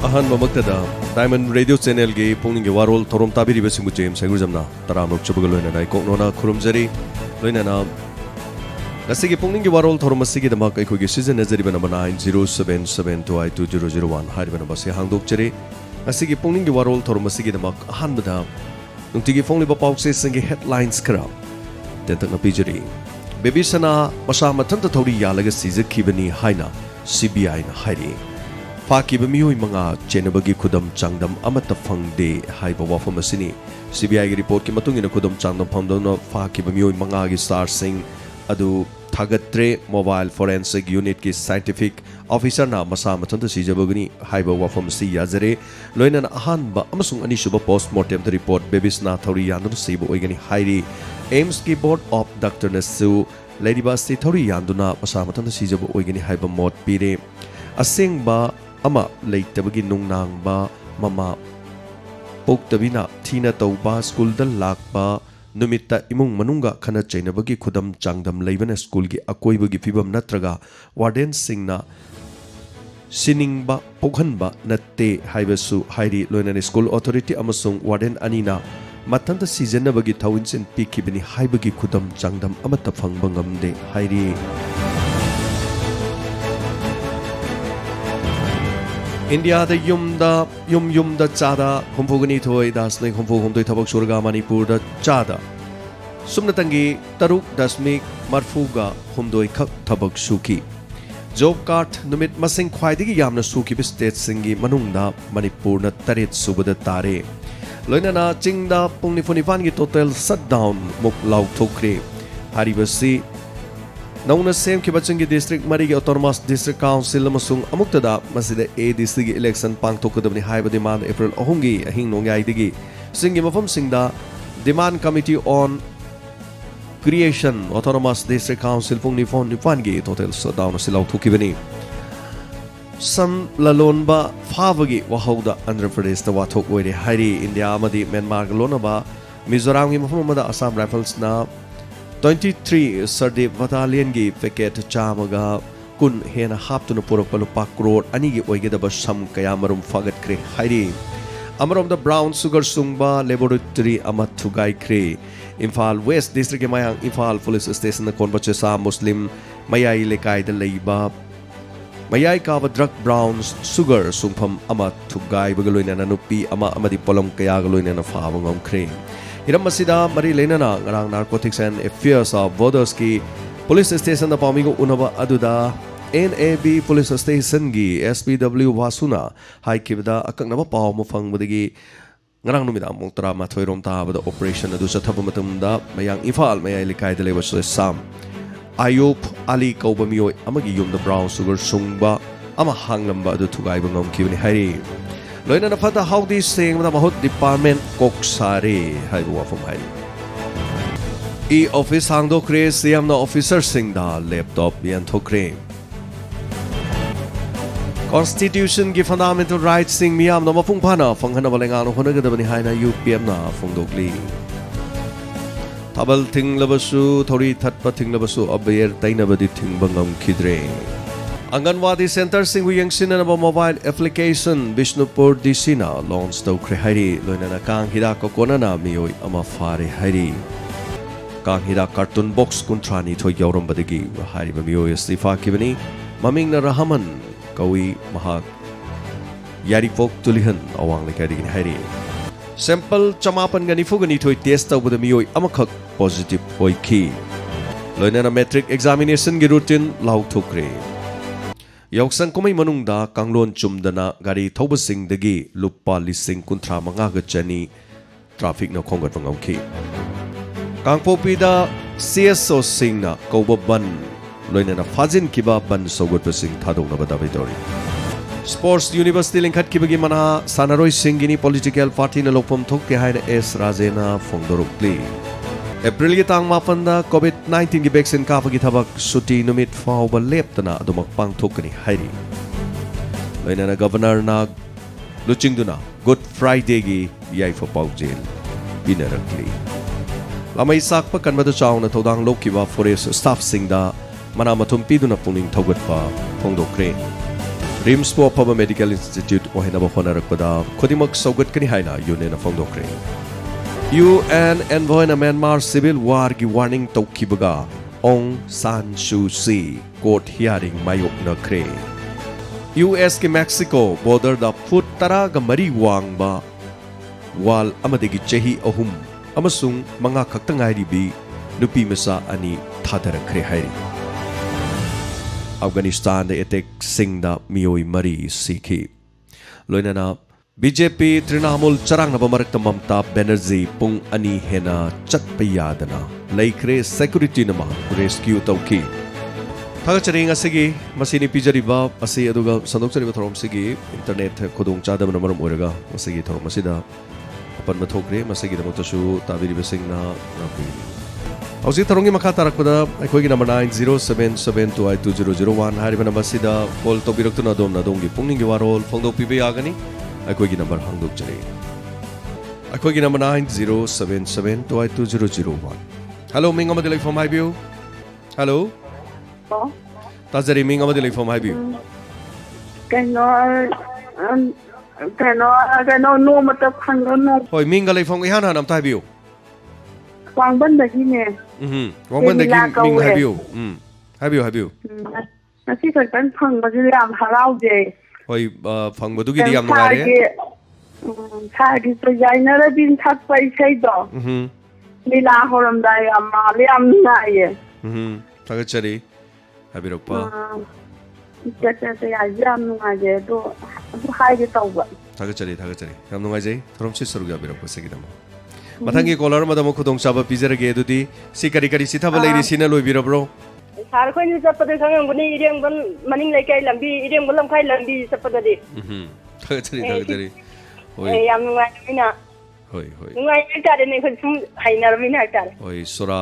अहन ममक्तदा diamond radio channel के पुंग वारोल theorem ताबिरी बसिंगु James सेगुरजमना तरामरुक चबगल लोइना नाइ कोकनोना खुरुमजरी लोइना ना गसिगे पुंग वारोल थोरम मसिगे दमा कइखोगे सीजन नजरी बना 9077282001 हारिबना बसे हांगदोकचरी गसिगे पुंग वारोल थोरम मसिगे दमा अहनबदा नुंतिगे फोंलिबा पाउसे संगे हेडलाइंस खरा तेतक पिजरी बेबी सना मसा मथंत थौरी यालगा सिजखिबनी हाइना CBI ना हाइरी फाकिबा मियोय मंगा चेनबगी खुदम चांगदम अमत फंगदे हाइबा वाफम असिनी CBI की रिपोर्ट की मतुंगिना खुदम चांगदम फंगदम फाकिबा मियोय मंगा की स्टार सिंह अदु थागत्रे मोबाइल फोरेंसिक यूनिट की साइंटिफिक ऑफिसर ना मसा मथंत सिजबगनी हाइबा वाफम सि याजरे लोइना अहानबा अमसुंग अनिसुबा पोस्टमार्टम द रिपोर्ट बेबिसना थौरी यानदु सिबो ओइगनी हाइरी एम्स की बोर्ड ऑफ डॉक्टर नसु लेडीबास थौरी यानदुना मसा मथंत सिजबो ओइगनी हाइबा मोट पीरे असेंगबा अमा लेतबगी नुंगनांगबा ममा पोक्तबिना थीना तौबा स्कूल द लाकबा नुमित्ता इमुंग मनुंगा खना चैनबगी खुदम चांगदम लेबना स्कूल की अकोइबगी फिबम नत्रगा वार्डन सिंगना सिनिंगबा पोखनबा नत्ते हाइबसु हाइरी लोइना स्कूल अथॉरिटी अमसुंग वार्डन अनिना मथंत सीजनबगी थौइनसिन पिकिबनी हाइबगी खुदम चांगदम अमत फंगबंगमदे हाइरी इंडिया द युम द चादा हुंफुगनी थोय दासने हुंफु हुंदोय थबक सुरगा मणिपुर द चादा सुमनतंगी तरुक दशमिक मरफुगा हुंदोय खक थबक सुकी जॉब कार्ड नुमित मसिंग ख्वाइदगी यामना सुकी स्टेट सिंगी मनुंगदा मणिपुर न तरेत सुबद तारे लोइनाना चिंगदा पुंगनि फुनिफान की टोटल शटडाउन मुक लाउथोक्रे हारिबसी नौना सेम की बच्चों की डिस्ट्रिक्ट मरी की ऑटोनोमस डिस्ट्रिक्ट काउंसिल अमसुंग अमुक्तदा मसिदे ए डिस्ट्रिक्ट की इलेक्शन पांगथोकदबनी हाइबा डिमांड अप्रैल अहुंगी अहिंग नोंगाइदगी सिंगी मफम सिंगदा demand committee on creation autonomous district council पुंगनि फोन निफान की टोटल शटडाउन सिलाउ थोकिबनी सम ललोनबा फाबगी वहौदा आंध्र प्रदेश द वाथोक ओइरे हाइरी इंडिया अमदी म्यांमार लोनबा मिजोराम की मफम मदा असम राइफल्स ना 23 सर्दे बटालियन की पैकेट चामगा कुन हेना हापतुन पुरकपा लुपा करोड़ अनि की ओइगेदबा सम कयामरुम फागतक्रे हाइरी अमरोम द ब्राउन सुगर सुंगबा लेबोरेटरी अमत थुगाइक्रे इम्फाल वेस्ट डिस्ट्रिक्ट के मयांग इम्फाल पुलिस स्टेशन कोनबचेसा मुस्लिम मयाई लेकाइद लेइबा मयाई काब ड्रग ब्राउन सुगर सुंगफम अमत थुगाइ बगलोइना नुपी अमा अमदि पोलम कयागलोइना फाबंगमख्रे हिरमसिदा मरी लेनना ngarang narcotics and affairs of borders की पुलिस स्टेशन द पामिगो उनबा अदुदा NAB पुलिस स्टेशन की SPW वासुना हाइकिबदा अकंगनबा पाव मफंगबदगी ngarang numida मोक्तरा माथोइरोम ताबदा ऑपरेशन अदु चथब मतमदा मयांग इफाल मयाई लिकाइद लेबस साम आयुब अली कौबमियो अमगी युम द ब्राउन सुगर सुंगबा अमा हांगलंबा अदु थुगाइबा ngomkibani हाइरी लोइना नफता हाउदी सेंग द बहुत डिपार्टमेंट कोक्सारे हाइबो वाफम हाइरी ई ऑफिस हांगदोक्रे सीएम न ऑफिसर सिंह दा लैपटॉप यानथोक्रे कॉन्स्टिट्यूशन की फंडामेंटल राइट्स सिंग मियाम न मफुंग फाना फंगहना बलेंगानो होनगदबनि हाइना UPM ना फोंगदोक्ली थबल थिंगलबसु थोरी थटप थिंगलबसु अबेर तैनबदि थिंगबंगम खिद्रे अंगनवाड़ी सेंटर सिंगु यंगसिननबा मोबाइल एप्लीकेशन बिष्णुपुर डिसिना लॉन्च तौख्रे हाइरी लोइनाना कांग हिदा कोकोनाना मियोय अमा फारे हाइरी कांग हिदा कार्टून बॉक्स कुंथ्रानी थोय यौरमबदगी हाइरिबा मियोय इस्तीफा किबनी ममिंगना रहमान कवि महाक यारिफोक तुलिहन अवांग लेकादिगिन हाइरी सैंपल चमापन गनिफुगनी थोय टेस्ट तौबद मियोय अमखक पॉजिटिव ओइखी लोइनाना मैट्रिक एग्जामिनेशन की रूटीन लाउथोक्रे यौसंग कुमई मनुंगदा कांगलोन चुमदना गाड़ी थौबसिंगदगी लुपा लिसिंग कुंथ्रा मंगाग चनी ट्रैफिक न खोंगत वंगौखी कांगपोपीदा CSO सिंगना कौब बन लोइनाना फाजिन किबा बन सौगत सिंग थादोंना बदाबैदोरी स्पोर्ट्स यूनिवर्सिटी लिंखत किबगी मना सानारोय सिंगिनी पॉलिटिकल पार्टी न लोपम थोकते हाइना एस राजेना फोंगदोरुक्ली अप्रैल की तांग मापनदा कोविड-19 की वैक्सीन कापगी थबक सुटी नुमित फाउबा लेपतना अदुमक पांगथोकनी हाइरी लोइनाना गवर्नर ना लुचिंगदुना गुड फ्राइडे की याइफा पाउजेल बिनरक्ली lamai sakpa kanbadu chauna thodang lokkiba forest staff singda mana mathum piduna puning thogatpa phongdokre RIMS ꯄꯨ ꯑꯐꯕ ꯃꯦꯗꯤꯀꯦꯜ ꯏꯟꯁꯇꯤꯇ꯭ꯌꯨꯠ ꯑꯣꯏꯍꯟꯅꯕ ꯍꯣꯠꯅꯔꯛꯄꯗ ꯈꯨꯗꯤꯡꯃꯛ ꯁꯧꯒꯠꯀꯅꯤ ꯍꯥꯏꯅ ꯌꯨꯅꯤꯌꯟꯅ ꯐꯣꯡꯗꯣꯛꯈ꯭ꯔꯦ UN Envoyꯅ ꯃ꯭ꯌꯥꯟꯃꯥꯔ ꯁꯤꯚꯤꯜ ꯋꯥꯔꯒꯤ ꯋꯥꯔꯅꯤꯡ ꯇꯧꯈꯤꯕꯒ ꯑꯣꯡ ꯁꯥꯟ ꯁꯨ ꯆꯤ ꯀꯣꯔꯠ ꯍꯤꯌꯥꯔꯤꯡ ꯃꯥꯌꯣꯛꯅꯈ꯭ꯔꯦ US ꯀꯤ ꯃꯦꯛꯁꯤꯀꯣ ꯕꯣꯔꯗꯔꯗ ꯐꯨꯠ 13 ꯋꯥꯡꯕ ꯋꯥꯜ ꯑꯃꯗꯒꯤ ꯆꯍꯤ 3 ꯑꯃꯁꯨꯡ 5 ꯈꯛꯇ ꯉꯥꯏꯔꯤꯕꯤ ꯅꯨꯄꯤ ꯃꯆꯥ 2 ꯊꯥꯗꯔꯛꯈ꯭ꯔꯦ ꯍꯥꯏꯔꯤ ꯑꯐꯒꯥꯅꯤꯁꯇꯥꯟꯗ ꯑꯦꯇꯦꯛꯁꯤꯡꯗ ꯃꯤꯑꯣꯏ 3 ꯁꯤꯈꯤ ꯂꯣꯏꯅꯅ BJP ꯇ꯭ꯔꯤꯅꯥꯃꯨꯜ ꯆꯔꯥꯡꯅꯕ ꯃꯔꯛꯇ ꯃꯝꯇꯥ ꯕꯦꯅꯔꯖꯤ ꯄꯨꯡ 2 ꯍꯦꯟꯅ ꯆꯠꯄ ꯌꯥꯗꯅ ꯂꯩꯈ꯭ꯔꯦ ꯁꯦꯀ꯭ꯌꯨꯔꯤꯇꯤꯅ ꯃꯍꯥꯛꯄꯨ ꯔꯦꯁꯀ꯭ꯌꯨ ꯇꯧꯈꯤ ꯊꯥꯒꯠꯆꯔꯤ ꯉꯁꯤꯒꯤ ꯃꯁꯤꯅꯤ ꯄꯤꯖꯔꯤꯕ ꯑꯁꯤ ꯑꯗꯨꯒ ꯁꯟꯗꯣꯛꯆꯔꯤꯕ ꯊꯧꯔꯝꯁꯤꯒꯤ ꯏꯟꯇꯔꯅꯦꯠ ꯈꯨꯗꯣꯡꯆꯥꯗꯕꯅ ꯃꯔꯝ ꯑꯣꯏꯔꯒ ꯃꯁꯤꯒꯤ ꯊꯧꯔꯝ ꯑꯁꯤꯗ ꯑꯄꯟꯕ ꯊꯣꯛꯈ꯭ꯔꯦ ꯃꯁꯤꯒꯤꯗꯃꯛꯇꯁꯨ ꯇꯥꯕꯤꯔꯤꯕꯁꯤꯡꯅ ꯉꯥꯛꯄꯤꯒꯅꯤ ꯍꯧꯖꯤꯛ ꯊꯧꯔꯝꯒꯤ ꯃꯈꯥ ꯇꯥꯔꯛꯄꯗ ꯑꯩꯈꯣꯏꯒꯤ ꯅꯝꯕꯔ 9077282001 ꯍꯥꯏꯔꯤꯕ ꯅꯝꯕꯔ ꯑꯁꯤꯗ ꯀꯣꯜ ꯇꯧꯕꯤꯔꯛꯇꯨꯅ ꯑꯗꯣꯝꯅ ꯑꯗꯣꯝꯒꯤ ꯄꯨꯛꯅꯤꯡꯒꯤ ꯋꯥꯔꯣꯜ ꯐꯣꯡꯗꯣꯛꯄꯤꯕ ꯌꯥꯒꯅꯤ ꯑꯩꯈꯣꯏꯒꯤ ꯅꯝꯕꯔ ꯍꯥꯡꯗꯣꯛꯆꯔꯤ ꯑꯩꯈꯣꯏꯒꯤ ꯅꯝꯕꯔ 9077282001 ꯍꯜꯂꯣ ꯃꯤꯡ ꯑꯃꯗꯤ ꯂꯩꯐꯝ ꯍꯥꯏꯕꯤꯌꯨ ꯍꯜꯂꯣ ꯇꯥꯖꯔꯤ ꯃꯤꯡ ꯑꯃꯗꯤ ꯂꯩꯐꯝ ꯍꯥꯏꯕꯤꯌꯨ ꯀꯩꯅꯣ ꯅꯣꯡꯃꯇ ꯐꯪꯒꯅꯣ ꯍꯣꯏ ꯃꯤꯡꯒ ꯂꯩꯐꯝꯒ ꯏꯍꯥꯟ ꯍꯥꯟꯅ ꯑꯝꯇ ꯍꯥꯏꯕꯤꯌꯨ ꯋꯥꯡꯕꯟꯗꯒꯤꯅꯦ ꯋꯥꯡꯕꯟꯗꯒꯤ ꯃꯤꯡ ꯍꯥꯏꯕꯤꯌꯨ ꯍꯥꯏꯕꯤꯌꯨ ꯉꯁꯤ ꯈꯛꯇꯪ ꯐꯪꯕꯁꯨ ꯌꯥꯝ ꯍꯔꯥꯎꯖꯩ ꯍꯣꯏ ꯐꯪꯕꯗꯨꯒꯤꯗꯤ ꯌꯥꯝ ꯅꯨꯡꯉꯥꯏꯔꯦ ꯁꯥꯔꯒꯤ ꯌꯥꯏꯅꯔꯕꯤ ꯁꯛꯄ ꯏꯁꯩꯗꯣ ꯂꯤꯂꯥ ꯍꯧꯔꯝꯗꯥꯏ ꯌꯥꯝ ꯃꯥꯜꯂꯦ ꯌꯥꯝ ꯅꯨꯡꯉꯥꯏꯌꯦ ꯊꯥꯒꯠꯆꯔꯤ ꯍꯥꯏꯕꯤꯔꯛꯄ ꯌꯥꯝ ꯅꯨꯡꯉꯥꯏꯖꯩ ꯑꯗꯨ ꯍꯥꯏꯒꯦ ꯇꯧꯕ ꯊꯥꯒꯠꯆꯔꯤ ꯌꯥꯝ ꯅꯨꯡꯉꯥꯏꯖꯩ ꯊꯧꯔꯝꯁꯤ ꯁꯔꯨꯛ ꯌꯥꯕꯤꯔꯛꯄꯁꯤꯒꯤꯗꯃꯛ ꯃꯊꯪꯒꯤ ꯀꯣꯂꯔ ꯑꯃꯗ ꯑꯃꯨꯛ ꯈꯨꯗꯣꯡꯆꯥꯕ ꯄꯤꯖꯔꯒꯦ ꯑꯗꯨꯗꯤ ꯁꯤ ꯀꯔꯤ ꯁꯤꯊꯕ ꯂꯩꯔꯤ ꯁꯤꯅ ꯂꯣꯏꯕꯤꯔꯕ꯭ꯔꯣ ꯁꯥꯔ ꯑꯩꯈꯣꯏꯅ ꯆꯠꯄꯗ ꯈꯪꯉꯝꯒꯅꯤ ꯏꯔꯦꯡꯕꯟ ꯃꯅꯤꯡ ꯂꯩꯀꯥꯏ ꯂꯝꯕꯤ ꯏꯔꯦꯡꯕꯟ ꯂꯝꯈꯥꯏ ꯂꯝꯕꯤ ꯆꯠꯄꯗꯗꯤ ꯊꯥꯒꯠꯆꯔꯤ ꯌꯥꯝ ꯅꯨꯡꯉꯥꯏꯔꯃꯤꯅ ꯍꯣꯏ ꯅꯨꯡꯉꯥꯏ ꯍꯥꯏꯇꯥꯔꯦꯅꯦ ꯑꯩꯈꯣꯏ ꯁꯨꯝ ꯍꯩꯅꯔꯃꯤꯅ ꯍꯥꯏꯇꯥꯔꯦ ꯍꯣꯏ ꯁꯣꯔꯥ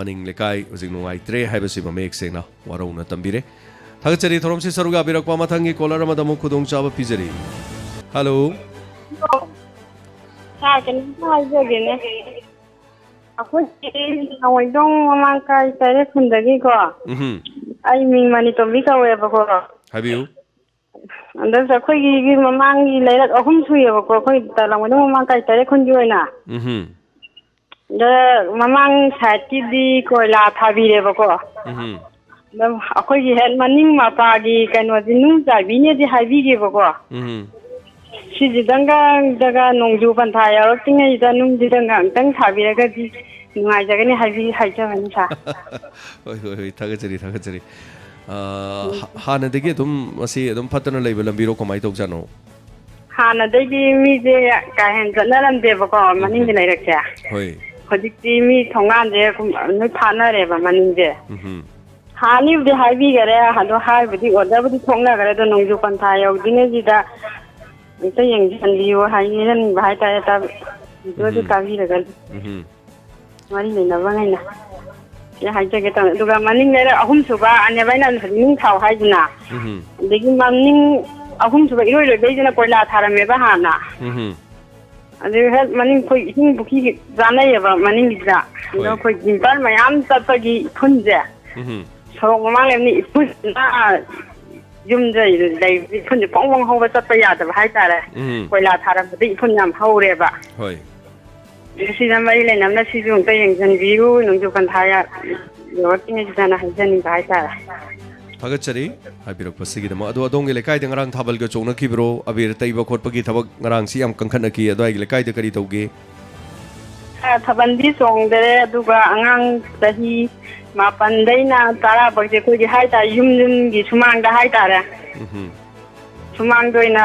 ꯃꯅꯤꯡ ꯂꯩꯀꯥꯏ ꯍꯧꯖꯤꯛ ꯅꯨꯡꯉꯥꯏꯇ꯭ꯔꯦ ꯍꯥꯏꯕꯁꯤ ꯃꯌꯦꯛ ꯁꯦꯡꯅ ꯋꯥꯔꯧꯅ ꯇꯝꯕꯤꯔꯦ ꯊꯥꯒꯠꯆꯔꯤ ꯊꯧꯔꯝꯁꯤ ꯁꯔꯨꯛ ꯌꯥꯕꯤꯔꯛꯄ ꯃꯊꯪꯒꯤ ꯀꯣꯂꯔ ꯑꯃꯗ ꯑꯃꯨꯛ ꯈꯨꯗꯣꯡꯆꯥꯕ ꯄꯤꯖꯔꯤ ꯍꯜꯂꯣ ꯁꯥꯔ ꯀꯩꯅꯣꯝꯇ ꯍꯥꯏꯖꯒꯦꯅꯦ ꯑꯩꯈꯣꯏꯒꯤ ꯅꯋꯥꯏꯗꯣꯡ ꯃꯃꯥꯡꯀꯥꯏ ꯀꯩꯔꯦꯛꯈꯨꯟꯗꯒꯤꯀꯣ ꯑꯩ ꯃꯤꯡ ꯃꯅꯤꯇꯣꯝꯕꯤ ꯀꯧꯋꯦꯕꯀꯣ ꯍꯥꯏꯕꯤꯌꯨ ꯑꯗꯁꯨ ꯑꯩꯈꯣꯏꯒꯤ ꯃꯃꯥꯡꯒꯤ ꯂꯩꯔꯛ 3 ꯁꯨꯏꯌꯦꯕꯀꯣ ꯑꯩꯈꯣꯏ ꯂꯝꯋꯥꯏꯗꯣꯡ ꯃꯃꯥꯡꯀꯥꯏ ꯀꯩꯔꯦꯛꯈꯨꯟꯒꯤ ꯑꯣꯏꯅ ꯃꯃꯥꯡ ꯁꯥꯏꯠꯀꯤꯗꯤ ꯀꯣꯏꯂꯥ ꯊꯥꯕꯤꯔꯦꯕꯀꯣ ꯑꯩꯈꯣꯏꯒꯤ ꯍꯦꯛ ꯃꯅꯤꯡ ꯃꯄꯥꯒꯤ ꯀꯩꯅꯣꯗꯤ ꯅꯨꯡ ꯆꯥꯏꯕꯤꯅꯦꯗꯤ ꯍꯥꯏꯕꯤꯒꯦꯕꯀꯣ ꯁꯤꯁꯤꯗꯪꯒ ꯅꯣꯡꯖꯨ ꯄꯟꯊꯥ ꯌꯥꯎꯔꯛꯇ꯭ꯔꯤꯉꯩꯗ ꯅꯨꯡꯁꯤꯗꯪꯒ ꯑꯝꯇꯪ ꯊꯥꯕꯤꯔꯒꯗꯤ ꯅꯨꯡꯉꯥꯏꯖꯒꯅꯤ ꯍꯥꯏꯖꯕꯅꯤ ꯁꯥꯔ ꯍꯣꯏ ꯊꯥꯒꯠꯆꯔꯤ ꯍꯥꯟꯅꯗꯒꯤ ꯑꯗꯨꯝ ꯃꯁꯤ ꯑꯗꯨꯝ ꯐꯠꯇꯅ ꯂꯩꯕ ꯂꯝꯕꯤꯔꯣ ꯀꯃꯥꯏꯅ ꯇꯧꯖꯥꯠꯅꯣ ꯍꯥꯟꯅꯗꯩꯗꯤ ꯃꯤꯁꯦ ꯀꯥ ꯍꯦꯟꯅ ꯆꯠꯅꯔꯝꯗꯦꯕꯀꯣ ꯃꯅꯤꯡꯒꯤ ꯂꯩꯔꯛꯁꯦ ꯍꯣꯏ ꯍꯧꯖꯤꯛꯇꯤ ꯃꯤ ꯊꯣꯡꯒꯥꯟꯁꯦ ꯂꯣꯏ ꯐꯥꯅꯔꯦꯕ ꯃꯅꯤꯡꯁꯦ ꯍꯥꯟꯅꯤꯕꯨꯗꯤ ꯍꯥꯏꯕꯤꯈꯔꯦ ꯑꯗꯣ ꯍꯥꯏꯕꯨꯗꯤ ꯑꯣꯔꯗꯔꯕꯨꯗꯤ ꯊꯣꯛꯅꯈꯔꯦ ꯑꯗꯣ ꯅꯣꯡꯖꯨ ꯄꯟꯊꯥ ꯌꯧꯗ꯭ꯔꯤꯉꯩꯁꯤꯗ ꯑꯝꯇ ꯌꯦꯡꯁꯤꯟꯕꯤꯌꯨ ꯍꯥꯏꯅꯤꯡꯕ ꯍꯥꯏꯇꯥꯔꯦ ꯑꯗꯨ ꯇꯥꯕꯤꯔꯒꯗꯤ ꯃꯔꯤ ꯂꯩꯅꯕꯉꯩꯅ ꯁꯤ ꯍꯥꯏꯖꯒꯦ ꯇꯧꯅꯤ ꯑꯗꯨꯒ ꯃꯅꯤꯡ ꯂꯩꯔꯛ 3 ꯁꯨꯕ ꯑꯅꯦꯕ ꯑꯩꯅ ꯍꯧꯖꯤꯛ ꯅꯤꯡꯊꯥꯎ ꯍꯥꯏꯗꯅ ꯑꯗꯒꯤ ꯃꯅꯤꯡ 3 ꯁꯨꯕ ꯏꯔꯣꯏ ꯂꯣꯏꯕꯩꯗꯨꯅ ꯀꯣꯏꯂꯥ ꯊꯥꯔꯝꯃꯦꯕ ꯍꯥꯟꯅ ꯑꯗꯨꯒ ꯍꯦꯛ ꯃꯅꯤꯡ ꯑꯩꯈꯣꯏ ꯏꯁꯤꯡ ꯄꯨꯈ꯭ꯔꯤ ꯆꯥꯅꯩꯌꯦꯕ ꯃꯅꯤꯡꯒꯤꯁꯤꯗ ꯑꯗꯣ ꯑꯩꯈꯣꯏ ꯗꯤꯝꯄꯔ ꯃꯌꯥꯝ ꯆꯠꯄꯒꯤ ꯏꯐꯨꯟꯁꯦ ꯁꯣꯔꯣꯛ ꯃꯃꯥꯡ ꯂꯩꯕꯅꯤ ꯏꯐꯨꯟꯁꯤꯅ ꯌꯨꯝꯗ ꯂꯩꯕ ꯏꯐꯨꯟꯁꯦ ꯄꯣꯡ ꯍꯧꯕ ꯆꯠꯄ ꯌꯥꯗꯕ ꯍꯥꯏꯇꯥꯔꯦ ꯀꯣꯏꯂꯥ ꯊꯥꯔꯝꯕꯗ ꯏꯐꯨꯟ ꯌꯥꯝ ꯍꯧꯔꯦꯕ ꯁꯤꯗ ꯃꯔꯤ ꯂꯩꯅꯕꯅ ꯁꯤꯁꯨ ꯑꯝꯇ ꯌꯦꯡꯁꯤꯟꯕꯤꯌꯨ ꯅꯣꯡꯖꯨ ꯄꯟꯊꯥ ꯌꯧꯔꯛꯇ꯭ꯔꯤꯉꯩꯁꯤꯗꯅ ꯍꯥꯏꯖꯅꯤꯡꯕ ꯍꯥꯏꯇꯥꯔꯦ ꯊꯥꯒꯠꯆꯔꯤ ꯍꯥꯏꯕꯤꯔꯛꯄꯁꯤꯒꯤꯗꯃꯛ ꯑꯗꯣ ꯑꯗꯣꯝꯒꯤ ꯂꯩꯀꯥꯏꯗ ꯉꯔꯥꯡ ꯊꯥꯕꯜꯒ ꯆꯣꯡꯅꯈꯤꯕ꯭ꯔꯣ ꯑꯕꯤꯔ ꯇꯩꯕ ꯈꯣꯠꯄꯒꯤ ꯊꯕꯛ ꯉꯔꯥꯡꯁꯤ ꯌꯥꯝ ꯀꯟꯈꯠꯅꯈꯤ ꯑꯗꯨꯋꯥꯏꯒꯤ ꯂꯩꯀꯥꯏꯗ ꯀꯔꯤ ꯇꯧꯒꯦ ꯊꯥꯕꯜꯗꯤ ꯆꯣꯡꯗꯔꯦ ꯑꯗꯨꯒ ꯑꯉꯥꯡ ꯆꯍꯤ 9ꯗꯩꯅ 10 ꯐꯥꯎꯁꯦ ꯑꯩꯈꯣꯏꯒꯤ ꯍꯥꯏꯇꯥꯔꯦ ꯌꯨꯝꯒꯤ ꯁꯨꯃꯥꯡꯗ ꯍꯥꯏꯇꯥꯔꯦ ꯁꯨꯃꯥꯡꯗ ꯑꯣꯏꯅ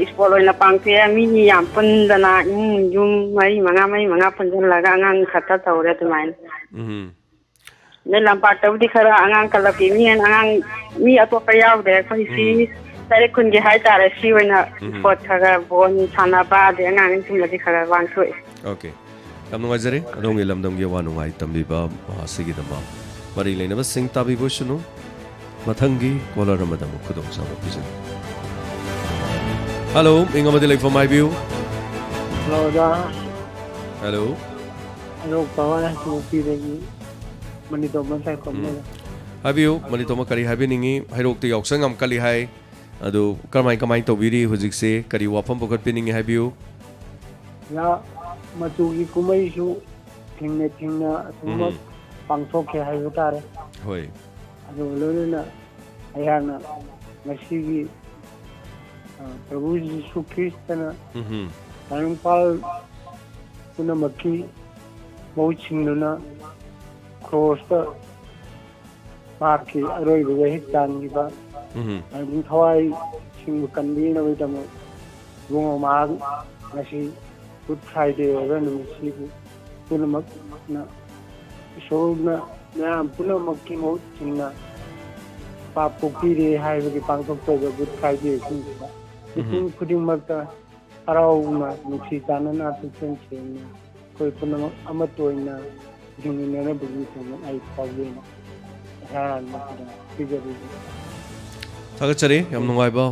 ꯏꯁꯄꯣꯔꯠ ꯑꯣꯏꯅ ꯄꯥꯡꯊꯣꯛꯑꯦ ꯃꯤ ꯌꯥꯝ ꯄꯨꯟꯗꯅ ꯏꯃꯨꯡ ꯌꯨꯝ 4-5 ꯄꯨꯟꯁꯤꯜꯂꯒ ꯑꯉꯥꯡ ꯈꯛꯇ ꯇꯧꯔꯦ ꯑꯗꯨꯃꯥꯏꯅ ꯑꯗꯩ ꯂꯝꯄꯥꯛꯇꯕꯨꯗꯤ ꯈꯔ ꯑꯉꯥꯡ ꯀꯂꯕꯀꯤ ꯃꯤ ꯑꯇꯣꯞꯄ ꯌꯥꯎꯗꯦ ꯑꯩꯈꯣꯏ ꯁꯤ ꯀꯩꯔꯦꯛꯈꯨꯟꯒꯤ ꯍꯥꯏꯇꯥꯔꯦ ꯁꯤ ꯑꯣꯏꯅ ꯏꯁꯄꯣꯔꯠ ꯈꯔ ꯕꯣꯜ ꯁꯥꯟꯅꯕ ꯑꯗꯩ ꯑꯉꯥꯡꯁꯤꯡꯕꯗꯤ ꯈꯔ ꯄꯥꯡꯊꯣꯛꯑꯦ ꯑꯣꯀꯦ ꯌꯥꯝ ꯅꯨꯡꯉꯥꯏꯖꯔꯦ ꯑꯗꯣꯝꯒꯤ ꯂꯝꯗꯝꯒꯤ ꯑꯋꯥ ꯅꯨꯡꯉꯥꯏ ꯇꯝꯕꯤꯕ ꯑꯁꯤꯒꯤꯗꯃꯛ ꯃꯔꯤ ꯂꯩꯅꯕꯁꯤꯡ ꯇꯥꯕꯤꯕꯁꯨꯅꯨ ꯃꯊꯪꯒꯤ ꯀꯣꯂꯔ ꯑꯃꯗ ꯑꯃꯨꯛ ꯈꯨꯗꯣꯡꯆꯥꯕ ꯄꯤꯖꯔꯤ ꯍꯜꯂꯣ ꯃꯤꯡ ꯑꯃꯗꯤ ꯂꯩꯐꯝ ꯍꯥꯏꯕꯤꯌꯨ ꯍꯜꯂꯣ ꯍꯥꯏꯕꯤꯌꯨ ꯃꯅꯤꯇꯣꯝꯕ ꯀꯔꯤ ꯍꯥꯏꯕꯤꯅꯤꯡꯉꯤ ꯍꯩꯔꯣꯛꯇ ꯌꯥꯎꯁꯪ ꯌꯥꯝ ꯀꯜꯂꯤ ꯍꯥꯏ ꯑꯗꯨ ꯀꯃꯥꯏ ꯇꯧꯕꯤꯔꯤ ꯍꯧꯖꯤꯛꯁꯦ ꯀꯔꯤ ꯋꯥꯐꯝ ꯄꯨꯈꯠꯄꯤꯅꯤꯡꯉꯤ ꯍꯥꯏꯕꯤꯌꯨ ꯌꯥ ꯃꯆꯨꯒꯤ ꯀꯨꯝꯍꯩꯁꯨ ꯊꯦꯡꯅ ꯑꯗꯨꯃꯛ ꯄꯥꯡꯊꯣꯛꯀꯦ ꯍꯥꯏꯕ ꯇꯥꯔꯦ ꯍꯣꯏ ꯑꯗꯨꯒ ꯂꯣꯏꯅꯅ ꯑꯩꯍꯥꯛꯅ ꯉꯁꯤꯒꯤ ꯄ꯭ꯔꯚꯨ ꯖꯤꯁꯨ ꯈ꯭ꯔꯤꯁꯇꯅ ꯇꯥꯏꯕꯪꯄꯥꯜ ꯄꯨꯝꯅꯃꯛꯀꯤ ꯃꯍꯨꯠ ꯁꯤꯟꯗꯨꯅ ꯀ꯭ꯔꯣꯁꯇ ꯃꯍꯥꯛꯀꯤ ꯑꯔꯣꯏꯕ ꯋꯥꯍꯤꯛ ꯇꯥꯟꯈꯤꯕ ꯇꯥꯏꯕꯪ ꯊꯋꯥꯏꯁꯤꯡꯕꯨ ꯀꯟꯕꯤꯅꯕꯒꯤꯗꯃꯛ ꯏꯕꯨꯡꯉꯣ ꯃꯍꯥꯛ ꯉꯁꯤ ꯒꯨꯗ ꯐ꯭ꯔꯥꯏꯗꯦ ꯑꯣꯏꯕ ꯅꯨꯃꯤꯠꯁꯤꯕꯨ ꯄꯨꯝꯅꯃꯛꯅ ꯏꯁꯣꯔꯅ ꯃꯌꯥꯝ ꯄꯨꯝꯅꯃꯛꯀꯤ ꯃꯍꯨꯠ ꯁꯤꯟꯅ ꯄꯥꯞ ꯄꯣꯛꯄꯤꯔꯦ ꯍꯥꯏꯕꯒꯤ ꯄꯥꯡꯊꯣꯛꯆꯕ ꯒꯨꯗ ꯐ꯭ꯔꯥꯏꯗꯦꯁꯤꯡꯁꯤꯗ ꯃꯤꯄꯨꯝ ꯈꯨꯗꯤꯡꯃꯛꯇ ꯍꯔꯥꯎꯅ ꯅꯨꯡꯁꯤ ꯆꯥꯟꯅꯅ ꯄꯨꯛꯆꯦꯜ ꯁꯦꯡꯅ ꯑꯩꯈꯣꯏ ꯄꯨꯝꯅꯃꯛ ꯑꯃꯠꯇ ꯑꯣꯏꯅ ꯍꯤꯡꯃꯤꯟꯅꯅꯕꯒꯤꯗꯃꯛ ꯑꯩ ꯄꯥꯎꯖꯦꯜ ꯏꯍꯥꯟ ꯄꯤꯖꯔꯤ ꯊꯥꯒꯠꯆꯔꯤ ꯌꯥꯝ ꯅꯨꯡꯉꯥꯏꯕ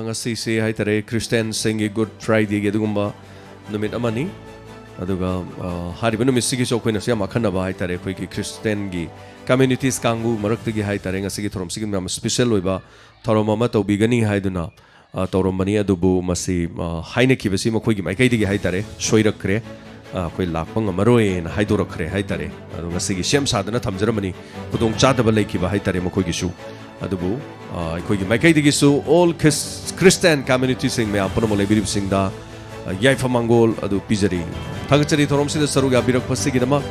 ꯉꯁꯤꯁꯦ ꯍꯥꯏꯇꯥꯔꯦ ꯈ꯭ꯔꯤꯁꯇꯤꯌꯟꯁꯤꯡꯒꯤ ꯒꯨꯗ ꯐ꯭ꯔꯥꯏꯗꯦꯒꯤ ꯑꯗꯨꯒꯨꯝꯕ ꯅꯨꯃꯤꯠ ꯑꯃꯅꯤ ꯑꯗꯨꯒ ꯍꯥꯏꯔꯤꯕ ꯅꯨꯃꯤꯠꯁꯤꯒꯤꯁꯨ ꯑꯩꯈꯣꯏꯅꯁꯨ ꯌꯥꯝ ꯑꯈꯟꯅꯕ ꯍꯥꯏꯇꯥꯔꯦ ꯑꯩꯈꯣꯏꯒꯤ ꯈ꯭ꯔꯤꯁꯇꯤꯌꯟꯒꯤ ꯀꯝꯃ꯭ꯌꯨꯅꯤꯇꯤꯁ ꯀꯥꯡꯕꯨ ꯃꯔꯛꯇꯒꯤ ꯍꯥꯏꯇꯥꯔꯦ ꯉꯁꯤꯒꯤ ꯊꯧꯔꯝꯁꯤꯒꯤ ꯌꯥꯝ ꯁ꯭ꯄꯦꯁꯤꯌꯦꯜ ꯑꯣꯏꯕ ꯊꯧꯔꯝ ꯑꯃ ꯇꯧꯕꯤꯒꯅꯤ ꯍꯥꯏꯗꯨꯅ ꯇꯧꯔꯝꯕꯅꯤ ꯑꯗꯨꯕꯨ ꯃꯁꯤ ꯍꯥꯏꯅꯈꯤꯕꯁꯤ ꯃꯈꯣꯏꯒꯤ ꯃꯥꯏꯀꯩꯗꯒꯤ ꯍꯥꯏꯇꯥꯔꯦ ꯁꯣꯏꯔꯛꯈ꯭ꯔꯦ ꯑꯩꯈꯣꯏ ꯂꯥꯛꯄ ꯉꯝꯃꯔꯣꯏꯅ ꯍꯥꯏꯗꯣꯔꯛꯈ꯭ರೆ ꯍꯥꯏꯇꯥꯔꯦ ꯑꯗꯣ ꯉꯁꯤꯒꯤ ꯁꯦꯝ ꯁꯥꯗꯅ ꯊꯝꯖꯔꯝꯕꯅꯤ ꯈꯨꯗꯣꯡꯆꯥꯗꯕ ꯂꯩꯈꯤꯕ ꯍꯥꯏꯇꯥꯔꯦ ꯃꯈꯣꯏꯒꯤꯁꯨ ꯑꯗꯨꯕꯨ ꯑꯩꯈꯣꯏꯒꯤ ꯃꯥꯏꯀꯩꯗꯒꯤꯁꯨ ꯑꯣꯜ ꯈ꯭ꯔꯤꯁꯇꯤꯌꯟ ꯀꯝꯃ꯭ꯌꯨꯅꯤꯇꯤꯁꯤꯡ ꯃꯌꯥꯝ ꯄꯨꯝꯅꯃꯛ ꯂꯩꯕꯤꯔꯤꯕꯁꯤꯡꯗ ꯌꯥꯏꯐ ꯃꯪꯒꯣꯜ ꯑꯗꯨ ꯄꯤꯖꯔꯤ ꯊꯥꯒꯠꯆꯔꯤ ꯊꯧꯔꯝꯁꯤꯗ ꯁꯔꯨꯛ ꯌꯥꯕꯤꯔꯛꯄꯁꯤꯒꯤꯗꯃꯛ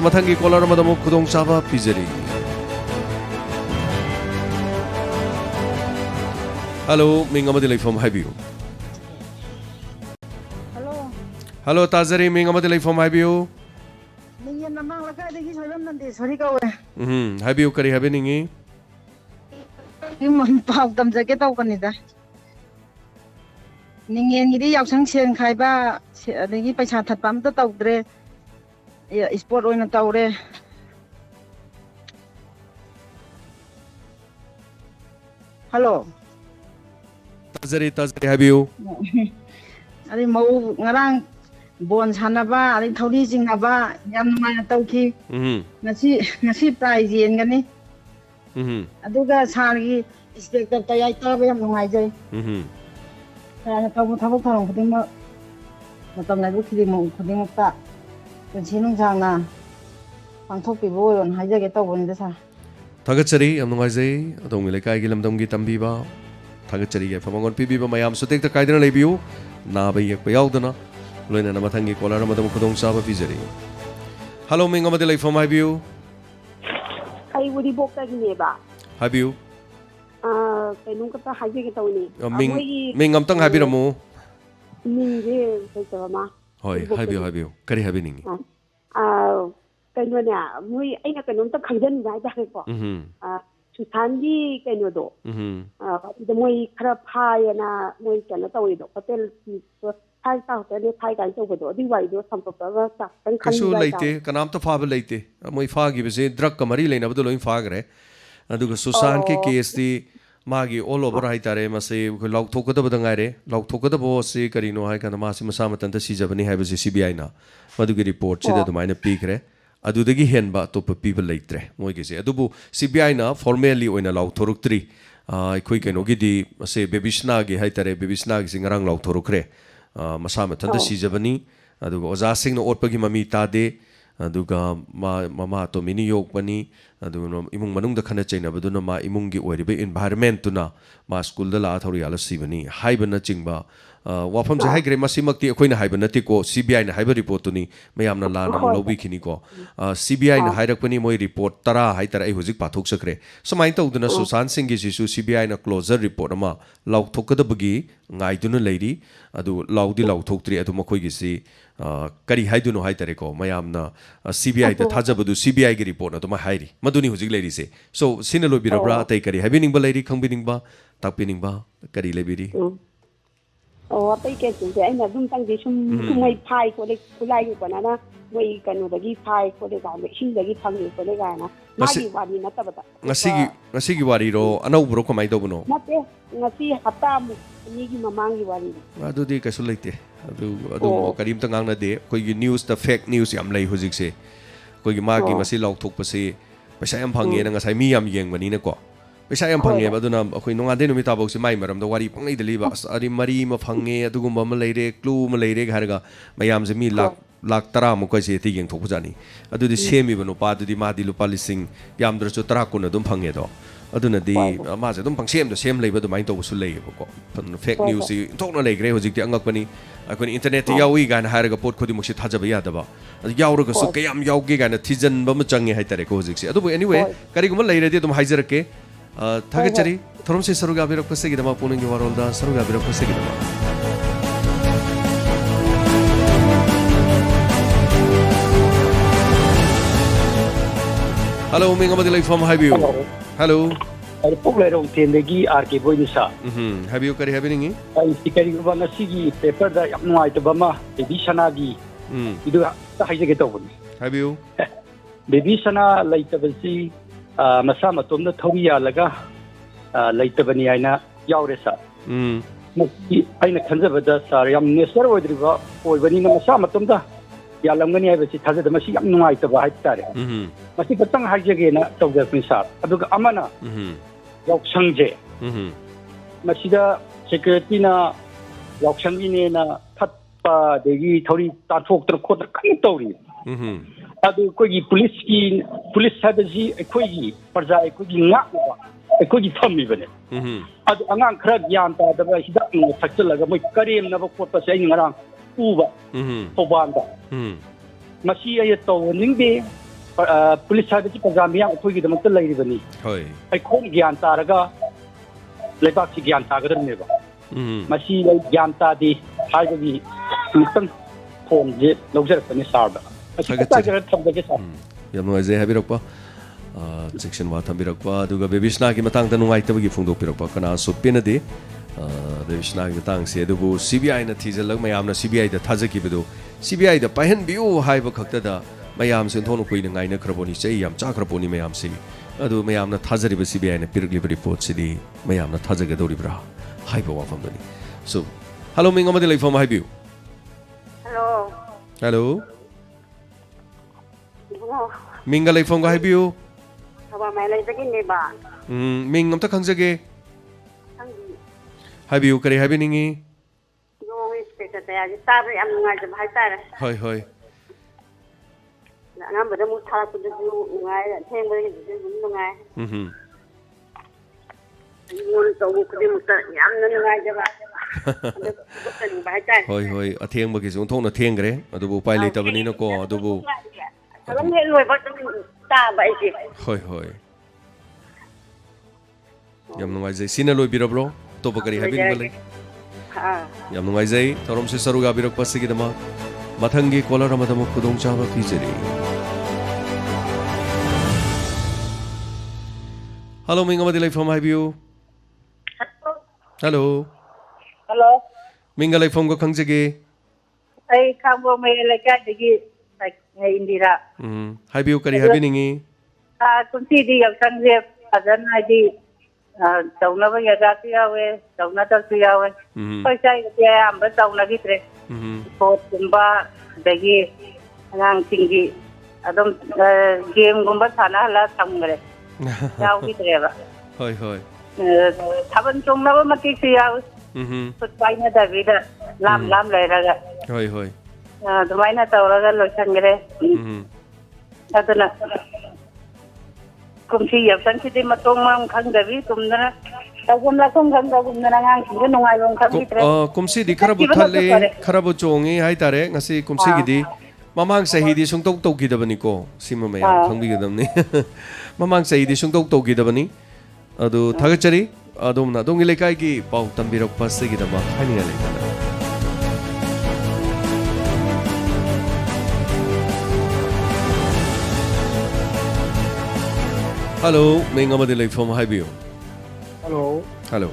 ꯃꯊꯪꯒꯤ ꯀꯣꯂꯔ ꯑꯃꯗ ꯑꯃꯨꯛ ꯈꯨꯗꯣꯡꯆꯥꯕ ꯄꯤꯖꯔꯤ ꯍꯜꯂꯣ ꯃꯤꯡ ꯑꯃꯗꯤ ꯂꯩꯐꯝ ꯍꯥꯏꯕꯤꯌꯨ ꯍꯜꯂꯣ ꯇꯥꯖꯔꯤ ꯃꯤꯡ ꯑꯃꯗꯤ ꯂꯩꯐꯝ ꯍꯥꯏꯕꯤꯌꯨ ꯅꯤꯡꯌꯦꯟ ꯅꯃꯥꯡ ꯂꯩꯀꯥꯏꯗꯒꯤ ꯁꯣꯏꯕꯝ ꯅꯟꯗꯦꯁꯣꯔꯤ ꯀꯧꯋꯦ ꯍꯥꯏꯕꯤꯌꯨ ꯀꯔꯤ ꯍꯥꯏꯕꯤꯅꯤꯡꯉꯤ ꯄꯥꯎ ꯇꯝꯖꯒꯦ ꯇꯧꯕꯅꯤꯗ ꯅꯤꯡꯌꯦꯟꯒꯤꯗꯤ ꯌꯥꯎꯁꯪ ꯁꯦꯟ ꯈꯥꯏꯕ ꯑꯗꯒꯤ ꯄꯩꯁꯥ ꯊꯠꯄ ꯑꯝꯇ ꯇꯧꯗ꯭ꯔꯦ ꯏꯁꯄꯣꯔꯠ ꯑꯣꯏꯅ ꯇꯧꯔꯦ ꯍꯜꯂꯣ ꯇꯥꯖꯔꯤ ꯍꯥꯏꯕꯤꯌꯨ ꯑꯗꯩ ꯃꯧ ꯉꯔꯥꯡ ꯕꯣꯟ ꯁꯥꯟꯅꯕ ꯑꯗꯩ ꯊꯧꯔꯤ ꯆꯤꯡꯅꯕ ꯌꯥꯝ ꯅꯨꯡꯉꯥꯏꯅ ꯇꯧꯈꯤ ꯉꯁꯤ ꯄ꯭ꯔꯥꯏꯖ ꯌꯦꯟꯒꯅꯤ ꯑꯗꯨꯒ ꯁꯥꯔꯒꯤ ꯏꯟꯁꯄꯦꯛꯇꯔ ꯇꯌꯥꯏ ꯇꯥꯕ ꯌꯥꯝ ꯅꯨꯡꯉꯥꯏꯖꯩ ꯁꯥꯔꯅ ꯇꯧꯕ ꯊꯕꯛ ꯊꯧꯔꯝ ꯈꯨꯗꯤꯡꯃꯛ ꯃꯇꯝ ꯂꯩꯕ ꯈꯨꯗꯤꯡꯃꯛꯇ ꯄꯨꯟꯁꯤ ꯅꯨꯡꯁꯥꯡꯅ ꯄꯥꯡꯊꯣꯛꯄꯤꯕ ꯑꯣꯏꯔꯣꯅ ꯍꯥꯏꯖꯒꯦ ꯇꯧꯕꯅꯤꯗ ꯁꯥꯔ ꯊꯥꯒꯠꯆꯔꯤ ꯌꯥꯝ ꯅꯨꯡꯉꯥꯏꯖꯩ ꯑꯗꯣꯝꯒꯤ ꯂꯩꯀꯥꯏꯒꯤ ꯂꯝꯗꯝꯒꯤ ꯇꯝꯕꯤꯕ ꯊꯥꯒꯠꯆꯔꯤ ꯌꯥꯏꯐ ꯃꯪꯒꯣꯜ ꯄꯤꯕꯤꯕ ꯃꯌꯥꯝꯁꯨ ꯇꯦꯛꯇ ꯀꯥꯏꯗꯅ ꯂꯩꯕꯤꯌꯨ ꯅꯥꯕ ꯌꯦꯛꯄ ꯌꯥꯎꯗꯅ ꯂꯣꯏꯅꯅ ꯃꯊꯪꯒꯤ ꯀꯣꯂꯔ ꯑꯃꯗ ꯈꯨꯗꯣꯡꯆꯥꯕ ꯄꯤꯖꯔꯤ ꯍꯜꯂꯣ ꯃꯤꯡ ꯑꯃꯗꯤ ꯂꯩꯐꯝ ꯍꯥꯏꯕꯤꯌꯨ ꯑꯩ ꯎꯔꯤꯕꯣꯛꯇꯒꯤꯅꯦꯕ ꯍꯥꯏꯕꯤꯌꯨ ꯀꯩꯅꯣꯝꯈꯛꯇ ꯍꯥꯏꯖꯒꯦ ꯇꯧꯅꯤ ꯃꯤꯡ ꯑꯝꯇꯪ ꯍꯥꯏꯕꯤꯔꯝꯃꯨ ꯃꯤꯡꯁꯦ ꯂꯩꯇꯕ ꯃꯥ ꯍꯣꯏ ꯍꯥꯏꯕꯤꯌꯨ ꯀꯔꯤ ꯍꯥꯏꯕꯤꯅꯤꯡꯉꯤ ꯀꯩꯅꯣꯅꯦ ꯃꯣꯏ ꯑꯩꯅ ꯀꯩꯅꯣꯝꯇ ꯈꯪꯖꯅꯤꯡꯕ ꯍꯥꯏꯇꯥꯔꯦꯀꯣ ꯁꯨꯁꯥꯟꯒꯤ ꯀꯩꯅꯣꯗꯣ ꯑꯗꯨꯗ ꯃꯣꯏ ꯈꯔ ꯐꯥꯏꯌꯦꯅ ꯃꯣꯏ ꯀꯩꯅꯣ ꯇꯧꯔꯤꯗꯣ ꯍꯣꯇꯦꯜ 5 ꯍꯣꯇꯦꯜ ꯐꯥꯏ ꯀꯥꯏꯅ ꯇꯧꯕꯗꯣ ꯑꯗꯨꯒꯤ ꯋꯥꯔꯤꯗꯣ ꯁꯝꯄꯣꯛꯇꯒ ꯈꯤꯇꯪ ꯀꯩꯁꯨ ꯈꯪꯅꯤꯡꯕ ꯂꯩꯇꯦ ꯀꯅꯥꯝꯇ ꯐꯥꯕ ꯂꯩꯇꯦ ꯃꯣꯏ ꯐꯥꯈꯤꯕꯁꯦ ꯗ꯭ꯔꯒꯀ ꯃꯔꯤ ꯂꯩꯅꯕꯗꯣ ꯂꯣꯏ ꯐꯥꯈ꯭ꯔꯦ ꯑꯗꯨꯒ ꯁꯨꯁꯥꯟꯀꯤ ꯀꯦꯁꯇꯤ ꯃꯥꯒꯤ ꯑꯣꯜ ꯑꯣꯚꯔ ꯍꯥꯏꯇꯥꯔꯦ ꯃꯁꯤ ꯑꯩꯈꯣꯏ ꯂꯥꯎꯊꯣꯛꯀꯗꯕꯗ ꯉꯥꯏꯔꯦ ꯂꯥꯎꯊꯣꯛꯀꯗꯕ ꯑꯁꯤ ꯀꯔꯤꯅꯣ ꯍꯥꯏꯀꯥꯟꯗ ꯃꯥꯁꯤ ꯃꯁꯥ ꯃꯊꯟꯇ ꯁꯤꯖꯕꯅꯤ ꯍꯥꯏꯕꯁꯤ CBIꯅ ꯃꯗꯨꯒꯤ ꯔꯤꯄꯣꯔꯠꯁꯤꯗ ꯑꯗꯨꯃꯥꯏꯅ ꯄꯤꯈ꯭रे ꯑꯗꯨꯗꯒꯤ ꯍꯦꯟꯕ ꯑꯇꯣꯞꯄ ꯄꯤꯕ ꯂꯩꯇ꯭ꯔꯦ ꯃꯣꯏꯒꯤꯁꯦ ꯑꯗꯨꯕꯨ CBIꯅ ꯐꯣꯔꯃꯦꯜꯂꯤ ꯑꯣꯏꯅ ꯂꯥꯎꯊꯣꯔꯛꯇ꯭ꯔꯤ ꯑꯩꯈꯣꯏ ꯀꯩꯅꯣꯒꯤꯗꯤ ꯃꯁꯤ ꯕꯦꯕꯤꯁꯅꯥꯒꯤ ꯍꯥꯏꯇꯥꯔꯦ ꯕꯦꯕꯤꯁꯅꯥꯒꯤꯁꯤ ꯉꯔꯥꯡ ꯂꯥꯎꯊꯣꯔꯛꯈ꯭रे ꯃꯁꯥ ꯃꯊꯟꯇ ꯁꯤꯖꯕꯅꯤ ꯑꯗꯨꯒ ꯑꯣꯖꯥꯁꯤꯡꯅ ꯑꯣꯠꯄꯒꯤ ꯃꯃꯤ ꯇꯥꯗꯦ ꯑꯗꯨꯒ ꯃꯃꯥ ꯑꯇꯣꯝꯕꯤꯅ ꯌꯣꯛꯄꯅꯤ ꯑꯗꯨꯒ ꯏꯃꯨꯡ ꯃꯅꯨꯡꯗ ꯈꯟꯅ ꯆꯩꯅꯕꯗꯨꯅ ꯃꯥ ꯏꯃꯨꯡꯒꯤ ꯑꯣꯏꯔꯤꯕ ꯏꯟꯚꯥꯏꯔꯟꯃꯦꯟꯇꯨꯅ ꯃꯥ ꯁ꯭ꯀꯨꯜꯗ ꯂꯥꯛꯑ ꯊꯧꯔꯤ ꯌꯥꯜꯂ ꯁꯤꯕꯅꯤ ꯍꯥꯏꯕꯅꯆꯤꯡꯕ ꯋꯥꯐꯝꯁꯦ ꯍꯥꯏꯈ꯭रे ꯃꯁꯤꯃꯛꯇꯤ ꯑꯩꯈꯣꯏꯅ ꯍꯥꯏꯕ ꯅꯠꯇꯦꯀꯣ CBIꯅ ꯍꯥꯏꯕ ꯔꯤꯄꯣꯔꯠꯇꯨꯅꯤ ꯃꯌꯥꯝꯅ ꯂꯥꯟꯅ ꯑꯃꯨꯛ ꯂꯧꯕꯤꯈꯤꯅꯤꯀꯣ CBIꯅ ꯍꯥꯏꯔꯛꯄꯅꯤ ꯃꯣꯏ ꯔꯤꯄꯣꯔꯠ 10 ꯍꯥꯏꯇꯥꯔꯦ ꯑꯩ ꯍꯧꯖꯤꯛ ꯄꯥꯊꯣꯛꯆꯈ꯭रे ꯁꯨꯃꯥꯏꯅ ꯇꯧꯗꯅ ꯁꯨꯁꯥꯟꯁꯤꯡꯒꯤꯁꯤꯁꯨ CBIꯅ ꯀ꯭ꯂꯣꯖꯔ ꯔꯤꯄꯣꯔꯠ ꯑꯃ ꯂꯥꯎꯊꯣꯛꯀꯗꯕꯒꯤ ꯉꯥꯏꯗꯨꯅ ꯂꯩꯔꯤ ꯑꯗꯨ ꯂꯥꯎꯗꯤ ꯂꯥꯎꯊꯣꯛꯇ꯭ꯔꯤ ꯑꯗꯨ ꯃꯈꯣꯏꯒꯤꯁꯤ ꯀꯔꯤ ꯍꯥꯏꯗꯨꯅꯣ ꯍꯥꯏꯇꯥꯔꯦꯀꯣ ꯃꯌꯥꯝꯅ CBIꯗ ꯊꯥꯖꯕꯗꯨ CBIꯒꯤ ꯔꯤꯄꯣꯔꯠ ꯑꯗꯨꯃꯥꯏꯅ ꯍꯥꯏꯔꯤ ꯃꯗꯨꯅꯤ ꯍꯧꯖꯤꯛ ꯂꯩꯔꯤꯁꯦ ꯁꯣ ꯁꯤꯅ ꯂꯣꯏꯕꯤꯔꯕ꯭ꯔꯥ ꯑꯇꯩ ꯀꯔꯤ ꯍꯥꯏꯕꯤꯅꯤꯡꯕ ꯂꯩꯔꯤ ꯈꯪꯕꯤꯅꯤꯡꯕ ꯇꯥꯛꯄꯤꯅꯤꯡꯕ ꯀꯔꯤ ꯂꯩꯕꯤꯔꯤ ꯑꯇꯩ ꯀꯦꯁꯁꯦ ꯑꯩꯅ ꯑꯗꯨꯝꯇꯪꯗꯤ ꯁꯨꯝ ꯃꯣꯏ ꯐꯥꯏ ꯈꯣꯠꯂꯦ ꯈꯨꯠꯂꯥꯏꯒꯤ ꯀꯣꯟꯅꯅ ꯃꯣꯏ ꯀꯩꯅꯣꯗꯒꯤ ꯐꯥꯏ ꯈꯣꯠꯂꯦ ꯀꯥꯏꯅ ꯏꯁꯤꯡꯗꯒꯤ ꯐꯪꯉꯦ ꯈꯣꯠꯂꯦ ꯀꯥꯏꯅ ꯃꯥꯒꯤ ꯋꯥꯔꯤ ꯅꯠꯇꯕꯗ ꯉꯁꯤꯒꯤ ꯋꯥꯔꯤꯔꯣ ꯑꯅꯧꯕꯔꯣ ꯀꯃꯥꯏꯅ ꯇꯧꯕꯅꯣ ꯅꯠꯇꯦ ꯉꯁꯤ ꯍꯞꯇꯥꯃꯨꯛ ꯑꯅꯤꯒꯤ ꯃꯃꯥꯡꯒꯤ ꯋꯥꯔꯤꯅꯤ ꯑꯗꯨꯗꯤ ꯀꯩꯁꯨ ꯂꯩꯇꯦ ꯑꯗꯨ ꯀꯔꯤꯝꯇ ꯉꯥꯡꯅꯗꯦ ꯑꯩꯈꯣꯏꯒꯤ ꯅ꯭ꯌꯨꯁꯇ ꯐꯦꯛ ꯅ꯭ꯌꯨꯁ ꯌꯥꯝ ꯂꯩ ꯍꯧꯖꯤꯛꯁꯦ ꯑꯩꯈꯣꯏꯒꯤ ꯃꯥꯒꯤ ꯃꯁꯤ ꯂꯥꯎꯊꯣꯛꯄꯁꯤ ꯄꯩꯁꯥ ꯌꯥꯝ ꯐꯪꯉꯦꯅ ꯉꯁꯥꯏ ꯃꯤ ꯌꯥꯝ ꯌꯦꯡꯕꯅꯤꯅꯀꯣ पैसा यम फंगे अदुना अखोई नोंगादे नुमि ताबोक से माई मरम द वारी पंगै दलीबा अरि मरी म फंगे अदुगुम म लेरे क्लू म लेरे घरगा मयाम से मी लाख 10 मुक से ति यंग थोक जानी अदुदि सेमी बनो पा अदुदि मादि लुपा लिसिंग याम द्रसु 10 कुन अदुम फंगे दो अदुनदि मासे अदुम फंग सेम दो सेम लेबा दुमाइन तोबसु लेबको फेक न्यूज थोकना लेग्रे होजिकति अंगकपनी अखोनी इंटरनेट यावी गान हारगा पोट खोदि मुक्सि थाजबा यादबा यावरगसु कयम यावगे गान थिजन बम चंगे हाइतरे को होजिकसि अदुबु एनीवे करिगुम लेरेदि अदुम हाइजरके थागेचरी थोरमसे सरुगा बिरकपसेगिदमा पुनिंगि वारोलदा सरुगा बिरकपसेगिदमा हेलो मिंग अमदि लेफम हाइबियो हेलो अरे पोगलेरो तेंदगी आरके बोइनिसा हाइबियो करी हाबिनिंगी आई सिकरी गुबा नसीगी पेपर दा याम नुआइतबमा बेबी सनागी इदु हाइजेगे तोबनी हाइबियो बेबी सना लाइतबसी मसा मतोमदा थौरी यालगा लाइतबनी आइना यावरेसा मसी आइना खंजबदा सार याम नेसर ओइद्रिबा ओइबनी मसा मतोमदा यालंगनी आइबसी थाजद मसी याम नुआइतबा हाइतारे मसी खतंग हाइजेगेना तौगफनी सार अदुगा अमना यावसंजे मसीदा सेक्रेटरीना यावसंगिनेना फटपा देगी थौरी ताथोक्तर खोतर कई तौरी अदु कोई पुलिस हाबजी अखोई प्रजा अखोई ngakba अखोई फमी बने अदु अंगां खरा ज्ञान तादबा हिदा थचलगा मोय करेमनबा खोटपा से ngara उबा तोबांदा मसी अय तो निंगे पुलिस हाबजी प्रजा मिया अखोई दमत लैरिबनी होय अखोई ज्ञान तारगा लेबाक सी ज्ञान तागदनेबा मसी ज्ञान तादी हाइबगी मितम फोन जे लौजरपनी सारदा यम नुआइजे हाबिरकपा सेक्शन वा थंबिरकपा दुगा बेबिसना की मतंग द नुआइतबगी फोंदोपिरकपा कना सुपिनदि बेबिसना की मतंग से दुबु सीबीआई न थिजलग मयामना सीबीआई द थाजकिबदु सीबीआई द पाहन बिउ हाइब खक्तदा मयाम से थोनो कुइन गाइना खरबोनी चै याम चाखरपोनी मयाम से अदु मयामना थाजरिब सीबीआई न पिरगलिब रिपोर्ट सिदि मयामना थाजगदौरिब्रा हाइब वाफमदनि सो हेलो मिंगमदि लाइफम हाइबिउ हेलो हेलो मिंगा लेफोंगा हाइबियो हवा मैं लेजगिनेबा मिंग अमता खंजगे हाइबियो करे हाइबिनिंगी यो स्पेक्ट तया ताब याम नुंगाय जब हाइतारे होय होय अंगमबदा मु थारपुदु नुंगाय थेंबगे नुंगाय मोन तौबु खुदि मुता यामना नुंगाय जबा होय होय अथेंबगे जों थोंना थेंगरे अदुबु उपाय लेतबनिनो को अदुबु अदम हे लोय बट ताबा इसे होय होय याम नुंगाइजै सिना लोय बिरब्रो तोबो करी हाबिन बले हां याम नुंगाइजै थोरम से सरुगा बिरक पसिगिदमा मथंगी कोलर अमदम खुदोंग चाबा पिजरी हेलो मिंग अमदि लाइफम हाइबियो हेलो हेलो मिंगा लाइफम को खंजगे आई खांबो मे लेकादगी इंदिरा हाइबियो करी हाबिनिंगी कुंती दी यावसंजे फजन हाइदी तौनबा यगाती यावे तौना तसु यावे पैसा के आंबा तौना गित्रे पोट गुंबा दगी अनांग सिंगी अदम गेम गुंबा थाना हला थंगरे याव गित्रेबा होय होय थाबन चोंगनबा मति सु यावे फुट पाइना दबिदा लाम लाम लेरागा होय होय दुमाइना तौरगा लोचंगरे अदना कुमसी यावसंसिदि मतोंग माम खंगदबि तुमदना तगुम लाखुम खंगदगुमदना ngang सिंग नुंगाइबम खंगित्रे कुमसी दि खरबु थले खरबु चोंगी हाइतारे ngasi कुमसी गिदि ममांग सही दि सुंगतौ तौगिदबनिको सिम मया खंबिगदमनि ममांग सही दि सुंगतौ तौगिदबनि अदु थागचरी अदोमना दोंगि लेकाई की पाउ तंबिरक पसगिदमा हानिया लेकना हेलो मिंग अमदि लाइफम हाइबियो हेलो हेलो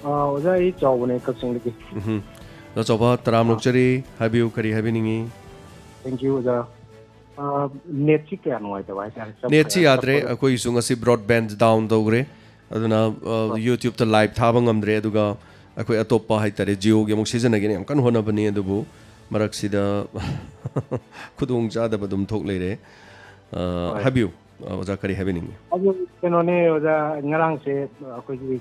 ओजा ई चौबने कक्सिंगदगी द चौबा तराम लोकचरी हाइबियो करी हाइबिनिंगी थैंक यू ओजा नेट ची क्या नुआइ तबा नेट ची यादरे अकोई सुंगसी ब्रॉडबैंड डाउन तौग्रे अदुना यूट्यूब त लाइव थाबा ngamdre अदुगा अकोई अतोपा हाइतरे जियो गे मुक सिजनगे यम कन होनबनी अदुबु मरक सिदा खुदोंग जादब दुम थोक लेरे हाइबियो ꯑꯣꯖꯥ ꯀꯔꯤ ꯍꯥꯏꯕꯤꯅꯤꯡꯉꯤ ꯑꯗꯨ ꯀꯩꯅꯣꯅꯦ ꯑꯣꯖꯥ ꯉꯔꯥꯡꯁꯦ ꯑꯩꯈꯣꯏꯒꯤ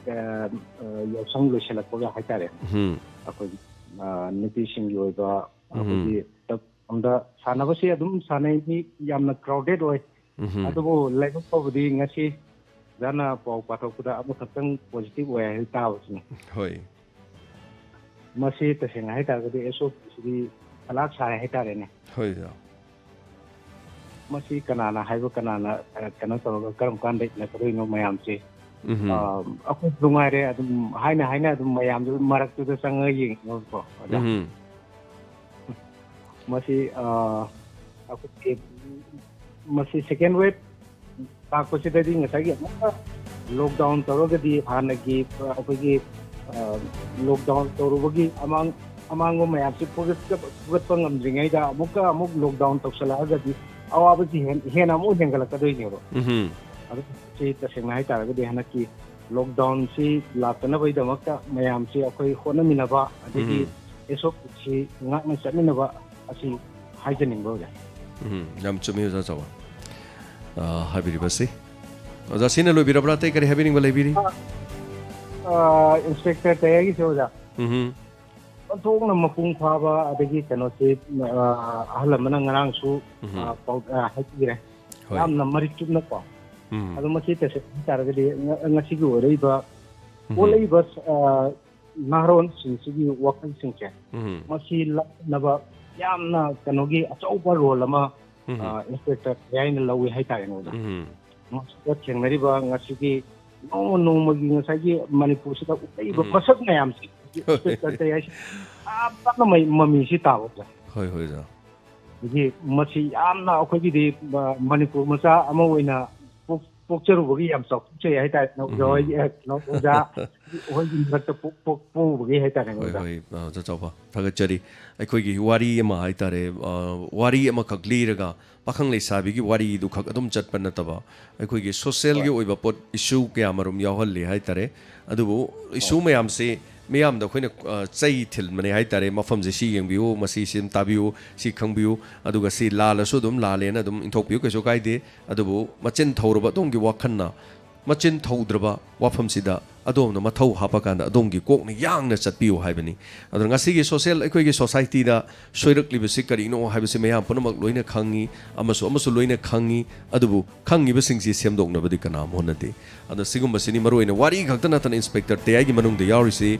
ꯌꯥꯎꯁꯪ ꯂꯣꯏꯁꯤꯜꯂꯛꯄꯒ ꯍꯥꯏꯇꯥꯔꯦ ꯑꯩꯈꯣꯏꯒꯤ ꯅꯨꯄꯤꯁꯤꯡꯒꯤ ꯑꯣꯏꯕ ꯑꯩꯈꯣꯏꯒꯤ ꯃꯇꯝꯗ ꯁꯥꯟꯅꯕꯁꯤ ꯑꯗꯨꯝ ꯁꯥꯟꯅꯩ ꯃꯤ ꯌꯥꯝꯅ ꯀ꯭ꯔꯥꯎꯗꯦꯠ ꯑꯣꯏ ꯑꯗꯨꯕꯨ ꯂꯥꯏꯕꯛ ꯐꯕꯗꯤ ꯉꯁꯤ ꯑꯣꯖꯥꯅ ꯄꯥꯎ ꯄꯥꯊꯣꯛꯄꯗ ꯑꯃꯈꯛꯇꯪ ꯄꯣꯖꯤꯇꯤꯚ ꯑꯣꯏ ꯍꯥꯏꯕ ꯇꯥꯕꯁꯤꯅꯤ ꯍꯣꯏ ꯃꯁꯤ ꯇꯁꯦꯡꯅ ꯍꯥꯏꯇꯥꯔꯒꯗꯤ ꯑꯦꯁꯣꯞꯁꯤꯗꯤ ꯐꯂꯥꯛ ꯁꯥꯔꯦ ꯍꯥꯏꯇꯥꯔꯦꯅꯦ ꯍꯣꯏ ꯃꯁꯤ ꯀꯅꯥꯅ ꯍꯥꯏꯕ ꯀꯅꯥꯅ ꯀꯩꯅꯣ ꯇꯧꯔꯒ ꯀꯔꯝ ꯀꯥꯟꯗ ꯏꯟꯅꯀꯗꯣꯏꯅꯣ ꯃꯌꯥꯝꯁꯦ ꯑꯩꯈꯣꯏ ꯅꯨꯡꯉꯥꯏꯔꯦ ꯑꯗꯨꯝ ꯍꯥꯏꯅ ꯑꯗꯨꯝ ꯃꯌꯥꯝꯗꯨ ꯃꯔꯛꯇꯨꯗ ꯆꯪꯉꯒ ꯌꯦꯡꯉꯣꯀꯣ ꯑꯣꯖꯥ ꯃꯁꯤ ꯑꯩꯈꯣꯏꯒꯤ ꯃꯁꯤ ꯁꯦꯀꯦꯟ ꯋꯦꯕ ꯂꯥꯛꯄꯁꯤꯗꯗꯤ ꯉꯁꯥꯏꯒꯤ ꯑꯃꯨꯛꯀ ꯂꯣꯛꯗꯥꯎꯟ ꯇꯧꯔꯒꯗꯤ ꯍꯥꯟꯅꯒꯤ ꯑꯩꯈꯣꯏꯒꯤ ꯂꯣꯛꯗꯥꯎꯟ ꯇꯧꯔꯨꯕꯒꯤ ꯑꯃꯥꯡꯕ ꯃꯌꯥꯝꯁꯤ ꯐꯨꯒꯠꯄ ꯉꯝꯗ꯭ꯔꯤꯉꯩꯗ ꯑꯃꯨꯛ ꯂꯣꯛꯗꯥꯎꯟ ꯇꯧꯁꯜꯂꯛꯑꯒꯗꯤ ꯑꯋꯥꯕꯁꯤ ꯍꯦꯟꯅ ꯑꯃꯨꯛ ꯍꯦꯟꯒꯠꯂꯛꯀꯗꯣꯏꯅꯦꯕ ꯑꯗꯨ ꯁꯤ ꯇꯁꯦꯡꯅ ꯍꯥꯏꯇꯥꯔꯒꯗꯤ ꯍꯟꯗꯛꯀꯤ ꯂꯣꯛꯗꯥꯎꯟꯁꯤ ꯂꯥꯛꯇꯅꯕꯒꯤꯗꯃꯛꯇ ꯃꯌꯥꯝꯁꯤ ꯑꯩꯈꯣꯏ ꯍꯣꯠꯅꯃꯤꯟꯅꯕ ꯑꯗꯒꯤ ꯑꯦꯁꯣꯞꯁꯤ ꯉꯥꯛꯅ ꯆꯠꯃꯤꯟꯅꯕ ꯑꯁꯤ ꯍꯥꯏꯖꯅꯤꯡꯕ ꯑꯣꯖꯥ ꯌꯥꯝ ꯆꯨꯝꯃꯤ ꯑꯣꯖꯥ ꯆꯥꯎꯕ ꯍꯥꯏꯕꯤꯔꯤꯕꯁꯤ ꯑꯣꯖꯥ ꯁꯤꯅ ꯂꯣꯏꯕꯤꯔꯕ꯭ꯔꯥ ꯑꯇꯩ ꯀꯔꯤ ꯍꯥꯏꯕꯤꯅꯤꯡꯕ ꯂꯩꯕꯤꯔꯤ ꯏꯟꯁꯄꯦꯛꯇꯔ ꯇꯌꯥꯒꯤꯁꯦ ꯑꯣꯖꯥ ꯑꯣꯟꯊꯣꯛꯅ ꯃꯄꯨꯡ ꯐꯥꯕ ꯑꯗꯒꯤ ꯀꯩꯅꯣꯁꯤ ꯑꯍꯜ ꯑꯃꯅ ꯉꯔꯥꯡꯁꯨ ꯍꯥꯏꯕꯤꯔꯦ ꯌꯥꯝꯅ ꯃꯔꯤꯛ ꯆꯨꯝꯅꯀꯣ ꯑꯗꯣ ꯃꯁꯤ ꯇꯁꯦꯡꯅ ꯍꯥꯏꯇꯥꯔꯒꯗꯤ ꯉꯁꯤꯒꯤ ꯑꯣꯏꯔꯛꯏꯕ ꯑꯣꯜꯂꯛꯏꯕ ꯅꯍꯥꯔꯣꯟꯁꯤꯡꯁꯤꯒꯤ ꯋꯥꯈꯜꯁꯤꯡꯁꯦ ꯃꯁꯤ ꯂꯥꯛꯅꯕ ꯌꯥꯝꯅ ꯀꯩꯅꯣꯒꯤ ꯑꯆꯧꯕ ꯔꯣꯜ ꯑꯃ ꯏꯟꯁꯄꯦꯛꯇꯔ ꯇꯌꯥꯏꯅ ꯂꯧꯏ ꯍꯥꯏꯇꯥꯔꯦꯅꯦ ꯑꯣꯖꯥ ꯃꯁꯤꯗ ꯊꯦꯡꯅꯔꯤꯕ ꯉꯁꯤꯒꯤ ꯅꯣꯡꯃꯒꯤ ꯉꯁꯥꯏꯒꯤ ꯃꯅꯤꯄꯨꯔꯁꯤꯗ ꯎꯠꯂꯛꯏꯕ ꯃꯁꯛ ꯃꯌꯥꯝꯁꯤ ꯏꯟꯁꯄꯦꯛꯇꯔ ꯇꯌꯥꯏꯁꯤ ꯌꯥꯝꯅ ꯃꯃꯤꯁꯤ ꯇꯥꯕ ꯍꯣꯏ ꯍꯣꯏ ꯑꯣꯖꯥ ꯑꯗꯒꯤ ꯃꯁꯤ ꯌꯥꯝꯅ ꯑꯩꯈꯣꯏꯒꯤꯗꯤ ꯃꯅꯤꯄꯨꯔ ꯃꯆꯥ ꯑꯃ ꯑꯣꯏꯅ ꯄꯣꯛꯆꯔꯨꯕꯒꯤ ꯌꯥꯝ ꯆꯥꯎꯊꯣꯛꯆꯩ ꯍꯥꯏꯇꯥꯔꯦ ꯑꯣꯖꯥ ꯑꯩꯈꯣꯏꯒꯤ ꯃꯔꯛꯇ ꯄꯣꯛꯎꯕꯒꯤ ꯍꯥꯏꯇꯥꯔꯦ ꯍꯣꯏ ꯍꯣꯏ ꯑꯣꯖꯥ ꯆꯥꯎꯕ ꯊꯥꯒꯠꯆꯔꯤ ꯑꯩꯈꯣꯏꯒꯤ ꯋꯥꯔꯤ ꯑꯃ ꯍꯥꯏꯇꯥꯔꯦ ꯋꯥꯔꯤ ꯑꯃꯈꯛ ꯂꯤꯔꯒ ꯄꯥꯈꯪ ꯂꯩꯁꯥꯕꯤꯒꯤ ꯋꯥꯔꯤꯗꯨ ꯈꯛ ꯑꯗꯨꯝ ꯆꯠꯄ ꯅꯠꯇꯕ ꯑꯩꯈꯣꯏꯒꯤ ꯁꯣꯁꯤꯌꯦꯜꯒꯤ ꯑꯣꯏꯕ ꯄꯣꯠ ꯏꯁꯨ ꯀꯌꯥꯃꯔꯨꯝ ꯌꯥꯎꯍꯜꯂꯤ ꯍꯥꯏꯇꯥꯔꯦ ꯑꯗꯨꯕꯨ ꯏꯁꯨ ꯃꯌꯥꯝꯁꯤ ꯃꯤꯌꯥꯝꯗ ꯑꯩꯈꯣꯏꯅ ꯆꯩ ꯊꯤꯟꯕꯅꯦ ꯍꯥꯏꯇꯥꯔꯦ ꯃꯐꯝꯁꯦ ꯁꯤ ꯌꯦꯡꯕꯤꯌꯨ ꯃꯁꯤ ꯁꯤ ꯇꯥꯕꯤꯌꯨ ꯁꯤ ꯈꯪꯕꯤꯌꯨ ꯑꯗꯨꯒ ꯁꯤ ꯂꯥꯜꯂꯁꯨ ꯑꯗꯨꯝ ꯂꯥꯜꯂꯦꯅ ꯑꯗꯨꯝ ꯏꯟꯊꯣꯛꯄꯤꯌꯨ ꯀꯩꯁꯨ ꯀꯥꯏꯗꯦ ꯑꯗꯨꯕꯨ ꯃꯆꯤꯟ ꯊꯧꯔꯕ ꯑꯗꯣꯝꯒꯤ ꯋꯥꯈꯜꯅ ꯃꯆꯤꯟ ꯊꯧꯗ꯭ꯔꯕ ꯋꯥꯐꯝꯁꯤꯗ ꯑꯗꯣꯝꯅ ꯃꯊꯧ ꯍꯥꯞꯄꯀꯥꯟꯗ ꯑꯗꯣꯝꯒꯤ ꯀꯣꯛꯅ ꯌꯥꯡꯅ ꯆꯠꯄꯤꯌꯨ ꯍꯥꯏꯕꯅꯤ ꯑꯗꯨꯅ ꯉꯁꯤꯒꯤ ꯁꯣꯁꯤꯌꯦꯜ ꯑꯩꯈꯣꯏꯒꯤ ꯁꯣꯁꯥꯏꯇꯤꯗ ꯁꯣꯏꯔꯛꯂꯤꯕꯁꯤ ꯀꯔꯤꯅೋ ꯍꯥꯏꯕꯁꯤ ꯃꯌꯥꯝ ꯄꯨꯝꯅꯃꯛ ꯂꯣꯏꯅ ꯈꯪꯉꯤ ꯑꯃꯁꯨ ꯂꯣꯏꯅ ꯈꯪꯉꯤ ꯑꯗꯨꯕꯨ ꯈꯪꯉꯤꯕꯁꯤꯡꯁꯤ ꯁꯦꯝꯗꯣꯛꯅꯕꯗꯤ ꯀꯅꯥꯝ ꯍꯣꯠꯅꯗꯦ ꯑꯗꯨꯅ ꯁꯤꯒꯨꯝꯕꯁꯤꯅꯤ ꯃꯔꯨꯑꯣꯏꯅ ꯋꯥꯔꯤ ꯈꯛꯇ ꯅꯠꯇꯅ ꯏꯟꯁꯄꯦꯛꯇꯔ ꯇꯌꯥꯏꯒꯤ ꯃꯅꯨꯡꯗ ꯌꯥꯎꯔꯤꯁꯤ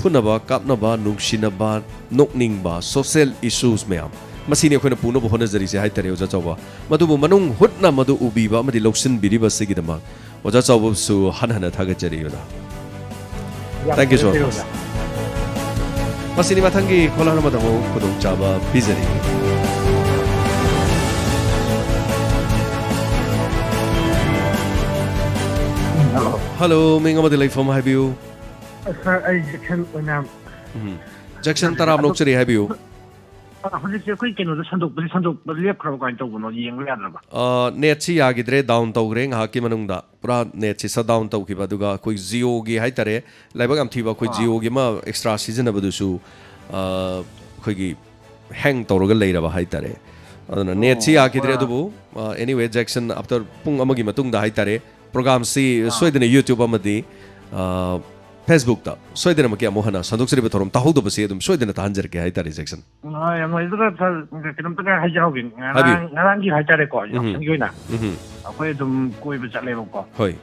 ꯐꯨꯅꯕ ꯀꯥꯞꯅꯕ ꯅꯨꯡꯁꯤꯅꯕ ꯅꯣꯛꯅꯤꯡꯕ ꯁꯣꯁꯤꯌꯦꯜ ꯏꯁꯨꯁ ꯃꯌꯥꯝ ꯃꯁꯤꯅꯤ ꯑꯩꯈꯣꯏꯅ ꯄꯨꯅꯕ ꯍꯣꯠꯅꯖꯔꯤꯁꯦ ꯍꯥꯏꯇꯥꯔꯦ ꯑꯣꯖꯥ ꯆꯥꯎꯕ ꯃꯗꯨꯕꯨ ꯃꯅꯨꯡ ꯍꯨꯠꯅ ꯃꯗꯨ ꯎꯕꯤꯕ ꯑꯃꯗꯤ ꯂꯧꯁꯤꯟꯕꯤꯔꯤꯕꯁꯤꯒꯤꯗꯃꯛ ꯑꯣꯖꯥ ꯆꯥꯎꯕꯁꯨ ꯍꯟꯅ ꯊꯥꯒꯠꯆꯔꯤ ꯑꯣꯖꯥ ꯊꯦꯡꯛ ꯌꯨ ꯁꯣ ꯃꯆ ꯃꯁꯤꯅꯤ ꯃꯊꯪꯒꯤ ꯈꯣꯜꯂꯝ ꯑꯃꯗ ꯑꯃꯨꯛ ꯈꯨꯗꯣꯡꯆꯥꯕ ꯄꯤꯖꯔꯤ ꯍꯜꯂꯣ ꯃꯤꯡ ꯑꯃꯗꯤ ꯂꯩꯐꯝ ꯍꯥꯏꯕꯤꯌꯨ ꯁꯥꯔ ꯑꯩ ꯖꯦꯛꯁꯟ ꯑꯣꯏꯅ ꯖꯦꯛꯁꯟ ꯇꯔꯥꯝ ꯅꯣꯛꯆꯔꯤ ꯍꯥꯏꯕꯤꯌꯨ ꯍꯧꯖꯤꯛꯁꯦ ꯑꯩꯈꯣꯏ ꯀꯩꯅꯣꯗ ꯁꯟꯗꯣꯛꯄ ꯂꯦꯞꯈ꯭ꯔꯕ ꯀꯃꯥꯏꯅ ꯇꯧꯕꯅꯣ ꯌꯦꯡꯕ ꯌꯥꯗ꯭ꯔꯕ ꯅꯦꯠꯁꯤ ꯌꯥꯈꯤꯗ꯭ꯔꯦ ꯗꯥꯎꯟ ꯇꯧꯈ꯭ꯔꯦ ꯉꯥꯏꯍꯥꯛꯀꯤ ꯃꯅꯨꯡꯗ ꯄꯨꯔꯥ ꯅꯦꯠꯁꯤ ꯁꯠ ꯗꯥꯎꯟ ꯇꯧꯈꯤꯕ ꯑꯗꯨꯒ ꯑꯩꯈꯣꯏ ꯖꯤꯑꯣꯒꯤ ꯍꯥꯏꯇꯥꯔꯦ ꯂꯥꯏꯕꯛ ꯌꯥꯝ ꯊꯤꯕ ꯑꯩꯈꯣꯏ ꯖꯤꯑꯣꯒꯤ ꯑꯃ ꯑꯦꯛꯁꯇ꯭ꯔꯥ ꯁꯤꯖꯤꯟꯅꯕꯗꯨꯁꯨ ꯑꯩꯈꯣꯏꯒꯤ ꯍꯦꯡ ꯇꯧꯔꯒ ꯂꯩꯔꯕ ꯍꯥꯏꯇꯥꯔꯦ ꯑꯗꯨꯅ ꯅꯦꯠꯁꯤ ꯌꯥꯈꯤꯗ꯭ꯔꯦ ꯑꯗꯨꯕꯨ ꯑꯦꯅꯤꯋꯦ ꯖꯦꯛꯁꯟ ꯑꯥꯐꯇꯔ ꯄꯨꯡ ꯑꯃꯒꯤ ꯃꯇꯨꯡꯗ ꯍꯥꯏꯇꯥꯔꯦ ꯄ꯭ꯔꯣꯒꯥꯝꯁꯤ ꯁꯣꯏꯗꯅ ꯌꯨꯇ꯭ꯌꯨꯕ ꯑꯃꯗꯤ ꯐꯦꯁꯕꯨꯛꯇ ꯁꯣꯏꯗꯅꯃꯛꯀꯤ ꯑꯃꯨꯛ ꯍꯟꯅ ꯁꯟꯗꯣꯛꯆꯔꯤꯕ ꯊꯧꯔꯝ ꯇꯥꯍꯧꯗꯕꯁꯤ ꯑꯗꯨꯝ ꯁꯣꯏꯗꯅ ꯇꯥꯍꯟꯖꯔꯛꯀꯦ ꯍꯥꯏꯇꯥꯔꯦ ꯖꯦꯛꯁꯟ ꯀꯩꯅꯣꯝꯇ ꯍꯥꯏꯖꯍꯧꯒꯦ ꯉꯔꯥꯡꯒꯤ ꯍꯥꯏꯇꯥꯔꯦꯀꯣ ꯌꯥꯎꯁꯪꯒꯤ ꯑꯣꯏꯅ ꯑꯩꯈꯣꯏ ꯑꯗꯨꯝ ꯀꯣꯏꯕ ꯆꯠꯂꯦꯕꯀꯣ ꯍꯣꯏ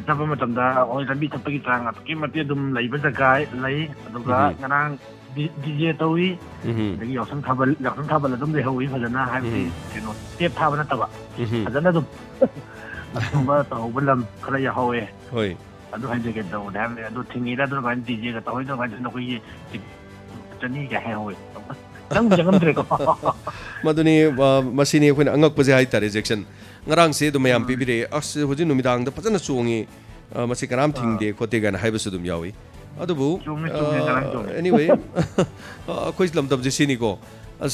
ꯆꯠꯄ ꯃꯇꯝꯗ ꯑꯩꯈꯣꯏ ꯂꯝꯕꯤ ꯆꯠꯄꯒꯤ ꯆꯥꯡ ꯑꯗꯨꯛꯀꯤ ꯃꯇꯤꯛ ꯑꯗꯨꯝ ꯂꯩꯕ ꯖꯒꯥ ꯂꯩ ꯑꯗꯨꯒ ꯉꯔꯥꯡ ꯗꯤꯖꯦ ꯇꯧꯏ ꯑꯗꯒꯤ ꯌꯥꯎꯁꯪ ꯊꯥꯕꯜ ꯑꯗꯨꯝ ꯂꯩꯍꯧꯏ ꯐꯖꯅ ꯍꯥꯏꯕꯗꯤ ꯀꯩꯅꯣ ꯇꯦꯞ ꯊꯥꯕ ꯅꯠꯇꯕ ꯐꯖꯅ ꯑꯗꯨꯝ ꯑꯗꯨꯒꯨꯝꯕꯇꯧꯍꯧꯕ ꯂꯝ ꯈꯔ ꯌꯥꯎꯍꯧꯋꯦ ꯍꯣꯏ ꯑꯗꯨ ꯍꯥꯏꯖꯒꯦ ꯇꯧꯕꯅꯦ ꯍꯥꯏꯕꯅꯤ ꯑꯗꯨ ꯊꯤꯡꯉꯤꯔ ꯑꯗꯨ ꯀꯃꯥꯏꯅ ꯗꯤꯖꯦꯒ ꯇꯧꯍꯣꯏꯗ ꯀꯃꯥꯏꯅ ꯑꯩꯈꯣꯏꯒꯤ ꯆꯅꯤꯒ ꯍꯥꯏꯍꯧꯋꯦ ꯆꯪꯉꯝꯗ꯭ꯔꯦꯀꯣ ꯃꯗꯨꯅꯤ ꯃꯁꯤꯅꯤ ꯑꯩꯈꯣꯏꯅ ꯑꯉꯛꯄꯁꯦ ꯍꯥꯏꯇꯥꯔꯦ ꯖꯦꯛꯁꯟ ꯉꯔꯥꯡꯁꯦ ꯑꯗꯨꯝ ꯃꯌꯥꯝ ꯄꯤꯕꯤꯔꯛꯑꯦ ꯑꯁ ꯍꯧꯖꯤꯛ ꯅꯨꯃꯤꯗꯥꯡꯗ ꯐꯖꯅ ꯆꯣꯡꯉꯤ ꯃꯁꯤ ꯀꯅꯥꯝ ꯊꯤꯡꯗꯦ ꯈꯣꯠꯇꯦ ꯀꯥꯏꯅ ꯍꯥꯏꯕꯁꯨ ꯑꯗꯨꯝ ꯌꯥꯎꯏ ꯑꯗꯨꯕꯨ ꯑꯦꯅꯤꯋꯦ ꯑꯩꯈꯣꯏ ꯂꯝꯗꯝꯁꯦ ꯁꯤꯅꯤꯀꯣ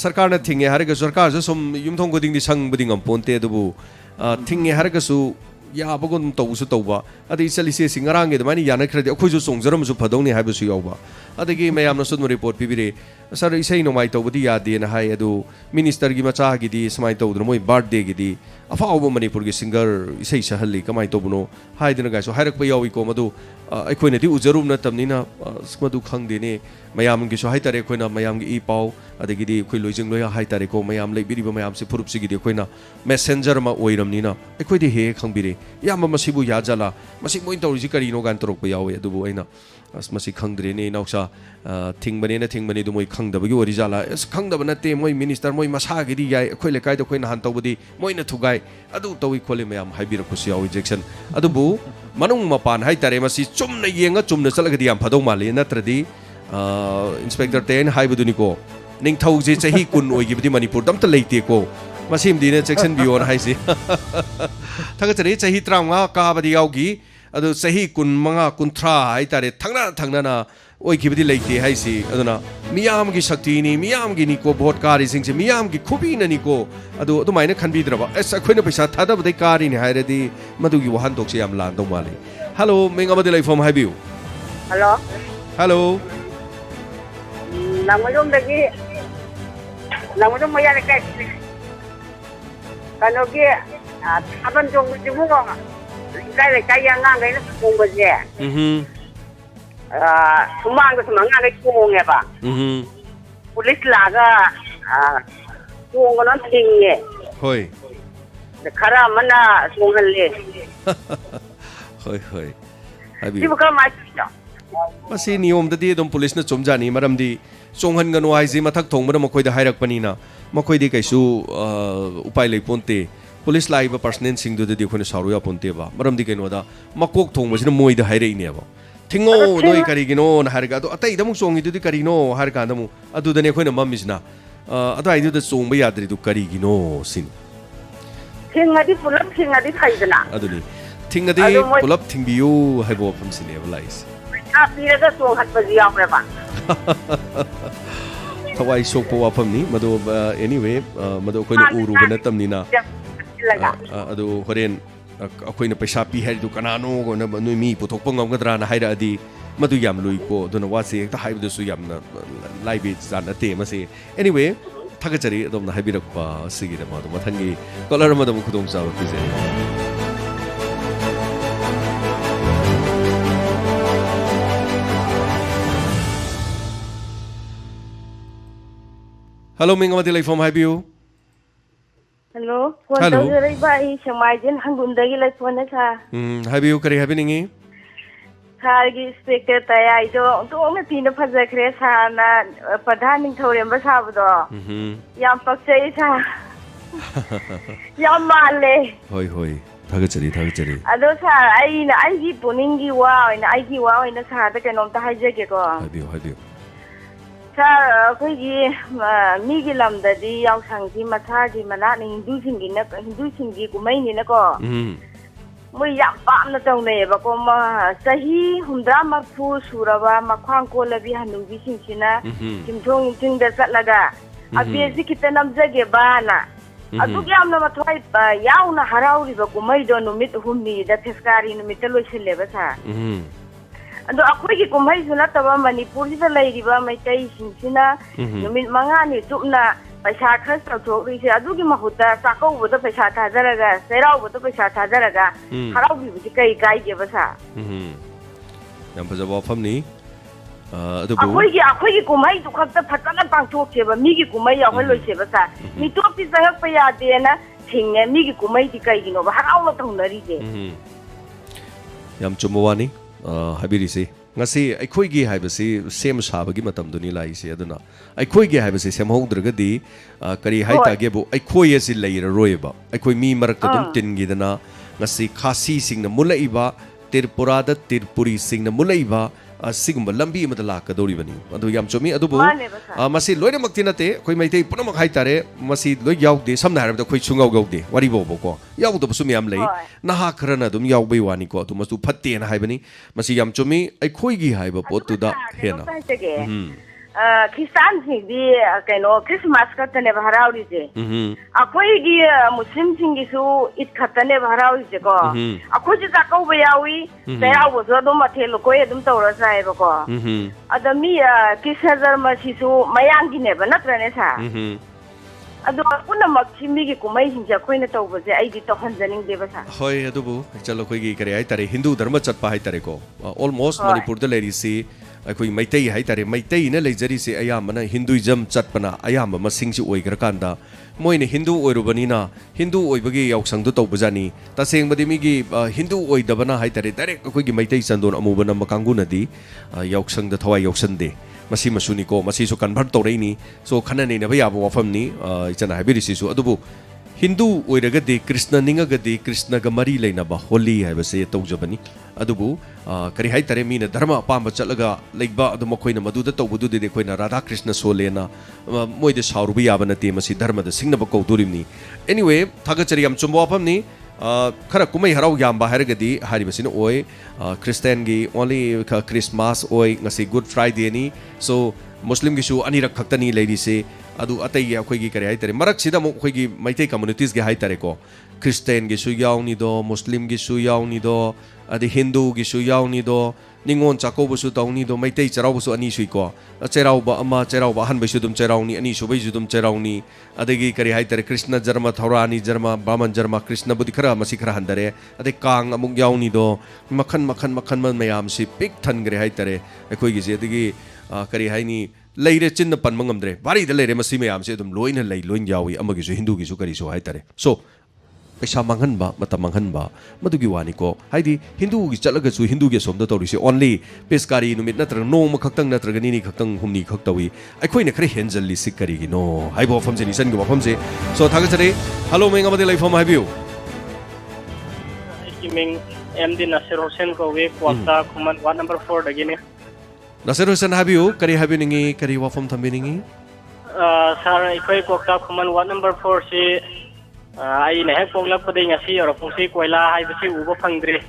ꯁꯔꯀꯥꯔꯅ ꯊꯤꯡꯉꯦ ꯍꯥꯏꯔꯒꯁꯨ ꯁꯔꯀꯥꯔꯁꯨ ꯁꯨꯝ ꯌꯨꯝꯊꯣꯡ ꯈꯨꯗꯤꯡꯗꯤ ꯁꯪꯕꯗꯤ ꯉꯝꯄꯣꯟꯇꯦ ꯑꯗꯨꯕꯨ ꯊꯤꯡꯉꯦ ꯍꯥꯏꯔꯒꯁꯨ ꯌꯥꯕꯒꯨꯝ ꯇꯧꯕꯁꯨ ꯇꯧꯕ ꯑꯗꯩ ꯆꯠꯂꯤꯁꯦꯉꯔꯥꯡꯒꯤ ꯑꯗꯨꯃꯥꯏꯅ ꯌꯥꯅꯈ꯭ꯔꯗꯤ ꯑꯩꯈꯣꯏꯁꯨ ꯆꯣꯡꯖꯔꯝꯃꯁꯨ ꯐꯗꯧꯅꯤ ꯍꯥꯏꯕꯁꯨ ꯌꯥꯎꯕ ꯑꯗꯒꯤ ꯃꯌꯥꯝꯅꯁꯨ ꯑꯗꯨꯝ ꯔꯤꯄꯣꯔꯠ ꯄꯤꯕꯤꯔꯛꯏ सर इसे नोमाई तौबदी यादे ना हाय अदु मिनिस्टर की मचा गिदी समाई तौदन मोई बर्थडे गिदी अफाव मणिपुर की सिंगर इसे सहली कमाई तौबनो हायदन गाइसो हायरक यावी को मधु अखोइनदी उजरुम नतमनिना मधु खंगदेने मयाम की हाइतारे अखोइना मयाम की ई पाव अदगिदी अखोइ लोइजिंग लोया हाइतारे को मयाम लेबिरिबा मयाम से फुरुप सिगिदी अखोइना मेसेंजर मा ओइरमनिना अखोइदि हे खंबिरे याम मसिबु याजला मसि मोइन तौरिजि करिनो गान तरोक यावे अदुबु अइना मसी खंद्रेने नौसा थिंगबने दुमोई खंगदबगी ओरिजाला एस खंगदब नते मोई मिनिस्टर मोई मसागिदी याय अखोइ लेकाय दो खोइन हान तौबदी मोइना थुगाय अदु तौई खोले मयाम हाइबिरकुसु यावे जेक्सन अदुबु मनुंग मपान हाइतारे मसी चुमना येंगा चुमना चलगदी याम फदौ माले नत्रदी इंस्पेक्टर टेन हाइबदुनिको निंगथौजे चही कुन ओइगिबदी मणिपुर दमत लेइतेको मसीमदीने सेक्शन बियोन हाइसि थगचरे चही 35 काबदी यावगी अदु चही 15 कुंथ्रा हाइतारे थंगना ओइगिबदी लेइते हाइसि अदुना मियाम की शक्तिनी मियाम की निको भोट कारी सिंगसे मियाम की खुबीना निको अदु अदुमाइना खनबीद्रबा एस अखोइना पैसा थादबदै कारिनि हाइरदि मदुगी वहान तोक्से याम लांदौ माले हेलो मेंगामदि लाइफम हाइबिउ हेलो हेलो नमोदम मया ने कनोगे थाबन जोंग जिमु काय यांगा गैन सोंबजे सुमांगा गै सोंगेबा पुलिस लागा सोंगन थिंगे होय खरा मना सोंगले होय हाइबिउ सिबु का माइटा मसी नियमददी दम पुलिस न चुमजानी मरमदी चोंहनगनो हाइजे मथक थोंगबन मखोइदा हाइरकपनिना मखोइदि कैसु उपाय लेपोन्ते पुलिस लाइब पर्सनल सिंगदुदि खोने सारुया पोन्तेबा मरमदि कैनोदा मकोक थोंगबसिना मोइदा हाइरइनेबा थिंगो नोइ करिगिनो न हारगा तो अतै दमु चोंगिदुदि करिनो हारका दमु अदुदने खोने मम्मिसना अतैदुद चोंबा याद्रिदु करिगिनो सिन थिंगदि पुलप थिंगदि फाइदना अदुनि थिंगदि पुलप थिंबियु हाइबो फमसिनेबा लाइस पीरगा सोंहतबजी यावरेबा थवाई सोकपो वाफमनी मदो एनीवे मदो कोइना उरुबा नतमनिना अदो होरेन अखोइना पैसा पी हाइदु कनानो गोना नुइ मी पुथोकपो ngमगद्रा ना हाइरादि मदु याम लुइको दोना वासे एकता हाइबदसु यामना लाइबे जानते मसे एनीवे थगचरी अदोमना हाइबिरकपा सिगिरा मदो मथंगी कलर मदो खुदोंग चाबा पिजे हेलो मेंगामदि लाइफम हाइबिउ हेलो फोन तौजरैबा आई समाइजन हंगुंदगी लाइफोन सा हाइबिउ करी हाबिनिंगी सारगी स्पेक्टर तयाइदो ओंतोंना तीना फजखरे साना प्रधान निंथौरेंबा साबदो याम पक्चै सा याम माले होय थगचरी अदो सा आइना आइगी पुनिंगी वा ओइना सादा केनोमता हाइजेगेको हाइबिउ सर अखोइगी मीगी लमददी यावसांगी मथागी मनानि हिंदूसिंगी कुमैनिनको मोइ याम पामना तौनेबको चही 60 सुरबा मख्वांग कोलबी हनुबी सिंसिना चिमथोंग चिंगदा चटलगा अबेजी खिता नमजगे बाना अदुग यामना मथवाई यावना हराउरिबा कुमैदो नुमित हुमनी दा फेस्कारी नुमित लोइसिलेबा सा अदो अखोइगी कुमैसु नतबा मणिपुरसिदा लैरिबा मैतै सिंसिना नुमित मंगानि चुपना पैसा खर्च तौथोरिसे अदुगी महुता चाकौबदा पैसा थाजरगा सेराउबदा पैसा थाजरगा हराउबिबुदि कै काइगेबा सा याम फजबा फमनी अदुबु अखोइगी कुमै दु खक्ता फतना पांथोकेबा मीगी कुमै यावहल लोइसेबा सा मिटोपि जहक पयादेना थिंगे मीगी कुमैदि कैगिनोबा हराउला तौनरिजे याम चुमवानी हाबिरिसे ngasi akhoi haibasi sem sabagi matam duni laise aduna akhoi haibasi semhogdragadi kari haita gebu akhoi asi leira roiba akhoi mi marakta dum tingi dana ngasi khasi singna mulaiba tirpura da tirpuri singna mulaiba sigumba lambi amada lakadori bani adu yam chomi adubu masi loina makti nate koi maitei punamak haitare masi loi yaugde samna harabda koi chungau gaude wari bobo ko yaugdo busum yam lei naha kharana dum yaubai wani ko tu masu phatte na haibani masi yam chomi ai khoi gi haiba potu da hena Kristan singdi kaino Christmas katane bharau je akoi gi Muslim singi su it khatane bharau je ko akoi ji ta kau bayawi tayau bo zo do mathel ko edum tawra sai ba ko adami Krishna dharma si su mayangi ne ba natrane sa adu puna makchimi gi kumai hinja koina tawbaje ai di tohanjaning deba sa hoi adubu chalo koi gi kare ai tare Hindu dharma chatpa hai tare ko almost Manipur da leri si akoi maitai hai tare maitai na leijari se ayamana Hinduism chatpana ayam masing si oigra kanda moine Hindu oirubani na Hindu oibagi yausang du tawbajani taseng badi mi gi Hindu oidabana hai tare direct akoi gi maitai sandon amubana makangu nadi yausang da thawai yausande masi masuni ko masi so convert tawreini so khanane na baya wafam ni ichana habiri sisu adubu Hindu oiragadi Krishna ningagadi Krishna ga mari leina ba holi haibase tawjabani adubu kari hai tare mina dharma apamba chalaga leiba adu makoina maduda tawbudu de koina Radha Krishna solena moide saurubi yabana te masi dharma da singna ba kawdurimni anyway thagachari am chumbo apam ni khara kumai harau yamba haragadi haribasina oi Christian gi only Christmas oi ngasi Good Friday ni so Muslim gi shu anirak khaktani leidi se adu atai akhoi gi kare hai tare marak sida mo khoi gi maitai communities gi hai tare ko Christian gi shu yauni do Muslim gi shu yauni do adi Hindu gi shu yauni do ningon chako bu su tauni do maitai charau bu su ani sui ko cherau ba ama cherau ba han bai su dum cherau ni ani su bai su dum cherau ni adagi kare hai tare Krishna jarma thaurani jarma Brahman jarma Krishna budi khara masi khara handare ade kang amuk yauni do makhan man mayam si pik than gre hai tare akhoi gi je adagi kare hai ni leire chin pan mangamdre bari da leire masi mayam se dum loina lei loin yawi amagi su Hindu gi su kari su hai tare so paisa manghan ba mata manghan ba madugi wani ko haidi Hindu gi chalaga chu Hindu gi somda tawri se only peskari numit natra no ma khaktang natra gani ni khaktang humni khaktawi akhoi na khare henjal li sikari gi no haibo fam je ni san gi wafam je so thaga chare hello menga made life ma habiu Ming MD Nasir Hussain ko we kwata kuman ward number 4 dagini Nasir Hussain habiu kari habi ningi kari wafam thambi ningi sir ikoi kwata kuman ward number 4 si ai na hek poglak padai ngasi ora pungsi koila hai bisi ubo phangdre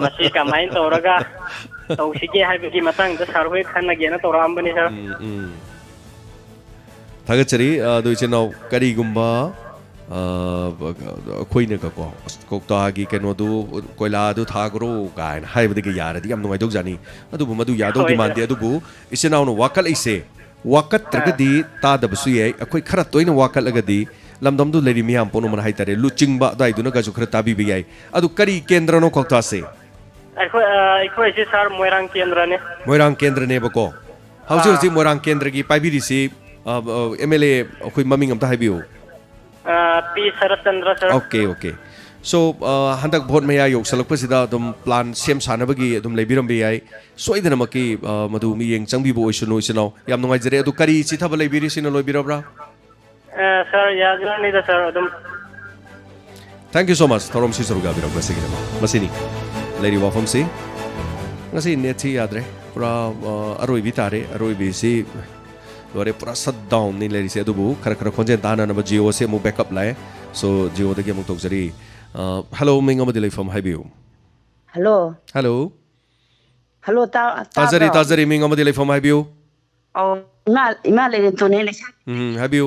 masi kamain toraga tausige hai bigi matang da sarwe khanna gena toram bani sir thagachari do chenau kari gumba khoina ka ko kokta gi keno du koila du thagro kain hai bidi yara di am ngai dok jani adu bu madu yadok di mande adu bu isenau no wakal ise wakat tragadi ta da busu ye akhoi khara toina wakal agadi lamdam du leri miam pono man hai tare luching ba dai du na ga ju khara tabi bi yai adu kari kendra no kokta se akhoi si sir moirang kendra ne bako hauji moirang kendra gi paibi ri si MLA akhoi maming am ta haibiu P Sarat Chandra sir okay so handak bhot maya yok salakpa sida dum plan sem sanabagi dum leibiram bi yai soidana maki madu mi yeng changbi bo isunu isino yam nongai jere adu kari chi thaba leibiri sino loibirabra sir ya jani da sir adum thank you so much thorom si saruga biram basigi masini lady wafam si ngasi nethi yadre pura aroi bitare aroi bi si lore pura shut down ni lady se adubu khara khonjen dana na Jio se mu backup lai so Jio dagi mu tokjari hello minga madilai from haibiu hello tazari minga madilai from haibiu ima le to ne le haibiu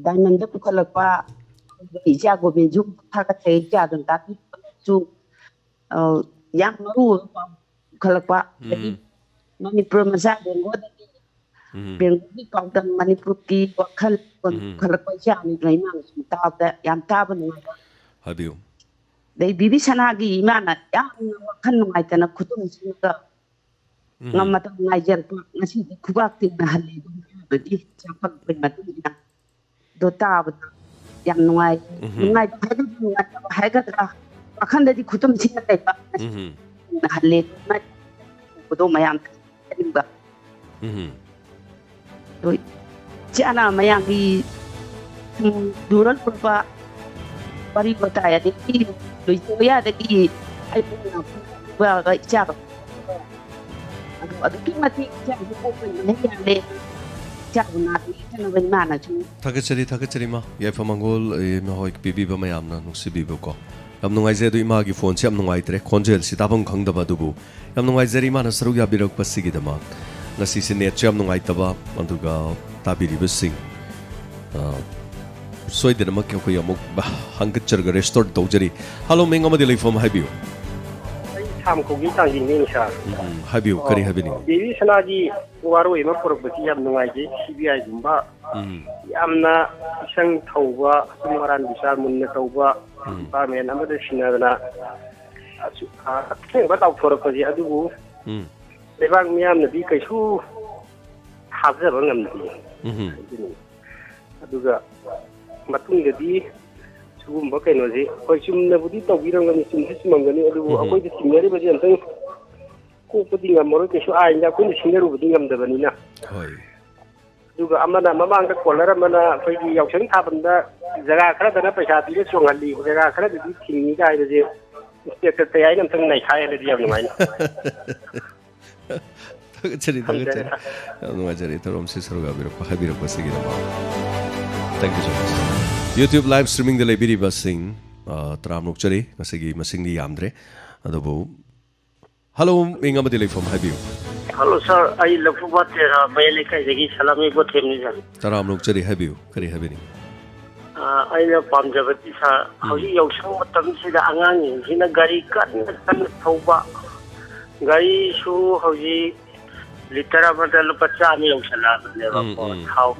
diamond da pukhalakpa ija go be ju thaka te ja dan ta ju yang maru khalakpa Manipur maza bengo da bengo di pawdan Manipur ki wakhal khalakpa ja ni laina ta da yam ta ban ma habiu dei bibi sana gi imana ya wakhal ngai tana khutum singa ngamata Niger ngasi khubak tin na hali di chapak pe matu na do ta ba yang ngai hai ga da wakhal da di khutum singa tai pa na hali na do mayam ba do chana mayam gi dural purpa pari bataya de ki do ya de ki ai ba ga cha adu ki mati cha ko ko ne ya le cha na ni tan ban mana chu thakachari ma ya famangol me hoi bibi ba mayam na nusi bibi ko yam nungaijai du ima gi phone se yam nungaitre khonjel si tabang khangdaba dubu yam nungaijari mana saruk ya birak pasigi dama ngasi se net yam nungaitaba aduga tabiri besing soidena mak ko yamuk hangkat charga restore tawjari hello meng amadi leifom habiu tham ko gi tang jing ni sha habiu kari habini devi sanaji waro ima porobati yam nungaije CBI gumba yamna isang thauba sumaran bisar munna tauba ba men amada sinadana ba taw porobati adubu lebang miyam nabi kaisu hazaba ngamdi aduga matungdadi sugumba kainoji koi chumnabudi tawbirangani chumsi chumangani adubu akoi de sinari baji antang ko pudi ngamoro kesu ainda ko ni singaru budi ngamdabanina hoi aduga amana mamanga kolara mana fai yausang thabanda jaga khara dana paisa dire chongali jaga khara di thingni ga ide je te ai nam tang nai khai le diam ngai chari no chari torom se saruga biro ko habiro ko sigi dama thank you so much YouTube live streaming the library basing tram chari ngasigi masing ni yamdre adobu hello menga madile from habiu hello sir I love what maile kai degi salami bo themni ja tram chari habiu kari habini aina pamjabati sa hoji yausang matam sida angang hina gari kan thauba gari su hoji litera badal pachami yausala leba ko thau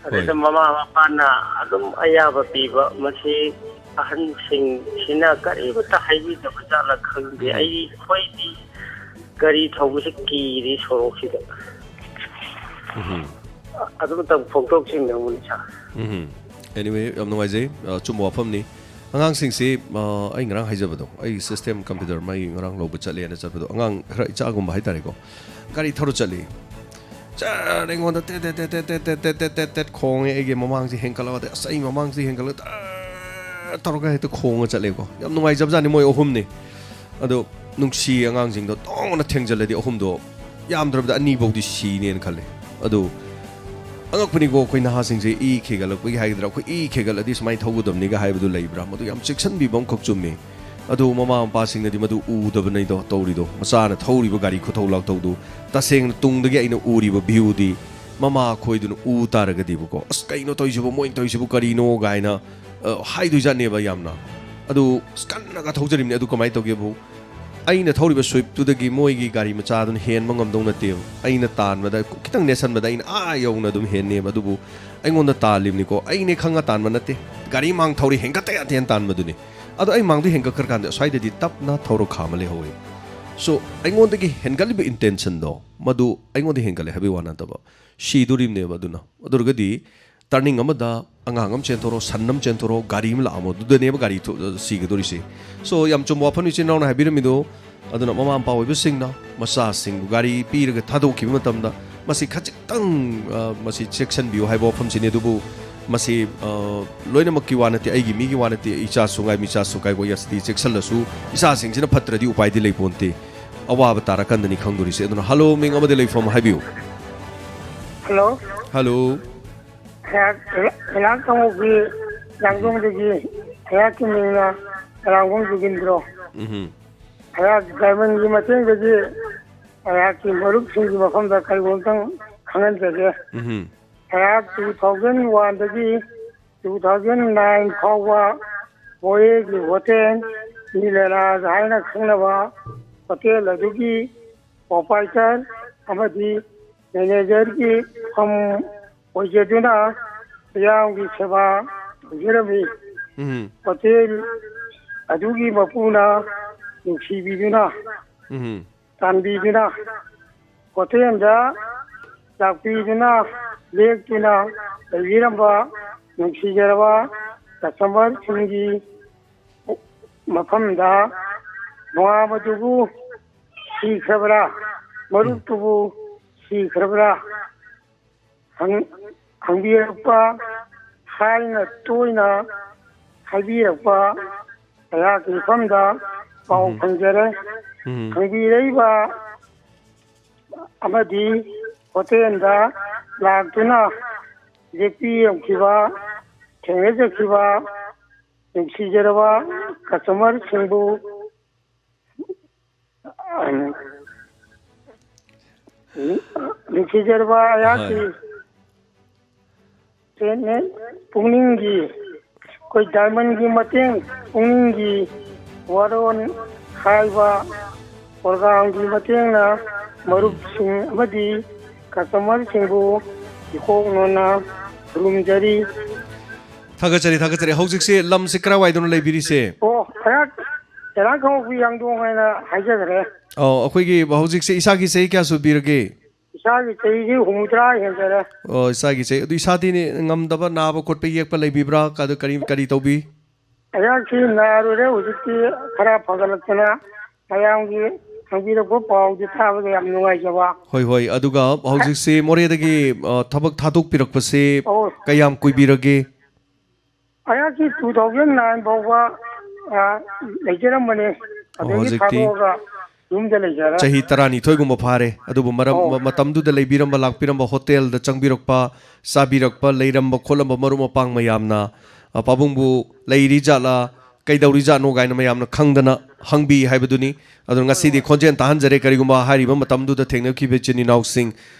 ada mama pana adum ayaba piba masi ahan sing sina kari bata haibi da bajala khangde ai khoidi gari thaubu se ki ri sorok sida adum tam phoktok sing na mun cha anyway yam nungaijai chum wafam ni angang sing se ai ngrang haijabado ai system computer mai ngrang lobu chale na chabado angang khra icha gum bai tare ko gari thoru chali cha rengon te khong e ge mamang si hengkala de sai mamang si hengkala toroga he to khong chale ko yam nungai jab jani moi ohum ni ado nungsi angang jing do tong na thengjal di ohum do yam drab da ani bodi si ne khale ado angak pani go koi na ha sing je e khegal ko hai dra ko e khegal adi smai thogudam ni ga haibadu leibra madu yam section bi bam khok chummi adu mama pa sing na di madu u dab nei do tori do masa na thori ba gari khothau lak tau do taseng tung de ge ina uri ba view di mama khoi du u tar ga di bu ko as kai no toi jibu moi toi jibu kari no ga ina hai du jan ne ba yamna adu skan na ga thaujarim ne adu kamai to ge bu aina thori ba swipe tu de gi moi gi gari macha dun hen mangam dong na te aina tan ba da kitang nesan ba da ina a yong na dum hen ne ba du bu aingon da talim ni ko aine khanga tan ma na te gari mang thori henga ta ya ten tan ma du ni ado ai mangdu henga kar kan sai de di tap na thoro khamale hoy so aingon de gi hengali be intention do madu aingon de hengali habi wana ta ba shi durim ne ba duna adur ga di turning amada angangam chentoro sannam chentoro gari mla amo du de ne ba gari si ga dori si so yam chum wa phani chin na habi mi do aduna mama pa oi bu sing na masa sing gari pi ga thado ki matam da masi khachik tang masi section bi hai bo pham chine du bu masi loina makki wanati aigi mi gi wanati icha sungai mi cha sukai go yasti section la su isa sing jina phatra di upai di lei ponte awa ba tara kan ni khangduri se aduna hello ming amade lei from habiu hello Elang kamu gi langgong de gi saya kimina langgong de gindro saya gamen gi mateng de gi saya ki moruk sing gi mafam da kai wontang khangan de saya 2001 de gi 2009 khawa boye gi hotel ni lela zaina khangna ba hotel adu gi operator amadi manager gi hum ओजेदुना Yanghee सेवा जिरमी hotel अदुगी मपुना नुखिबिदुना तानबिदुना होटेलदा लाक्पिदुना लेक्तुना जिरमबा नुखिजरबा customer सिंगी मफमदा नवाबदुबु सीखबरा मरुतुबु सीखबरा खंबीरपा हाइना तोइना हाइबीरपा कया की फमदा पाउ फंजरे खंबीरैबा अमदी होटेलदा लाक्तुना JP अमखिबा थेंगेजखिबा ꯅꯨꯡꯁꯤꯖꯔꯕ ꯀꯁꯇꯃꯔꯁꯤꯡꯕꯨ ꯅꯨꯡꯁꯤꯖꯔꯕ ꯑꯩꯍꯥꯛꯀꯤ ꯄꯨꯛꯅꯤꯡꯒꯤ ꯑꯩꯈꯣꯏ ꯗꯥꯏꯃꯟꯒꯤ ꯃꯇꯦꯡ ꯄꯨꯛꯅꯤꯡꯒꯤ ꯋꯥꯔꯣꯜ ꯍꯥꯏꯕ ꯄ꯭ꯔꯣꯒ꯭ꯔꯥꯝꯒꯤ ꯃꯇꯦꯡꯅ ꯃꯔꯨꯞꯁꯤꯡ ꯑꯃꯗꯤ ꯀꯁꯇꯃꯔꯁꯤꯡꯕꯨ ꯏꯍꯣꯡꯅꯅ ꯈꯨꯔꯨꯝꯖꯔꯤ ꯊꯥꯒꯠꯆꯔꯤ ꯍꯧꯖꯤꯛꯁꯦ ꯂꯝꯁꯦ ꯀꯔꯥꯏꯋꯥꯏꯗꯅꯣ ꯂꯩꯕꯤꯔꯤꯁꯦ ꯑꯩꯍꯥꯛ ꯆꯦꯔꯥꯡꯈꯣꯡꯒꯤ ꯌꯥꯡꯗꯣꯡ ꯍꯥꯏꯅ ꯍꯥꯏꯖꯈ꯭ꯔꯦ ꯑꯩꯈꯣꯏꯒꯤ ꯍꯧꯖꯤꯛꯁꯦ ꯏꯁꯥꯒꯤ ꯆꯍꯤ ꯀꯌꯥ ꯁꯨꯕꯤꯔꯒꯦ ꯏꯁꯥꯒꯤ ꯆꯍꯤꯁꯤ 60 ꯍꯦꯟꯖꯔꯦ ꯏꯁꯥꯒꯤ ꯆꯍꯤ ꯑꯗꯨ ꯏꯁꯥꯗꯤ ꯉꯝꯗꯕ ꯅꯥꯕ ꯈꯣꯠꯄ ꯌꯦꯛꯄ ꯂꯩꯕꯤꯕ꯭ꯔꯥ ꯀꯔꯤ ꯇꯧꯕꯤ ꯑꯩꯍꯥꯛꯁꯤ ꯅꯥꯔꯨꯔꯦ ꯍꯧꯖꯤꯛꯇꯤ ꯈꯔ ꯐꯒꯠꯂꯛꯇꯅ ꯃꯌꯥꯝꯒꯤ ꯈꯪꯕꯤꯔꯛꯄ ꯄꯥꯎꯗꯤ ꯇꯥꯕꯗ ꯌꯥꯝ ꯅꯨꯡꯉꯥꯏꯖꯕ ꯍꯣꯏ ꯑꯗꯨꯒ ꯍꯧꯖꯤꯛꯁꯦ ꯃꯣꯔꯦꯗꯒꯤ ꯊꯕꯛ ꯊꯥꯗꯣꯛꯄꯤꯔꯛꯄꯁꯦ ꯀꯌꯥꯝ ꯀꯨꯏꯕꯤꯔꯒꯦ ꯑꯩꯍꯥꯛꯀꯤ 2009 ꯐꯥꯎꯕ ꯂꯩꯖꯔꯝꯕꯅꯦ ꯑꯗꯒꯤ ꯊꯥꯗꯣꯛꯑꯒ ꯌꯨꯝꯗ ꯂꯩꯖꯔꯦ ꯆꯍꯤ 12 ꯐꯥꯔꯦ ꯑꯗꯨꯕꯨ ꯃꯇꯝꯗꯨꯗ ꯂꯩꯕꯤꯔꯝꯕ ꯂꯥꯛꯄꯤꯔꯝꯕ ꯍꯣꯇꯦꯜꯗ ꯆꯪꯕꯤꯔꯛꯄ ꯆꯥꯕꯤꯔꯛꯄ ꯂꯩꯔꯝꯕ ꯈꯣꯠꯂꯝꯕ ꯃꯔꯨꯞ ꯃꯄꯥꯡ ꯃꯌꯥꯝꯅ ꯄꯥꯕꯨꯡꯕꯨ ꯂꯩꯔꯤ ꯖꯥꯠꯂꯥ ꯀꯩꯗꯧꯔꯤ ꯖꯥꯠꯅꯣ ꯒꯥꯏꯅ ꯃꯌꯥꯝꯅ ꯈꯪꯗꯅ ꯍꯪꯕꯤ ꯍꯥꯏꯕꯗꯨꯅꯤ ꯑꯗꯨꯅ ꯉꯁꯤꯗꯤ ꯈꯣꯟꯖꯦꯜ ꯇꯥꯍꯟꯖꯔꯦ ꯀꯔꯤꯒꯨꯝꯕ ꯍꯥꯏꯔꯤꯕ ꯃꯇꯝꯗꯨꯗ ꯊꯦꯡꯅꯈꯤꯕ ꯏꯆꯤꯟ ꯏꯅꯥꯎꯁꯤꯡ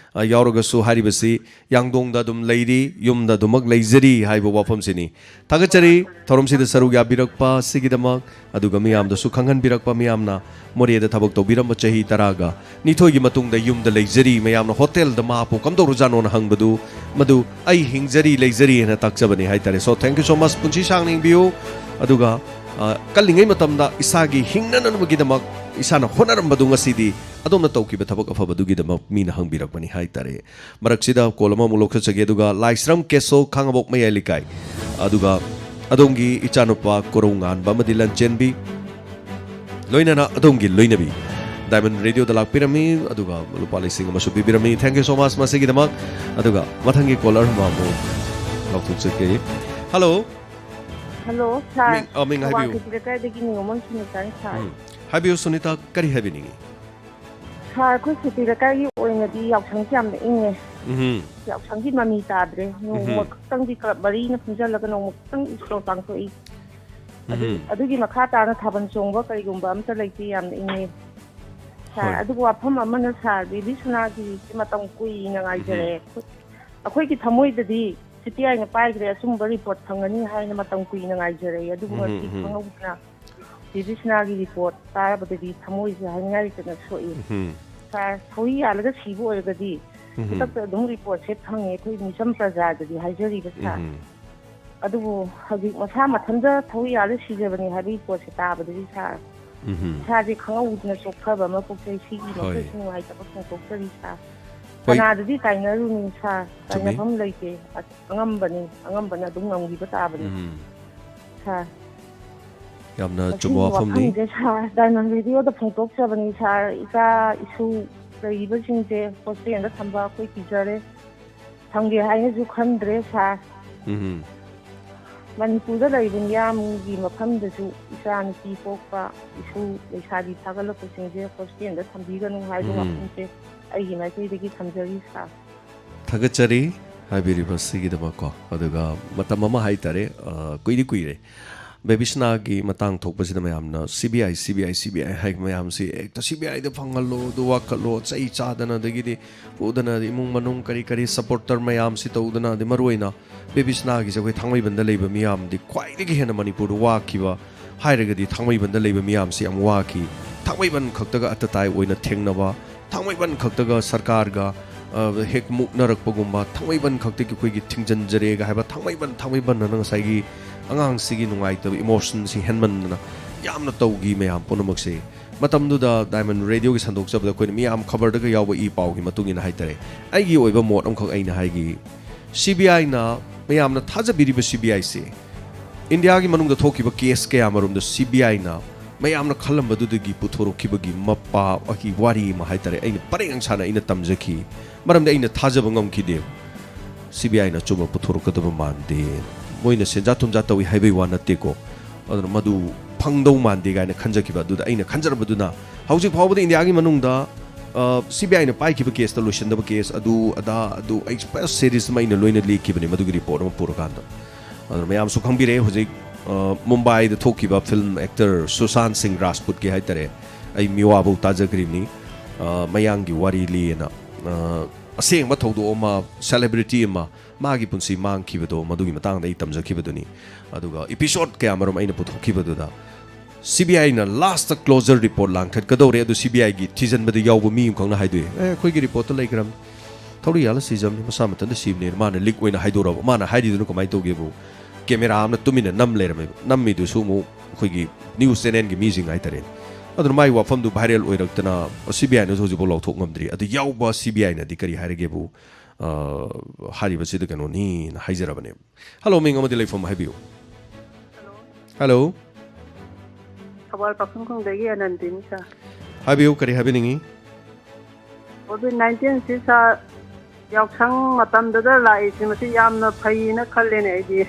ꯌꯥꯎꯔꯒꯁꯨ ꯍꯥꯏꯔꯤꯕꯁꯤ ꯌꯥꯡꯗꯣꯡꯗ ꯑꯗꯨꯝ ꯂꯩꯔꯤ ꯌꯨꯝꯗ ꯑꯗꯨꯃꯛ ꯂꯩꯖꯔꯤ ꯍꯥꯏꯕ ꯋꯥꯐꯝꯁꯤꯅꯤ ꯊꯥꯒꯠꯆꯔꯤ ꯊꯧꯔꯝꯁꯤꯗ ꯁꯔꯨꯛ ꯌꯥꯕꯤꯔꯛꯄ ꯑꯁꯤꯒꯤꯗꯃꯛ ꯑꯗꯨꯒ ꯃꯤꯌꯥꯝꯗꯁꯨ ꯈꯪꯍꯟꯕꯤꯔꯛꯄ ꯃꯤꯌꯥꯝꯅ ꯃꯣꯔꯦꯗ ꯊꯕꯛ ꯇꯧꯕꯤꯔꯝꯕ ꯆꯍꯤ 12ꯒꯤ ꯃꯇꯨꯡꯗ ꯌꯨꯝꯗ ꯂꯩꯖꯔꯤ ꯃꯌꯥꯝꯅ ꯍꯣꯇꯦꯜꯗ ꯃꯍꯥꯛꯄꯨ ꯀꯝꯗꯧꯔꯖꯥꯠꯅꯣꯅ ꯍꯪꯕꯗꯨ ꯃꯗꯨ ꯑꯩ ꯍꯤꯡꯖꯔꯤ ꯂꯩꯖꯔꯤ ꯍꯥꯏꯅ ꯇꯥꯛꯆꯕꯅꯤ ꯍꯥꯏꯇꯥꯔꯦ ꯁꯣ ꯊꯦꯡꯛ ꯌꯨ ꯁꯣ ꯃꯆ ꯄꯨꯟꯁꯤ ꯁꯥꯡꯅ ꯍꯤꯡꯕꯤꯌꯨ ꯑꯗꯨꯒ ꯀꯜꯂꯤꯉꯩ ꯃꯇꯝꯗ ꯏꯁꯥꯒꯤ ꯍꯤꯡꯅꯅꯕꯒꯤꯗꯃꯛ ꯏꯁꯥꯅ ꯍꯣꯠꯅꯔꯝꯕꯗꯨ ꯉꯁꯤꯗꯤ ꯑꯗꯣꯝꯅ ꯇꯧꯈꯤꯕ ꯊꯕꯛ ꯑꯐꯕꯗꯨꯒꯤꯗꯃꯛ ꯃꯤꯅ ꯍꯪꯕꯤꯔꯛꯄꯅꯤ ꯍꯥꯏꯇꯥꯔꯦ ꯃꯔꯛꯁꯤꯗ ꯀꯣꯜ ꯑꯃꯃꯨꯛ ꯂꯧꯈꯠꯆꯒꯦ ꯑꯗꯨꯒ ꯂꯥꯏꯁ꯭ꯔꯝ ꯀꯦꯁꯣ ꯈꯥꯡꯉꯕꯣꯛ ꯃꯌꯥꯏ ꯂꯩꯀꯥꯏ ꯑꯗꯨꯒ ꯑꯗꯣꯝꯒꯤ ꯏꯆꯥꯅꯨꯄꯥ ꯀꯣꯔꯧ ꯉꯥꯟꯕ ꯑꯃꯗꯤ ꯂꯟꯆꯦꯟꯕꯤ ꯂꯣꯏꯅꯅ ꯑꯗꯣꯝꯒꯤ ꯂꯣꯏꯅꯕꯤ ꯗꯥꯏꯃꯟ ꯔꯦꯗꯤꯑꯣꯗ ꯂꯥꯛꯄꯤꯔꯝꯃꯤ ꯑꯗꯨꯒ ꯂꯨꯄꯥ 1,000 ꯑꯃꯁꯨ ꯄꯤꯕꯤꯔꯝꯃꯤ ꯊꯦꯡꯛ ꯌꯨ ꯁꯣ ꯃꯆ ꯃꯁꯤꯒꯤꯗꯃꯛ ꯑꯗꯨꯒ ꯃꯊꯪꯒꯤ ꯀꯣꯂꯔ ꯑꯃ ꯑꯃꯨꯛ ꯂꯧꯊꯣꯛꯆꯒꯦ ꯍꯜꯂꯣ ꯍꯜꯂꯣ ꯁꯥꯔ ꯃꯤꯡ ꯍꯥꯏꯕꯤꯌꯨ ꯂꯩꯀꯥꯏꯗꯒꯤ ꯅꯤꯉꯣꯃꯟ ꯁꯨꯅꯤꯇꯥꯅꯤ ꯁꯥꯔ ꯍꯥꯏꯕꯤꯌꯨ ꯁꯨꯅꯤꯇꯥ ꯀꯔꯤ ꯍꯥꯏꯕꯤꯅꯤꯡꯉꯤ ꯁꯥꯔ ꯑꯩꯈꯣꯏ ꯁꯨꯇꯤ ꯂꯩꯀꯥꯏꯒꯤ ꯑꯣꯏꯅꯗꯤ ꯌꯥꯎꯁꯪꯁꯤ ꯌꯥꯝꯅ ꯏꯪꯉꯦ ꯌꯥꯎꯁꯪꯒꯤ ꯃꯃꯤ ꯇꯥꯗ꯭ꯔꯦ ꯅꯣꯡꯃ ꯈꯛꯇꯪꯗꯤ ꯃꯔꯤꯅ ꯄꯨꯟꯁꯤꯜꯂꯒ ꯅꯣꯡꯃ ꯈꯛꯇꯪ ꯏꯁꯂꯣ ꯄꯥꯡꯊꯣꯛꯏ ꯑꯗꯨꯒꯤ ꯃꯈꯥ ꯇꯥꯅ ꯊꯥꯕꯜ ꯆꯣꯡꯕ ꯀꯔꯤꯒꯨꯝꯕ ꯑꯝꯇ ꯂꯩꯇꯦ ꯌꯥꯝꯅ ꯏꯪꯉꯦ ꯁꯥꯔ ꯑꯗꯨꯒ ꯋꯥꯐꯝ ꯑꯃꯅ ꯁꯥꯔ ꯕꯦꯕꯤ ꯁꯅꯥꯒꯤ ꯃꯇꯝ ꯀꯨꯏꯅ ꯉꯥꯏꯖꯔꯦ ꯑꯩꯈꯣꯏꯒꯤ ꯊꯃꯣꯏꯗꯗꯤ CPIꯅ ꯄꯥꯏꯈ꯭ꯔꯦ ꯑꯆꯨꯝꯕ ꯔꯤꯄꯣꯔꯠ ꯐꯪꯒꯅꯤ ꯍꯥꯏꯅ ꯃꯇꯝ ꯀꯨꯏꯅ ꯉꯥꯏꯖꯔꯛꯏ ꯑꯗꯨꯕꯨ ꯉꯁꯤ ꯈꯪꯍꯧꯗꯅ ꯕꯦꯕꯤ ꯁꯅꯥꯒꯤ ꯔꯤꯄꯣꯔꯠ ꯇꯥꯔꯕꯗꯗꯤ ꯊꯃꯣꯏꯁꯦ ꯍꯥꯏꯅꯤꯡꯉꯥꯏ ꯂꯩꯇꯅ ꯁꯣꯛꯏ ꯁꯥꯔ ꯊꯧꯔꯤ ꯌꯥꯜꯂꯒ ꯁꯤꯕ ꯑꯣꯏꯔꯒꯗꯤ ꯈꯨꯗꯛꯇ ꯑꯗꯨꯝ ꯔꯤꯄꯣꯔꯠꯁꯦ ꯐꯪꯉꯦ ꯑꯩꯈꯣꯏ ꯃꯤꯆꯝ ꯄ꯭ꯔꯖꯥꯗꯗꯤ ꯍꯥꯏꯖꯔꯤꯕ ꯁꯥꯔ ꯑꯗꯨꯕꯨ ꯍꯧꯖꯤꯛ ꯃꯁꯥ ꯃꯊꯟꯇ ꯊꯧꯔꯤ ꯌꯥꯜꯂꯒ ꯁꯤꯖꯕꯅꯤ ꯍꯥꯏꯕ ꯔꯤꯄꯣꯔꯠꯁꯦ ꯇꯥꯕꯗꯗꯤ ꯁꯥꯔ ꯏꯁꯥꯁꯦ ꯈꯪꯍꯧꯗꯅ ꯆꯣꯛꯊꯕ ꯑꯃ ꯄꯣꯛꯆꯩ ꯁꯤꯒꯤ ꯃꯈꯜꯁꯤ ꯅꯨꯡꯉꯥꯏꯇꯕ ꯐꯣꯡꯗꯣꯛꯆꯔꯤ ꯁꯥꯔ ꯀꯅꯥꯗꯗꯤ ꯇꯥꯏꯅꯔꯨꯅꯤ ꯁꯥꯔ ꯇꯥꯏꯅꯐꯝ ꯂꯩꯇꯦ ꯑꯉꯝꯕꯅ ꯑꯗꯨꯝ ꯉꯝꯈꯤꯕ ꯇꯥꯕꯅꯤ ꯁꯥꯔ ꯌꯥꯝꯅ ꯆꯨꯝꯕ ꯋꯥꯐꯝꯅꯤ ꯁꯥꯔ ꯗꯥꯏꯃꯟ ꯔꯦꯗꯤꯑꯣꯗ ꯐꯣꯡꯗꯣꯛꯆꯕꯅꯤ ꯁꯥꯔ ꯏꯆꯥ ꯏꯁꯨ ꯂꯩꯔꯤꯕꯁꯤꯡꯁꯦ ꯍꯣꯁꯇꯦꯜꯗ ꯊꯝꯕ ꯑꯩꯈꯣꯏ ꯀꯤꯖꯔꯦ ꯊꯝꯒꯦ ꯍꯥꯏꯅꯁꯨ ꯈꯟꯗ꯭ꯔꯦ ꯁꯥꯔ ꯃꯅꯤꯄꯨꯔꯗ ꯂꯩꯔꯤꯕ ꯃꯤꯌꯥꯝꯒꯤ ꯃꯐꯝꯗꯁꯨ ꯏꯆꯥ ꯅꯨꯄꯤ ꯄꯣꯛꯄ ꯏꯁꯨ ꯂꯩꯁꯥꯕꯤ ꯐꯥꯒꯠꯂꯛꯄꯁꯤꯡꯁꯦ ꯍꯣꯁꯇꯦꯜꯗ ꯊꯝꯕꯤꯒꯅꯨ ꯍꯥꯏꯕ ꯋꯥꯐꯝꯁꯦ ꯑꯩꯒꯤ ꯃꯥꯏꯀꯩꯗꯒꯤ ꯊꯝꯖꯔꯤ ꯁꯥꯔ ꯊꯥꯒꯠꯆꯔꯤ ꯍꯥꯏꯕꯤꯔꯤꯕꯁꯤꯒꯤꯗꯃꯛꯀꯣ ꯑꯗꯨꯒ ꯃꯇꯝ ꯑꯃ ꯍꯥꯏꯇꯥꯔꯦ ꯀꯨꯏꯔꯦ ꯕꯦꯕꯤꯁꯅꯥꯒꯤ ꯃꯇꯥꯡ ꯊꯣꯛꯄꯁꯤꯗ ꯃꯌꯥꯝꯅ CBI ꯍꯥꯏꯕ ꯃꯌꯥꯝꯁꯤ ꯍꯦꯛꯇ CBIꯗ ꯐꯪꯍꯜꯂꯣ ꯑꯗꯨ ꯋꯥꯀꯠꯂꯣ ꯆꯩ ꯆꯥꯗꯅ ꯑꯗꯒꯤꯗꯤ ꯄꯨꯗꯅ ꯏꯃꯨꯡ ꯃꯅꯨꯡ ꯀꯔꯤ ꯁꯞꯄꯣꯔꯇꯔ ꯃꯌꯥꯝꯁꯤ ꯇꯧꯗꯅ ꯑꯗꯩ ꯃꯔꯨꯑꯣꯏꯅ ꯕꯦꯕꯤꯁꯅꯥꯒꯤꯁꯦ ꯑꯩꯈꯣꯏ ꯊꯥꯡꯃꯩꯕꯟꯗ ꯂꯩꯕ ꯃꯤꯌꯥꯝꯗꯤ ꯈ꯭ꯋꯥꯏꯗꯒꯤ ꯍꯦꯟꯅ ꯃꯅꯤꯄꯨꯔꯗ ꯋꯥꯈꯤꯕ ꯍꯥꯏꯔꯒꯗꯤ ꯊꯥꯡꯃꯩꯕꯟꯗ ꯂꯩꯕ ꯃꯤꯌꯥꯝꯁꯤ ꯌꯥꯝ ꯋꯥꯈꯤ ꯊꯥꯡꯃꯩꯕꯟ ꯈꯛꯇꯒ ꯑꯇꯇꯥꯏ ꯑꯣꯏꯅ ꯊꯦꯡꯅꯕ ꯊꯥꯡꯃꯩꯕꯟ ꯈꯛꯇꯒ ꯁꯔꯀꯥꯔꯒ ꯍꯦꯛ ꯃꯨꯛꯅꯔꯛꯄꯒꯨꯝꯕ ꯊꯥꯡꯃꯩꯕꯟ ꯈꯛꯇꯒꯤ ꯑꯩꯈꯣꯏꯒꯤ ꯊꯤꯡꯖꯤꯟꯖꯔꯦꯒ ꯍꯥꯏꯕ ꯊꯥꯡꯃꯩꯕꯟ ꯑꯅ ꯉꯁꯥꯏꯒꯤ ꯑꯉꯥꯡꯁꯤꯒꯤ ꯅꯨꯡꯉꯥꯏꯇꯕ ꯏꯃꯣꯁꯟꯁꯤ ꯍꯦꯟꯃꯟꯗꯅ ꯌꯥꯝꯅ ꯇꯧꯈꯤ ꯃꯌꯥꯝ ꯄꯨꯝꯅꯃꯛꯁꯦ ꯃꯇꯝꯗꯨꯗ ꯗꯥꯏꯃꯟ ꯔꯦꯗꯤꯑꯣꯒꯤ ꯁꯟꯗꯣꯛꯆꯕꯗ ꯑꯩꯈꯣꯏꯅ ꯃꯤꯌꯥꯝ ꯈꯕꯔꯗꯒ ꯌꯥꯎꯕ ꯄꯥꯎꯒꯤ ꯃꯇꯨꯡ ꯏꯟꯅ ꯍꯥꯏꯇꯥꯔꯦ ꯑꯩꯒꯤ ꯑꯣꯏꯕ ꯃꯣꯠ ꯑꯃꯈꯛ ꯑꯩꯅ ꯍꯥꯏꯈꯤ CBIꯅ ꯃꯌꯥꯝꯅ ꯊꯥꯖꯕꯤꯔꯤꯕ CBIꯁꯦ ꯏꯟꯗꯤꯌꯥꯒꯤ ꯃꯅꯨꯡꯗ ꯊꯣꯛꯈꯤꯕ ꯀꯦꯁ ꯀꯌꯥ ꯃꯔꯨꯝꯗ CBIꯅ ꯃꯌꯥꯝꯅ ꯈꯜꯂꯝꯕꯗꯨꯗꯒꯤ ꯄꯨꯊꯣꯔꯛꯈꯤꯕꯒꯤ ꯃꯄꯥꯒꯤ ꯋꯥꯔꯤ ꯑꯃ ꯍꯥꯏꯇꯥꯔꯦ ꯑꯩꯅ ꯄꯔꯦꯡ ꯁꯥꯅ ꯑꯩꯅ ꯇꯝꯖꯈꯤ ꯃꯔꯝꯗꯤ ꯑꯩꯅ ꯊꯥꯖꯕ ꯉꯝꯈꯤꯗꯦ CBIꯅ ꯑꯆꯨꯝꯕ ꯄꯨꯊꯣꯔꯛꯀꯗꯕ ꯃꯥꯟꯗꯦ ꯃꯣꯏꯅ ꯁꯦꯟꯖꯥ ꯊꯨꯝꯖꯥ ꯇꯧꯏ ꯍꯥꯏꯕꯒꯤ ꯋꯥ ꯅꯠꯇꯦꯀꯣ ꯑꯗꯨꯅ ꯃꯗꯨ ꯐꯪꯗꯧ ꯃꯥꯟꯗꯦ ꯀꯥꯏꯅ ꯈꯟꯖꯈꯤꯕ ꯑꯗꯨꯗ ꯑꯩꯅ ꯈꯟꯖꯔꯕꯗꯨꯅ ꯍꯧꯖꯤꯛ ꯐꯥꯎꯕꯗ ꯏꯟꯗꯤꯌꯥꯒꯤ ꯃꯅꯨꯡꯗ CBIꯅ ꯄꯥꯏꯈꯤꯕ ꯀꯦꯁꯇ ꯂꯣꯏꯁꯤꯟꯗꯕ ꯀꯦꯁ ꯑꯗꯨ ꯑꯩ ꯁꯦꯔꯤꯁ ꯑꯃ ꯑꯩꯅ ꯂꯣꯏꯅ ꯂꯤꯈꯤꯕꯅꯤ ꯃꯗꯨꯒꯤ ꯔꯤꯄꯣꯔꯠ ꯑꯃ ꯄꯨꯔꯀꯥꯟꯗ ꯑꯗꯨꯅ ꯃꯌꯥꯝꯁꯨ ꯈꯪꯕꯤꯔꯛꯑꯦ ꯍꯧꯖꯤꯛ Mumbai the Thokiba film actor Sushant Singh Rajput ki haitare ai miwabu tajagrimni mayangi wari liena aseng ma thodo ma celebrity ma magi punsi mang kibado madugi matang dai tamja kibaduni aduga episode kaya marom aina puthokibadu da CBI na last closure report lang khat kadore adu CBI gi thijan badu yawbu mi khong na haidui khoi gi report lai gram thori yala sijam ni masa matan da sibne mana leak oina haidora mana haidi du ko mai to gebu camera amna tumina nam lerame nammi du sumu khoi gi news channel gi meeting ai tare adu mai wafam du viral oiraktana CBI na hoji bo lawthok ngamdri adu yawba CBI na di kari hairege bu hari basi da kano ni haijara bane hello ming amadi lai from habiu hello Kabar Paksum kong dagi anandini sa. Habiu kari habiningi COVID-19 si sa yaksang matam da lai si masi yam na phay na khalle ne di.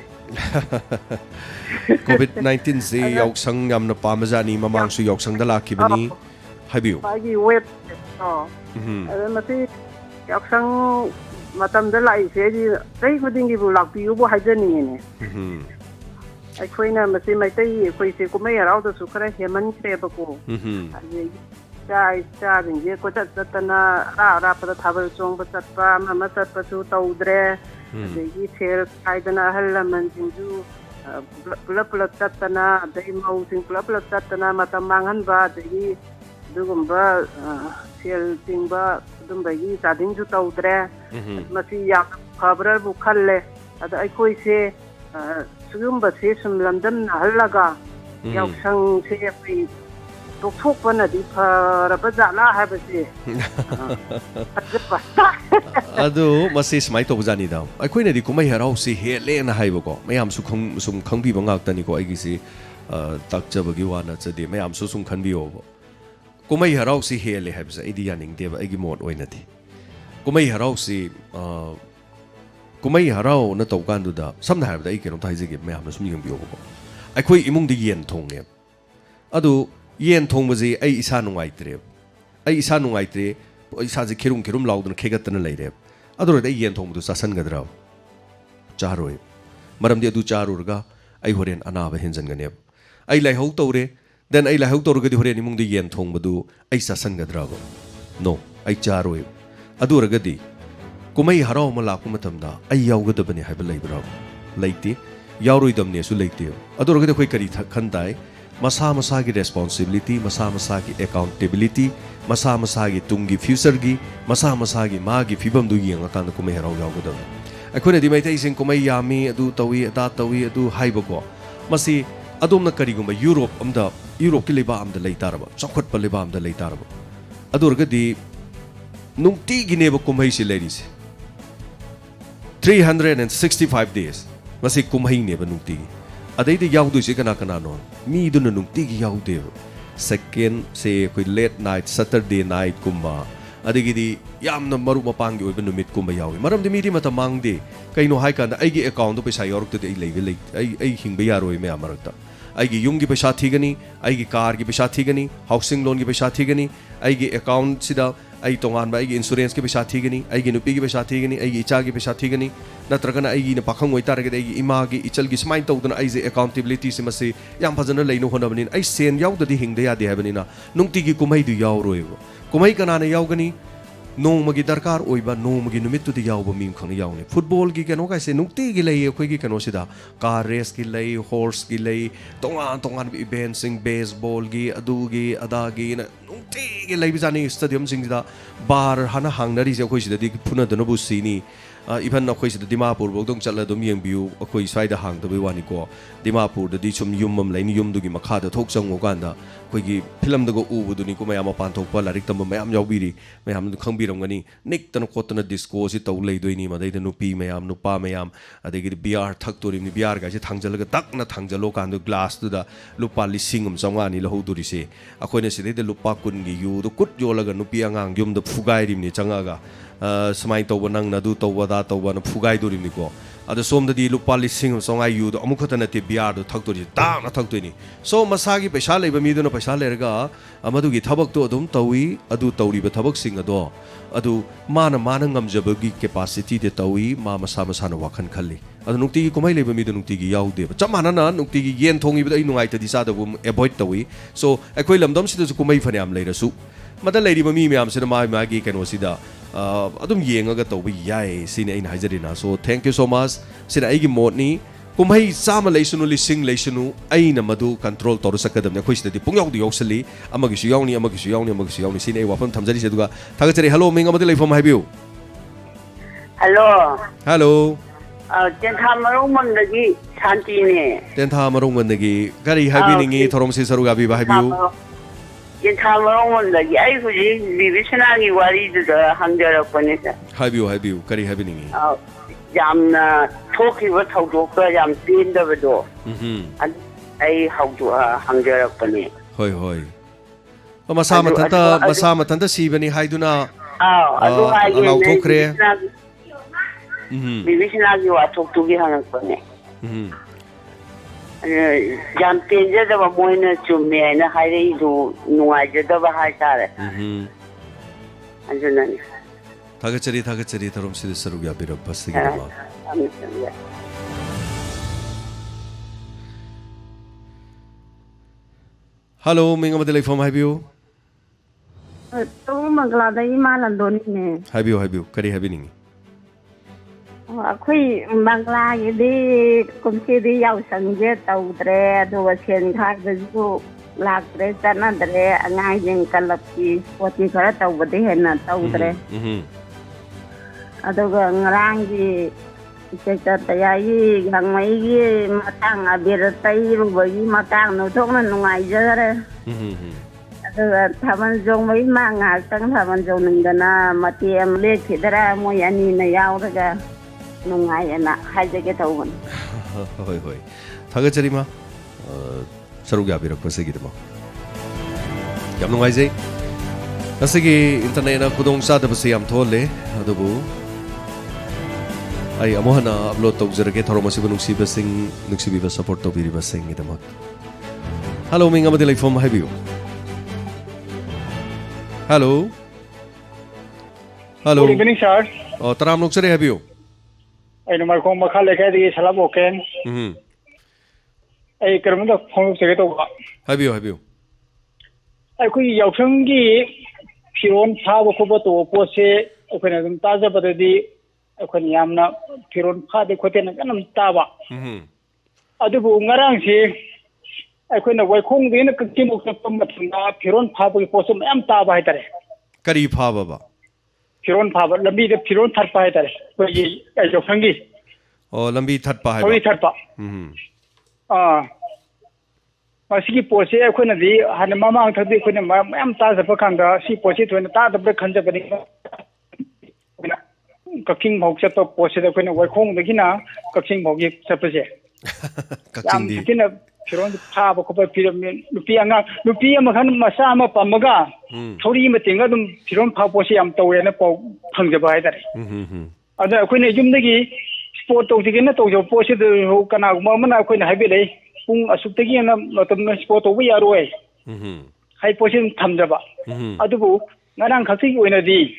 COVID-19 si yaksang yam na pamajani mamang su yaksang da lakibani habiu. Pagi web masi yaksang matam da lai si di kai kuding gi bu lakpi bu haijani ne. ꯑꯩꯈꯣꯏꯅ ꯃꯁꯤ ꯃꯩꯇꯩ ꯑꯩꯈꯣꯏꯁꯦ ꯀꯨꯝꯍꯩ ꯍꯔꯥꯎꯗꯁꯨ ꯈꯔ ꯍꯦꯟꯃꯟꯈ꯭ꯔꯦꯕꯀꯣ ꯑꯗꯒꯤ ꯏꯆꯥꯁꯤꯡꯁꯦ ꯀꯣꯏꯆꯠ ꯆꯠꯇꯅ ꯑꯔꯥꯞꯄꯗ ꯊꯥꯕꯜ ꯆꯣꯡꯕ ꯆꯠꯄ ꯑꯃ ꯆꯠꯄꯁꯨ ꯇꯧꯗ꯭ꯔꯦ ꯑꯗꯒꯤ ꯁꯦꯜ ꯈꯥꯏꯗꯅ ꯑꯍꯜ ꯂꯃꯟꯁꯤꯡꯁꯨ ꯄꯨꯂꯞ ꯄꯨꯂꯞ ꯆꯠꯇꯅ ꯑꯗꯒꯤ ꯃꯧꯁꯤꯡ ꯄꯨꯂꯞ ꯄꯨꯂꯞ ꯆꯠꯇꯅ ꯃꯇꯝ ꯃꯥꯡꯍꯟꯕ ꯑꯗꯒꯤ ꯑꯗꯨꯒꯨꯝꯕ ꯁꯦꯜ ꯇꯤꯡꯕ ꯑꯗꯨꯝꯕꯒꯤ ꯆꯥꯗꯤꯡꯁꯨ ꯇꯧꯗ꯭ꯔꯦ ꯃꯁꯤ ꯌꯥꯝꯅ ꯐꯕ꯭ꯔꯕꯨ ꯈꯜꯂꯦ ꯑꯗ ꯑꯩꯈꯣꯏꯁꯦ ꯁꯤꯒꯨꯝꯕꯁꯦ ꯁꯨꯝ ꯂꯝꯗꯝꯅꯍꯜꯂꯒ ꯌꯥꯎꯁꯪꯁꯦ ꯑꯩꯈꯣꯏ ꯇꯣꯛꯊꯣꯛꯄꯅꯗꯤ ꯐꯔꯕ ꯖꯥꯠꯂꯥ ꯍꯥꯏꯕꯁꯦ ꯐꯖꯕ ꯑꯗꯨ ꯃꯁꯤ ꯁꯨꯃꯥꯏꯅ ꯇꯧꯕꯖꯥꯠꯅꯤꯗ ꯑꯩꯈꯣꯏꯅꯗꯤ ꯀꯨꯝꯍꯩ ꯍꯔꯥꯎꯁꯤ ꯍꯦꯜꯂꯦꯅ ꯍꯥꯏꯕꯀꯣ ꯃꯌꯥꯝꯁꯨ ꯁꯨꯝ ꯈꯪꯕꯤꯕ ꯉꯥꯛꯇꯅꯤꯀꯣ ꯑꯩꯒꯤꯁꯤ ꯇꯥꯛꯆꯕꯒꯤ ꯋꯥ ꯅꯠꯆꯗꯦ ꯃꯌꯥꯝꯁꯨ ꯁꯨꯝ ꯈꯟꯕꯤꯌꯣꯕ ꯀꯨꯝꯍꯩ ꯍꯔꯥꯎꯁꯤ ꯍꯦꯜꯂꯦ ꯍꯥꯏꯕꯁꯦ ꯑꯩꯗꯤ ꯌꯥꯅꯤꯡꯗꯦꯕ ꯑꯩꯒꯤ ꯃꯣꯠ ꯑꯣꯏꯅꯗꯤ ꯀꯨꯝꯍꯩ ꯍꯔꯥꯎꯁꯤ ꯀꯨꯝꯍꯩ ꯍꯔꯥꯎꯅ ꯇꯧꯀꯥꯟꯗꯨꯗ ꯁꯝꯅ ꯍꯥꯏꯔꯕꯗ ꯑꯩ ꯀꯩꯅꯣꯝꯇ ꯍꯥꯏꯖꯒꯦ ꯃꯌꯥꯝꯅ ꯁꯨꯝ ꯌꯦꯡꯕꯤꯌꯣꯕꯀꯣ ꯑꯩꯈꯣꯏ ꯏꯃꯨꯡꯗ ꯌꯦꯟ ꯊꯣꯡꯉꯦ ꯑꯗꯨ ꯌꯦꯟ ꯊꯣꯡꯕꯁꯦ ꯑꯩ ꯏꯁꯥ ꯅꯨꯡꯉꯥꯏꯇ꯭ꯔꯦꯕ ꯑꯩ ꯏꯁꯥ ꯅꯨꯡꯉꯥꯏꯇ꯭ꯔꯦ ꯏꯁꯥꯁꯦ ꯈꯤꯔꯨꯝ ꯂꯥꯎꯗꯅ ꯈꯦꯒꯠꯇꯅ ꯂꯩꯔꯦꯕ ꯑꯗꯨ ꯑꯣꯏꯔꯗꯤ ꯑꯩ ꯌꯦꯟ ꯊꯣꯡꯕꯗꯨ ꯆꯥꯁꯟꯒꯗ꯭ꯔꯥ ꯆꯥꯔꯣꯏ ꯃꯔꯝꯗꯤ ꯑꯗꯨ ꯆꯥꯔꯨꯔꯒ ꯑꯩ ꯍꯣꯔꯦꯟ ꯑꯅꯥꯕ ꯍꯦꯟꯖꯟꯒꯅꯦꯕ ꯑꯩ ꯂꯥꯏꯍꯧ ꯇꯧꯔꯦ ꯗꯦꯟ ꯑꯩ ꯂꯥꯏꯍꯧ ꯇꯧꯔꯒꯗꯤ ꯍꯣꯔꯦꯟ ꯏꯃꯨꯡꯗ ꯌꯦꯟ ꯊꯣꯡꯕꯗꯨ ꯑꯩ ꯆꯥꯁꯟꯒꯗ꯭ꯔꯥꯕ ꯅꯣ ꯑꯩ ꯆꯥꯔꯣꯏꯕ ꯑꯗꯨ ꯑꯣꯏꯔꯒꯗꯤ ꯀꯨꯝꯍꯩ ꯍꯔꯥꯎ ꯑꯃ ꯂꯥꯛꯄ ꯃꯇꯝꯗ ꯑꯩ ꯌꯥꯎꯒꯗꯕꯅꯤ ꯍꯥꯏꯕ ꯂꯩꯕ꯭ꯔꯥ ꯂꯩꯇꯦ ꯌꯥꯎꯔꯣꯏꯗꯕꯅꯦꯁꯨ ꯂꯩꯇꯦ ꯑꯗꯨ ꯑꯣꯏꯔꯒꯗꯤ ꯑꯩꯈꯣꯏ ꯀꯔꯤ ꯈꯟ ꯇꯥꯏ ꯃꯁꯥ ꯃꯁꯥꯒꯤ ꯔꯦꯁꯄꯣꯟꯁꯤꯕꯤꯂꯤꯇꯤ ꯃꯁꯥ ꯃꯁꯥꯒꯤ ꯑꯦꯀꯥꯎꯟꯇꯦꯕꯤꯂꯤꯇꯤ ꯃꯁꯥ ꯃꯁꯥꯒꯤ ꯇꯨꯡꯒꯤ ꯐ꯭ꯌꯨꯆꯔꯒꯤ ꯃꯁꯥ ꯃꯁꯥꯒꯤ ꯃꯥꯒꯤ ꯐꯤꯕꯝꯗꯨ ꯌꯦꯡꯉꯀꯥꯟꯗ ꯀꯨꯝꯍꯩ ꯍꯔꯥꯎ ꯌꯥꯎꯒꯗꯕꯅꯤ ꯑꯩꯈꯣꯏꯅꯗꯤ ꯃꯩꯇꯩꯁꯤꯡ ꯀꯨꯝꯍꯩ ꯌꯥꯝꯃꯤ ꯑꯗꯨ ꯇꯧꯏ ꯑꯗꯥ ꯇꯧꯏ ꯑꯗꯨ ꯍꯥꯏꯕꯀꯣ ꯃꯁꯤ ꯑꯗꯣꯝꯅ ꯀꯔꯤꯒꯨꯝꯕ ꯌꯨꯔꯣꯞꯀꯤ ꯂꯩꯕꯥꯛ ꯑꯃꯗ ꯂꯩ ꯇꯥꯔꯕ ꯆꯥꯎꯈꯠꯄ ꯂꯩꯕꯥꯛ ꯑꯃꯗ ꯂꯩ ꯇꯥꯔꯕ ꯑꯗꯨ ꯑꯣꯏꯔꯒꯗꯤ ꯅꯨꯡꯇꯤꯒꯤꯅꯦꯕ ꯀꯨꯝꯍꯩꯁꯤ ꯂꯩꯔꯤꯁꯦ 365 days masi kumhai neba nungtigi adaidi yaudoi kana kana no mi duna nungtigi yaudeva second se koi late night Saturday night kumba adigi yamna maru mapangi oiba numit kumba yawi maram de mi di mata mangde kaino hai kan aigi account do paisa yoruk te ai hingbe yaroi me amarakta aigi yung gi paisa thigani aigi car gi paisa thigani housing loan gi paisa thigani aigi account sida ai tongan ba aigi insurance ki paisa thigani aigi nupi gi paisa thigani aigi icha gi paisa thigani natragana aigi na pakhang oi tarage aigi ima gi ichal gi smile tawduna ai je accountability se mase yam phajana leinu honabanin ai sen yaudadi hingde ya de habanina nungti gi kumai du yauroi kumai kana na yaugani नोमगी दरकार ओइबा नोमगी नुमित्तु दि यावबा meme खंग यावने football की कनो कासे नुक्ति गी लई अखोई की कनो सिदा कार रेस की लई हॉर्स की लई तोंगान इवेंट सिंग बेसबॉल की अदुगी अदागी नुक्ति गी लई बिजानी स्टेडियम सिंग सिदा बार हाना हांगनरी से अखोई सिदा दि फुना दनो बुसीनी इवन अखोई सिदा दिमापुर बोदों चला दम येंबियु अखोई साइदा हांग दबे वानी को दिमापुर दि सुम युमम लैनि युमदुगी मखा द थोक संगो कांदा अखोई फिल्म दगो उबुदुनी को मयाम पांथोकपा लारिक तम मयाम यावबिरी मयाम खंगबिरमगनी निक्तन खोतन डिस्को से तौ लेदोइनी मदैद नुपी मयाम नुपा मयाम अदगी बियार थक्तोरिनी बियार गासे थांजलग तकना थांजलो कांदो ग्लास दुदा लुपा लिसिंग चंगानी लहौदुरिसे अखोइने सिदैद लुपा कुनगी यु दो कुट योलग नुपी अंगांग युमद फुगाइरिमनी चंगागा समाई तौब नंग नदु तौब दा तौब न फुगाइदोरिमनी को अद सोमददी लुपा लिसिंग सोंगाई युदो अमुक खतन नते बियार दो थक्तोरी ताना थक्तोनी सो मसागी पैसा लेबा मीदुना पैसा लेरगा अमदुगी थबक तो अदुम तवी अदु तौरीबा थबक सिंग अदो अदु माना ngamjabagi capacity de tawi ma masa masa na wakan khalli adu nukti gi kumai leba midu nukti gi yaude ba chamana na nukti gi yen thongi ba nungai ta disa da bu avoid tawi so akoi lamdam sida su kumai phaniam leira su mata leiri ba mi myam sina ma gi kano sida adum yenga ga tawi yai sine in hajarina so thank you so much sina ai gi modni kumai sama leisunu lising leisunu aina madu control toru sakadam ne khois de pungyau di yoksali amagi su yauni sine ai wapam thamjari se duga thagachari hello minga madu leifam haibiu hello tentha marong mandagi shanti ne tentha marong mandagi gari habi ningi thorom se saruga bi haibiu tentha marong mandagi ai huji bibisana gi wari da hangjara pane sa haibiu gari habi ningi yamna thokiba thawdokka yam tindabado ai hawdu hangjarakpani hoi masa matanta sibani haiduna adu law thokre bibisna gi wa thoktugi hanakpani yam tinjadaba moina chumne na haire du nuajadaba haitare anjunani thagachari thorom se saruga birab basigi ma hello minga madele form haibiu to mangla da imalan doni ne haibiu kari habining akhoi mangla yidi kumsi di yaw sangje tawdre do wasen khar du lakre tanadre angai jeng kalapki poti khara tawbadi hena tawdre aduga ngarangi Kita tayai hangmai gi matang abiratai rubai matang no thokna nungai jare aduga thaman jong mai manga tang thaman jong ningana matiam le khidara mo yani na yauraga nungai na haijage tawon hoi thagachari ma saruga birak pasegidama yam nungai jai asigi internet na kudong sa da basi yam thole adubu ai amohana upload tawjarage thoromasi nuksiba support tawbiriba sing idamak hello minga madilai form haibiu hello good evening sir taram nuksare haibiu ai numar ko makha lekha di salabo ken ai karamda phone sege to haibiu ai kui yausang gi phiron phaba khoba to pose okena dum taja badadi akhoni yamna phiron phade khotena kanam taba adubu ngarang si akhona waikong dina kakimuk sa pamatna phiron phaba ki posum yam taba haitare kari phaba ba phiron phaba lambi de phiron tharpa haitare koi ai jo sangi lambi tharpa hai koi tharpa masigi pose akhona di han mamang thadi khona yam ta sa pakanga si pose thona ta da khanja bani Kaking Mok Chapa Post of Wakong the Gina, Kaking Mok Sapase. Kaking Kina Piron Pab of Pyramid, Lupianga, Lupiamakan Masama Pamaga, Tori Matingadum, Piron Paposiam Toyana Panga Bider. Other Queen Jumdagi, Sport of the Gina Tojo Post who can have Mamma Queen Habile, whom a Subtagiana, not a sport of we are away. High Potion Tamjaba. Adubu, Naran Kasi Winadi.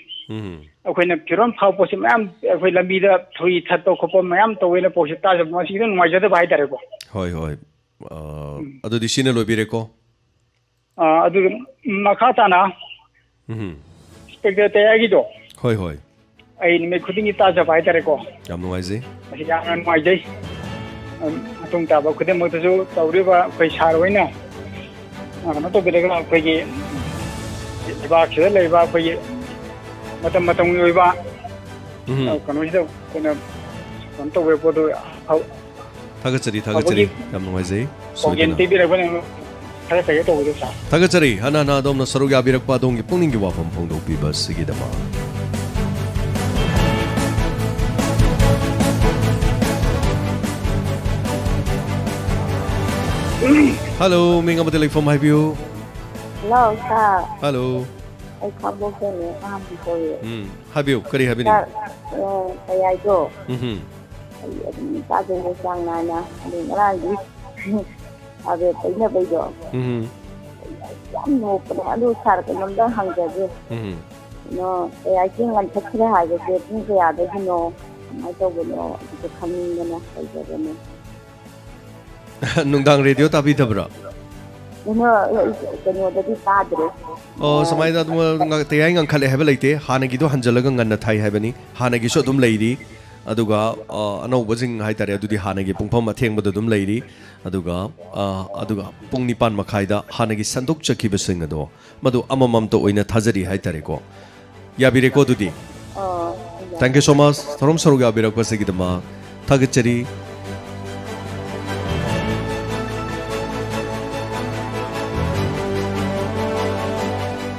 When a Piron Pau Posim, when a bida, 3 tato copo, mam to win a posita of Masidan, my other by the Hoi. Ado di Sinelo Bireko? Adu Makatana, Spectre Agido. Hoi. I make cutting it as a Vitareco. Yamuazi? And my day. I don't have a Kudemoto, River, Pesharwina. I'm not a bit of Peggy. About Peggy. Matang Yuba. Kanoja, Konto Wepo, Tagachari, Yamuazi. Tagachari, Hanana Dom Saruga Birakpa Dong, pulling you up from Pondo Piba Sigidama. Hello, Minga Matele from my view. Hello, sir. Hello. I come over before you. Have you? Kari have you? I go. ꯑꯩ ꯑꯗꯨꯝ ꯆꯥꯖꯩ ꯆꯥꯡ ꯅꯥꯏꯅ ꯑꯗꯩ ꯉꯔꯥꯡꯗꯤ ꯑꯕꯦꯔ ꯇꯩꯅꯕꯩꯗꯣ ꯌꯥꯝ ꯅꯣꯛꯄꯅꯦ ꯑꯗꯨ ꯁꯥꯔ ꯀꯩꯅꯣꯝꯇ ꯍꯪꯖꯒꯦ ꯀꯩꯅꯣ AIT ꯉꯟꯊꯠꯈ꯭ꯔꯦ ꯍꯥꯏꯕꯁꯦ ꯄꯨꯡ ꯀꯌꯥꯗꯒꯤꯅꯣ ꯀꯃꯥꯏꯅ ꯇꯧꯕꯅꯣ ꯑꯗꯨꯁꯨ ꯈꯪꯅꯤꯡꯗꯅ ꯂꯩꯖꯕꯅꯦ ꯅꯨꯡꯗꯥꯡ ꯔꯦꯗꯤꯑꯣ ꯇꯥꯕꯤꯗꯕ꯭ꯔꯥ ꯀꯩꯅꯣꯗꯗꯤ ꯇꯥꯗ꯭ꯔꯦ ꯑꯣ ꯁꯨꯃꯥꯏꯅ ꯑꯗꯨꯝ ꯇꯌꯥꯏ ꯉꯟꯈꯠꯂꯦ ꯍꯥꯏꯕ ꯂꯩꯇꯦ ꯍꯥꯟꯅꯒꯤꯗꯣ ꯍꯟꯖꯜꯂꯒ ꯉꯟꯅ ꯊꯥꯏ ꯍꯥꯏꯕꯅꯤ ꯍꯥꯟꯅꯒꯤꯁꯨ ꯑꯗꯨꯝ ꯂꯩꯔꯤ ꯑꯗꯨꯒ ꯑꯅꯧꯕꯁꯤꯡ ꯍꯥꯏꯇꯥꯔꯦ ꯑꯗꯨꯗꯤ ꯍꯥꯟꯅꯒꯤ ꯄꯨꯡꯐꯝ ꯑꯊꯦꯡꯕꯗ ꯑꯗꯨꯝ ꯂꯩꯔꯤ ꯑꯗꯨꯒ ꯄꯨꯡ 9 ꯃꯈꯥꯏꯗ ꯍꯥꯟꯅꯒꯤ ꯁꯟꯗꯣꯛꯆꯈꯤꯕꯁꯤꯡ ꯑꯗꯣ ꯃꯗꯨ ꯑꯃꯃꯝꯇ ꯑꯣꯏꯅ ꯊꯥꯖꯔꯤ ꯍꯥꯏꯇꯥꯔꯦꯀꯣ ꯌꯥꯕꯤꯔꯦꯀꯣ ꯑꯗꯨꯗꯤ ꯊꯦꯡꯛ ꯌꯨ ꯁꯣ ꯃꯆ ꯊꯧꯔꯝ ꯁꯔꯨꯛ ꯌꯥꯕꯤꯔꯛꯄꯁꯤꯒꯤꯗꯃꯛ ꯊꯥꯒꯠꯆꯔꯤ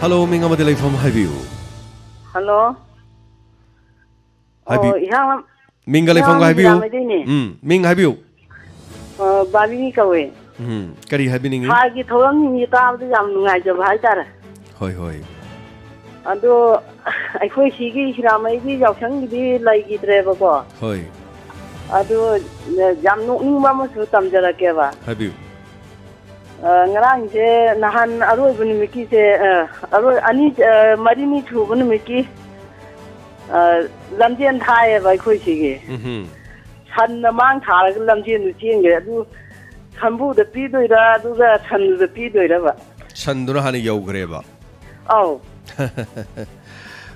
Hello, Ming amadi leifam haibiu. Hello. Haibiu. Ihang Minga leifam haibiu. Ming haibiu. Babi kawe. Kari haibiningi. Hagi thoram ni taabdu yam nungaijaba haitare. Hoi hoi. Ado akhoi sigi hiramai gi yausang gi laigidreba ko. Hoi. Ado yam nokningba masu tamjarakeba. Haibiu. Ngarangse nahan aroibu numiki se aroi ani marini thubu numiki lamjen thaye bai khoi sigi san na mang tharaga lamjen nu chenge adu sambu da pi doira adu ga san da pi doira ba san duna hani yaugreba aw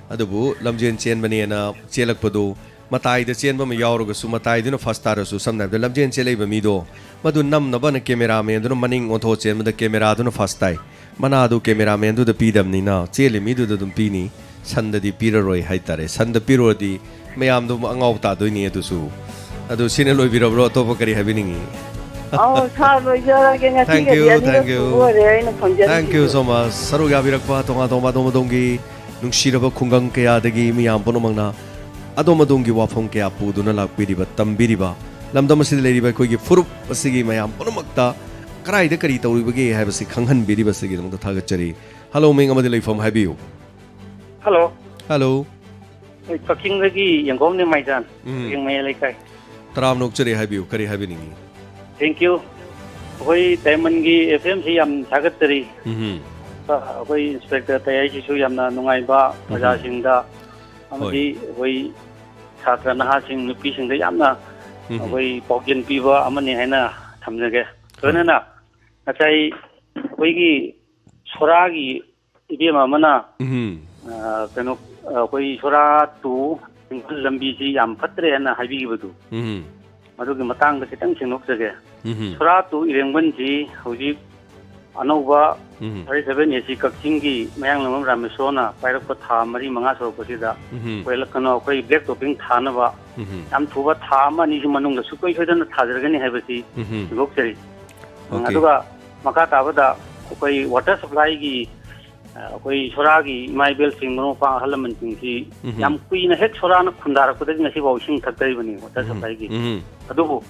adubu lamjen chen bani na chelakpadu matai da chen ba ma yauruga su matai duna fastara su samna da lamjen chelei ba mi do madu nam na ban cameraman duna maning otho chen da camera duna fastai mana adu cameraman du da pidam ni na chele mi du dum pini san da di piraroi haitare san da pirodi mayam du angau ta do ni adu su adu sine loi birabro to pa kari habiningi oh sa loi jara ke ngati thank you thank you so much saru ga birakpa tonga tonga domodongi nungshiraba khungang kaya dagi miyam ponomangna adomadongi wafam kaya puduna lakpiriba tambiriba lamdam asida leiriba koigi furup asigi mayam ponomakta karaida kari tawribage haibasi khanghanbiriba sigi namda thagachari hello ming amadi leifam haibiu hello hello kaking lagi yangom ni maidan yang mai laikai taram nokchari haibiu kari habiningi thank you hoi diamond gi fm si yam thagachari hoi inspector tayai si su yamna nungai ba praja singda amadi hoi chhatra naha sing nupi sing da yamna hoi pogin piba amani haina thamjage kanana achai hoi gi sora gi ibema mana kano hoi sora tu lambi si yam fatre na habi gi badu madugi matang da kitang sinokjage sora tu irengban ji hoji anauba 37 AC Kakching gi mayang lamam ramesona pairakpa tha mari manga so pasida koila kano koi black topping thana ba am thuba tha ma ni manung da sukoi khoidana thajargani haibasi lokchari aduga maka tabada koi water supply gi koi sora gi mai bel sing no pa halaman sing si yam kui na hek sora na khundara ko da ngasi ba sing thaktai bani water supply gi adugo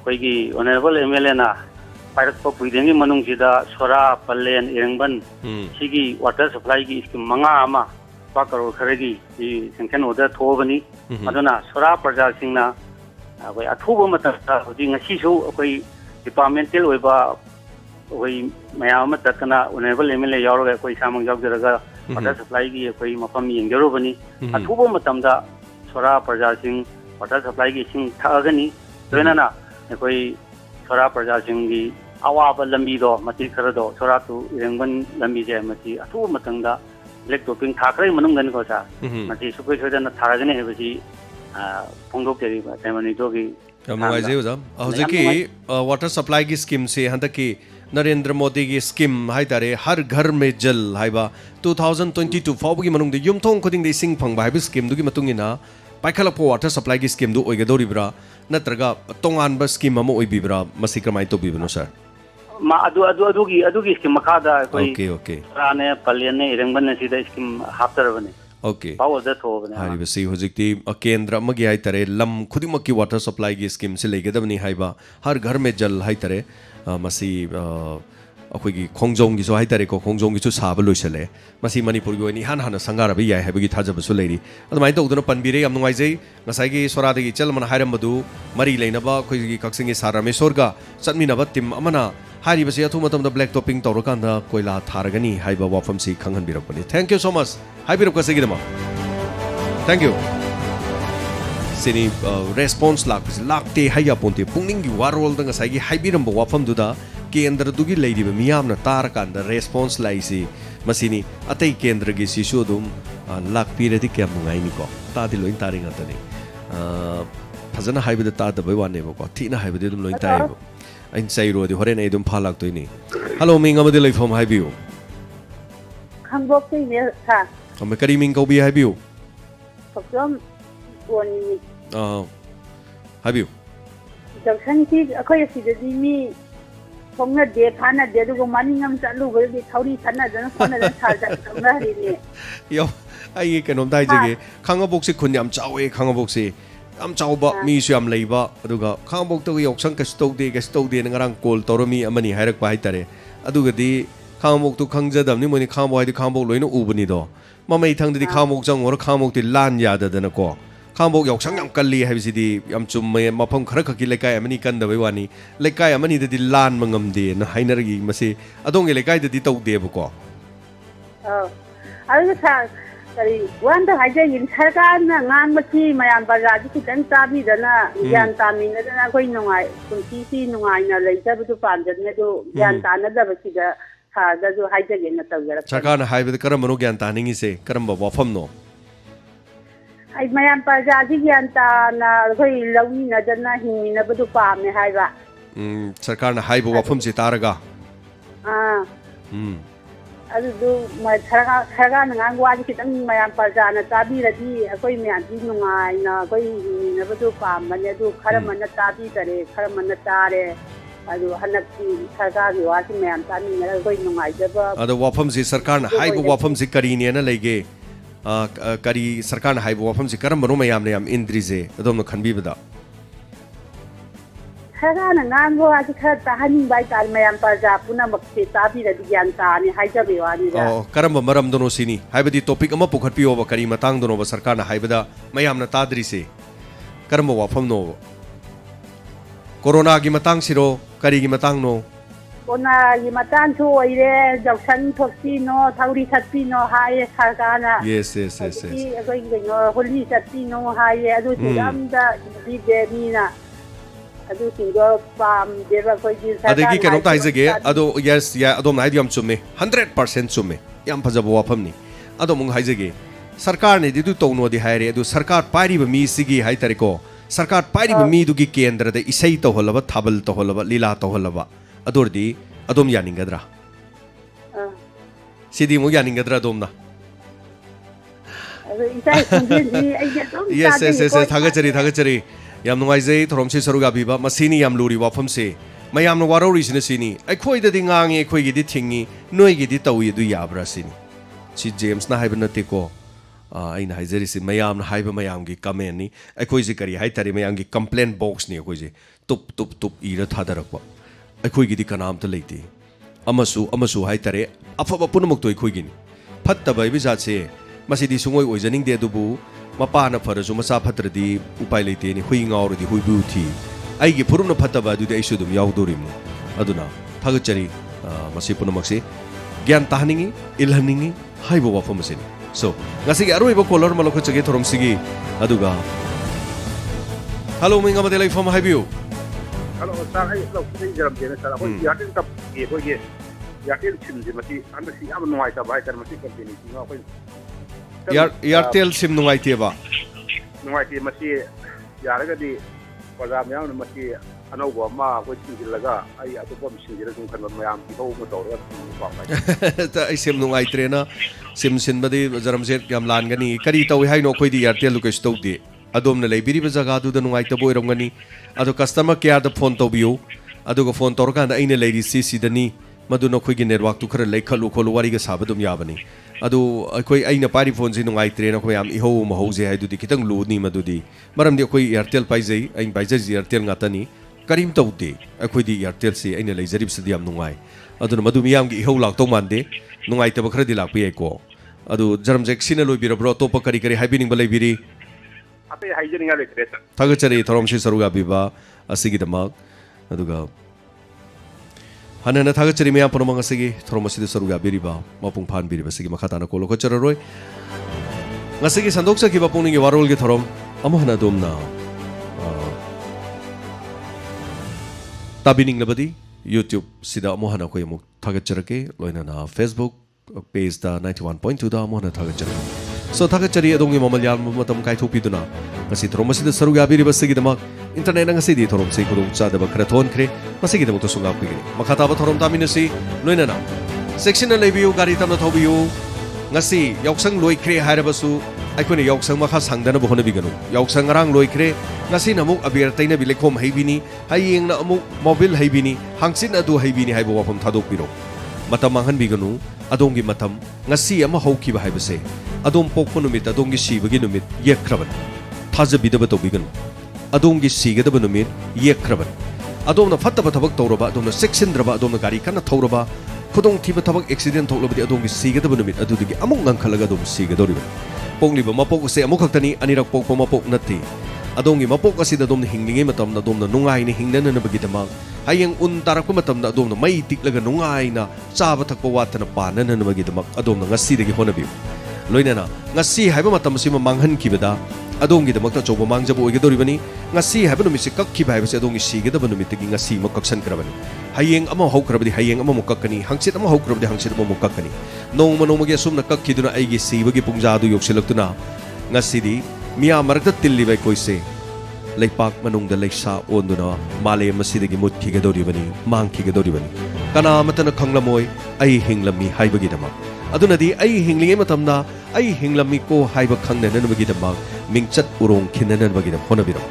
koi gi honorable MLA na Pairakpa puidengi manung sida sora palen irengban sigi water supply gi scheme manga ama pa karo kharegi i sanction order thobani aduna sora praja singna koi athuba mata hodi ngasi su koi departmental oiba koi mayam tatna honorable MLA yauraga koi samang jawjaraga water supply gi koi mapam yengerobani athuba matamda sora praja sing water supply gi sing thagani doinana koi sora praja sing gi awaba lambi do mati khara do sora tu irengban lambi je mati athu matangda black topping thakrai manung gan ko sa mati sukoi chodana tharagane hebasi phongdok teri ba tamani do gi amai je uzam hojiki water supply gi scheme se handaki Narendra Modi gi scheme haitare har ghar mein jal haiba 2022 fawgi manung de yumthong khoding de sing phangba haiba scheme du gi matungina paikhalappo water supply gi scheme du oigadoribra natraga tongan ba scheme amo oibibra masi kramai to bibno sir ma adugi scheme makada koi okay rane palyane irengban sida scheme haptarabane okay power da thobane haribasi hojikti kendra amagi haitare lam khudimaki water supply gi scheme se legadabni haiba har ghar mein jal haitare masi ꯑꯩꯈꯣꯏꯒꯤ ꯈꯣꯡꯖꯣꯝꯒꯤꯁꯨ ꯍꯥꯏꯇꯥꯔꯦꯀꯣ ꯈꯣꯡꯖꯣꯝꯒꯤꯁꯨ ꯁꯥꯕ ꯂꯣꯏꯁꯤꯜꯂꯦ ꯃꯁꯤ ꯃꯅꯤꯄꯨꯔꯒꯤ ꯑꯣꯏꯅ ꯏꯍꯥꯟ ꯍꯥꯟꯅ ꯁꯪꯒꯥꯔꯕ ꯌꯥꯏ ꯍꯥꯏꯕꯒꯤ ꯊꯥꯖꯕꯁꯨ ꯂꯩꯔꯤ ꯑꯗꯨꯃꯥꯏꯅ ꯇꯧꯗꯨꯅ ꯄꯟꯕꯤꯔꯦ ꯌꯥꯝ ꯅꯨꯡꯉꯥꯏꯖꯩ ꯉꯁꯥꯏꯒꯤ ꯁꯣꯔꯥꯗꯒꯤ ꯏꯆꯜ ꯑꯃꯅ ꯍꯥꯏꯔꯝꯕꯗꯨ ꯃꯔꯤ ꯂꯩꯅꯕ ꯑꯩꯈꯣꯏꯒꯤ ꯀꯛꯆꯤꯡꯒꯤ ꯁꯥꯔ ꯔꯥꯃꯦꯁꯣꯔꯒ ꯆꯠꯃꯤꯟꯅꯕ ꯇꯤꯝ ꯑꯃꯅ ꯍꯥꯏꯔꯤꯕꯁꯤ ꯑꯊꯨꯕ ꯃꯇꯝꯗ ꯕ꯭ꯂꯦꯛ ꯇꯣꯞꯄꯤꯡ ꯇꯧꯔꯀꯥꯟꯗ ꯀꯣꯏꯂꯥ ꯊꯥꯔꯒꯅꯤ ꯍꯥꯏꯕ ꯋꯥꯐꯝꯁꯤ ꯈꯪꯍꯟꯕꯤꯔꯛꯄꯅꯤ ꯊꯦꯡꯛ ꯌꯨ ꯁꯣ ꯃꯆ ꯍꯥꯏꯕꯤꯔꯛꯄꯁꯤꯒꯤꯗꯃꯛ ꯊꯦꯡꯛ ꯌꯨ सिनी रेस्पॉन्स लाक्पसे लाक्ते हाइयापोंते पुंगनिंगी वारोलदा ngसाइगी हाइबिरंबो वाफमदुदा केंद्रदुगी लेरिबा मियामना तारकांदा रेस्पॉन्स लाइसी मसिनी अतै केंद्रगी सिसु दुम लाक्पिरदि क्याम नुंगाइनिको तादि लोइन तारिंगातनि फजना हाइबदा तादबै वानेबको थिना हाइबदि दुम लोइन ताइबो आइन साइरोदि होरेन ए दुम फालाक्तोइनि हेलो मिंग अमदि लेफम हाइबियो खंगोक्तिने था हम करी मिंग कौबि हाइबियो फक्सम बोनी हाइबियो जंक्शन की अखोय सिददि मी फोंना दे थाना दे दुगो मानिंगम चालुबदि थौरी थाना जन फोना जन साजा तंगा हरिने यो आई कनोम दाइजेगे खांगाबोक्से खुन याम चावे खांगाबोक्से याम चावबा मीसु याम लेबा अदुगा खांगाबोक तो योक्संग कस्तौदे नंगरांग कॉल तोरमी अमनी हाइरक हाइतारे अदुगदि खांगाबोक तो खंगजदमनि मोनि खांगाबो हाइदि खांगाबोक लोइनो उबनि दो ममै थंगदि खांगाबोक जंगोर खांगाबोक ति लान याददनको खांगाबोक योक्संग याम कल्ली हाइबिसिदि याम चुम्मे मफम खर खकी लेकाय अमनी कंदबै वानी लेकाय अमनी ददि लान मंगमदे न हाइनरगी मसे अदोंगे लेकाय ददि तौदेबको अदु सा करी वांदा हाइजे इन सरकारना ngang मयाम बाजारदि खितंग ताबीदना ज्ञान तामिनदना कोइ नुंगाइ कुंसीसी नुंगाइना लेजबदु पांजने दो ज्ञान तानदबसिदा सादजु हाइजेगे न तवजरा सरकारना हाइबद करमनो ज्ञान तानिंगी से करम वाफमनो आई मयाम बाजारदि ज्ञान ताना कोइ लवी नदना हिमिनबदु पामे हाइबा सरकारना हाइबो वाफम से तारगा अदु सरकार नंगांग वादि खितंग मयाम बाजारना ताबीरदि अकोइ म्यादि नुंगाइना कोइ हिमिनबदु पामने अदु खरमना ताबी करे खरमना तारे अदु हनकी सरकार वासी मयाम तानिंगरा कोइ नुंगाइजबा अदु वाफम से सरकारना हाइबो वाफम से करीनेना लेगे करी सरकारना हाइबो वाफम से करमनो मयामने याम इंद्रिजे अदोम खनबीबदा सरकार नंगांगो आदि खर ताहनिंग बाइ ताल मयाम बाजार पुनमक्से ताबीरदि ज्ञान तानि हाइजबे वानिदा करम मरम दोनो सिनी हाइबदि टॉपिक अमा पुखटपियोबा करी मतांग दोनो सरकारना हाइबदा मयामना ताद्रिसे करम वाफम नो कोरोना की मतांग सिरो करी की मतांग नो कोरोना की मतांग तो ओइरे जंक्शन थोक्सी नो थौरी सत्ती नो हाय सरकारना यस अकोइ गनो होली सत्ती नो हाय अदु तिगमदा दि देनीना अदु तिगो पाम देबा कोइ दि सरकार अदगी केनो ताइजगे अदो यस या अदोम नाइदि याम चुमे 100% चुमे याम फजबो वाफमनी अदो मुंग हाइजगे सरकार ने दिदु तौनो दि हायरे अदु सरकार पारिबा मी सिगी हाइतरेको सरकार पारिबा मी दुगी केंद्रदा इसै तोहलबा थाबल तोहलबा लीला तोहलबा अदोरदि अदोम यानिंगद्रा सिदी मु यानिंगद्रा अदोमना अदु इसाइ खुंजेनि आइजे दम यस थागचरी याम नुंगाइजै थोरमसे सरुगाबिबा मसिनी याम लुरी वाफमसे मयामना वारौरिसिना सिनी अखोइददि ngangi अखोइगिदि थिंगी नोइगिदि तौइ दु याब्रा सिनी सि जेम्सना हाइबा नतेको अइना हाइजरिसि मयामना हाइबा मयामगी कमेन्टनी अखोइजे करी हाइतारे मयामगी कंप्लेन बॉक्स नि अखोइजे तुप इरा थादरकवा अखोइगिदि कनामता लेते अमसु हाइतारे अफबा पुनमक्तो अखोइगिनि फत्तबा बिजातसे मसिदि सुंगोइ ओइजनिंगदे दुबु मपाना फरसु मसा फत्रदि उपाय लेतेनि हुइ ngaurदि हुइबु थि आइगी फुरुमना फत्तबा दुदि आइसु दुम याउदोरिमनि अदुना थागचरी मसि पुनमक्से ज्ञान ताहनिंगी इलहनिंगी हाइबो वाफमसेनि सो ngasi gi aroiba caller malokho chage thorom sigi aduga hello minga madela ifam haibiu hello sir ai lo kudai jaram jena sir akoi yatin tap ge ko ye yatin sim ji mati anda si am nuai ta bai tar mati company si akoi Airtel sim nuai te ba nuai te mati yaraga di program yang mati anauba ma akoi singilaga ai atopa singira sum khan mayam ki ho mo tawra ba bai ta ai sim nuai trena sim sin badi jaram set yam lan gani kari tawi hai no khoi di Airtel lu kesh tawdi adom na leibiri ba jaga du da nuai ta boi rom gani ado customer care da phone tawbiu ado ga phone torka da aine leiri si dani madu no khoi gi network tu khara lei khalu kholu wari ga sabadum yabani ado khoi aina pari phone si nuai trena khoi am iho ma ho je hai du di kitang lu ni madu di maram di khoi Airtel pai jai ain pai jai Airtel ngata ni karim tawti akhoi di Airtel si aina leijarib sidiam nungai aduna madu miyam gi ihau lak to mande nungai te bakra di lak pi ko adu jaram jek sina loi bira bro to pa kari kari haibining balai biri ape haijining ga lekre sir thagachari thorom si saruga biba asigi damak aduga hanana thagachari miyam ponamang asigi thorom si saruga biri ba mapung phan biri basigi makhata na kolo ko chararoi ngasigi sandok sa ki ba pungning gi warol gi thorom amhana domna tabining labadi YouTube sida mohana ko yamuk thagacharake loina na Facebook page da 91.2 da mohana thagacharake so thagachari adongi mamalyan matam kai thopiduna ngasi throm sida saruga biri basigi damak internet ngasi di thorom sei kudung cha da bakra thon khre masigi damak to sunga pigri makhata ba thorom taminasi loina na section na lebiu gari tamna thobiu ngasi yoksang loi khre harabasu aikone yoksang makha sangdana bohona biganu yoksang rang loi khre ngasi namuk abir taina bilekhom haibini hayeng na amuk mobile haibini hangsin adu haibini haibo wafam thadok piro matam manghan biganu adongi matam ngasi ama hauki ba haibase adom pokpo numit adongi sibagi numit yekraban thaja bidaba to biganu adongi sigadaba numit yekraban adomna fattaba thabak tawraba adomna sectiondraba adomna gari kana thawraba khudong thiba thabak accident thoklabadi adongi sigadaba numit adudigi amuk ngangkhalaga adom sigadoriba pongliba mapok se amuk khaktani anirak pokpo mapok natti adongi mapok asida domna hinglingi matamna domna nungai ni hingnana nabagi damak hayang un tarakpa matamna domna mai tiklaga nungai na chaba thakpa watana panana nabagi damak adomna ngasi dagi honabi loinana ngasi haiba matam sima manghan kibada adongi damak ta choba mangjaba oigedoribani ngasi haiba numisi kakki bhaiba se adongi sigedaba numitagi ngasi makaksan krabani hayeng ama haukrabadi hayeng ama mukakkani hangsit ama haukrabadi hangsit ama mukakkani nongma nongmagi asumna kakkiduna aigi sibagi pungjadu yoksilaktuna ngasidi miya marakta tillibai koise leipak manungda leisa onduna male masidagi mutkigedoribani mangkigedoribani kana matana khanglamoi ai hinglami haibagi dama adunadi ai hinglinge matamna ai hinglami ko haiba khangnana nabagi dama mingchat urong khinana nabagi dama honabiro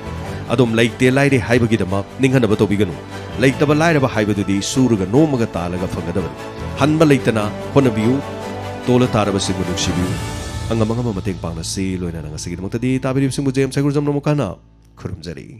adum leite laire haibagi dama ninghanaba tobiganu leitaba lairaba haibadudi suruga nomaga talaga fangadabani hanba leitana honabiu tola taraba simudu sibiu ang mga mateng pang na si loina nga sige mong tadi tabi sim mo jem sa gurjam no mukana kurumjari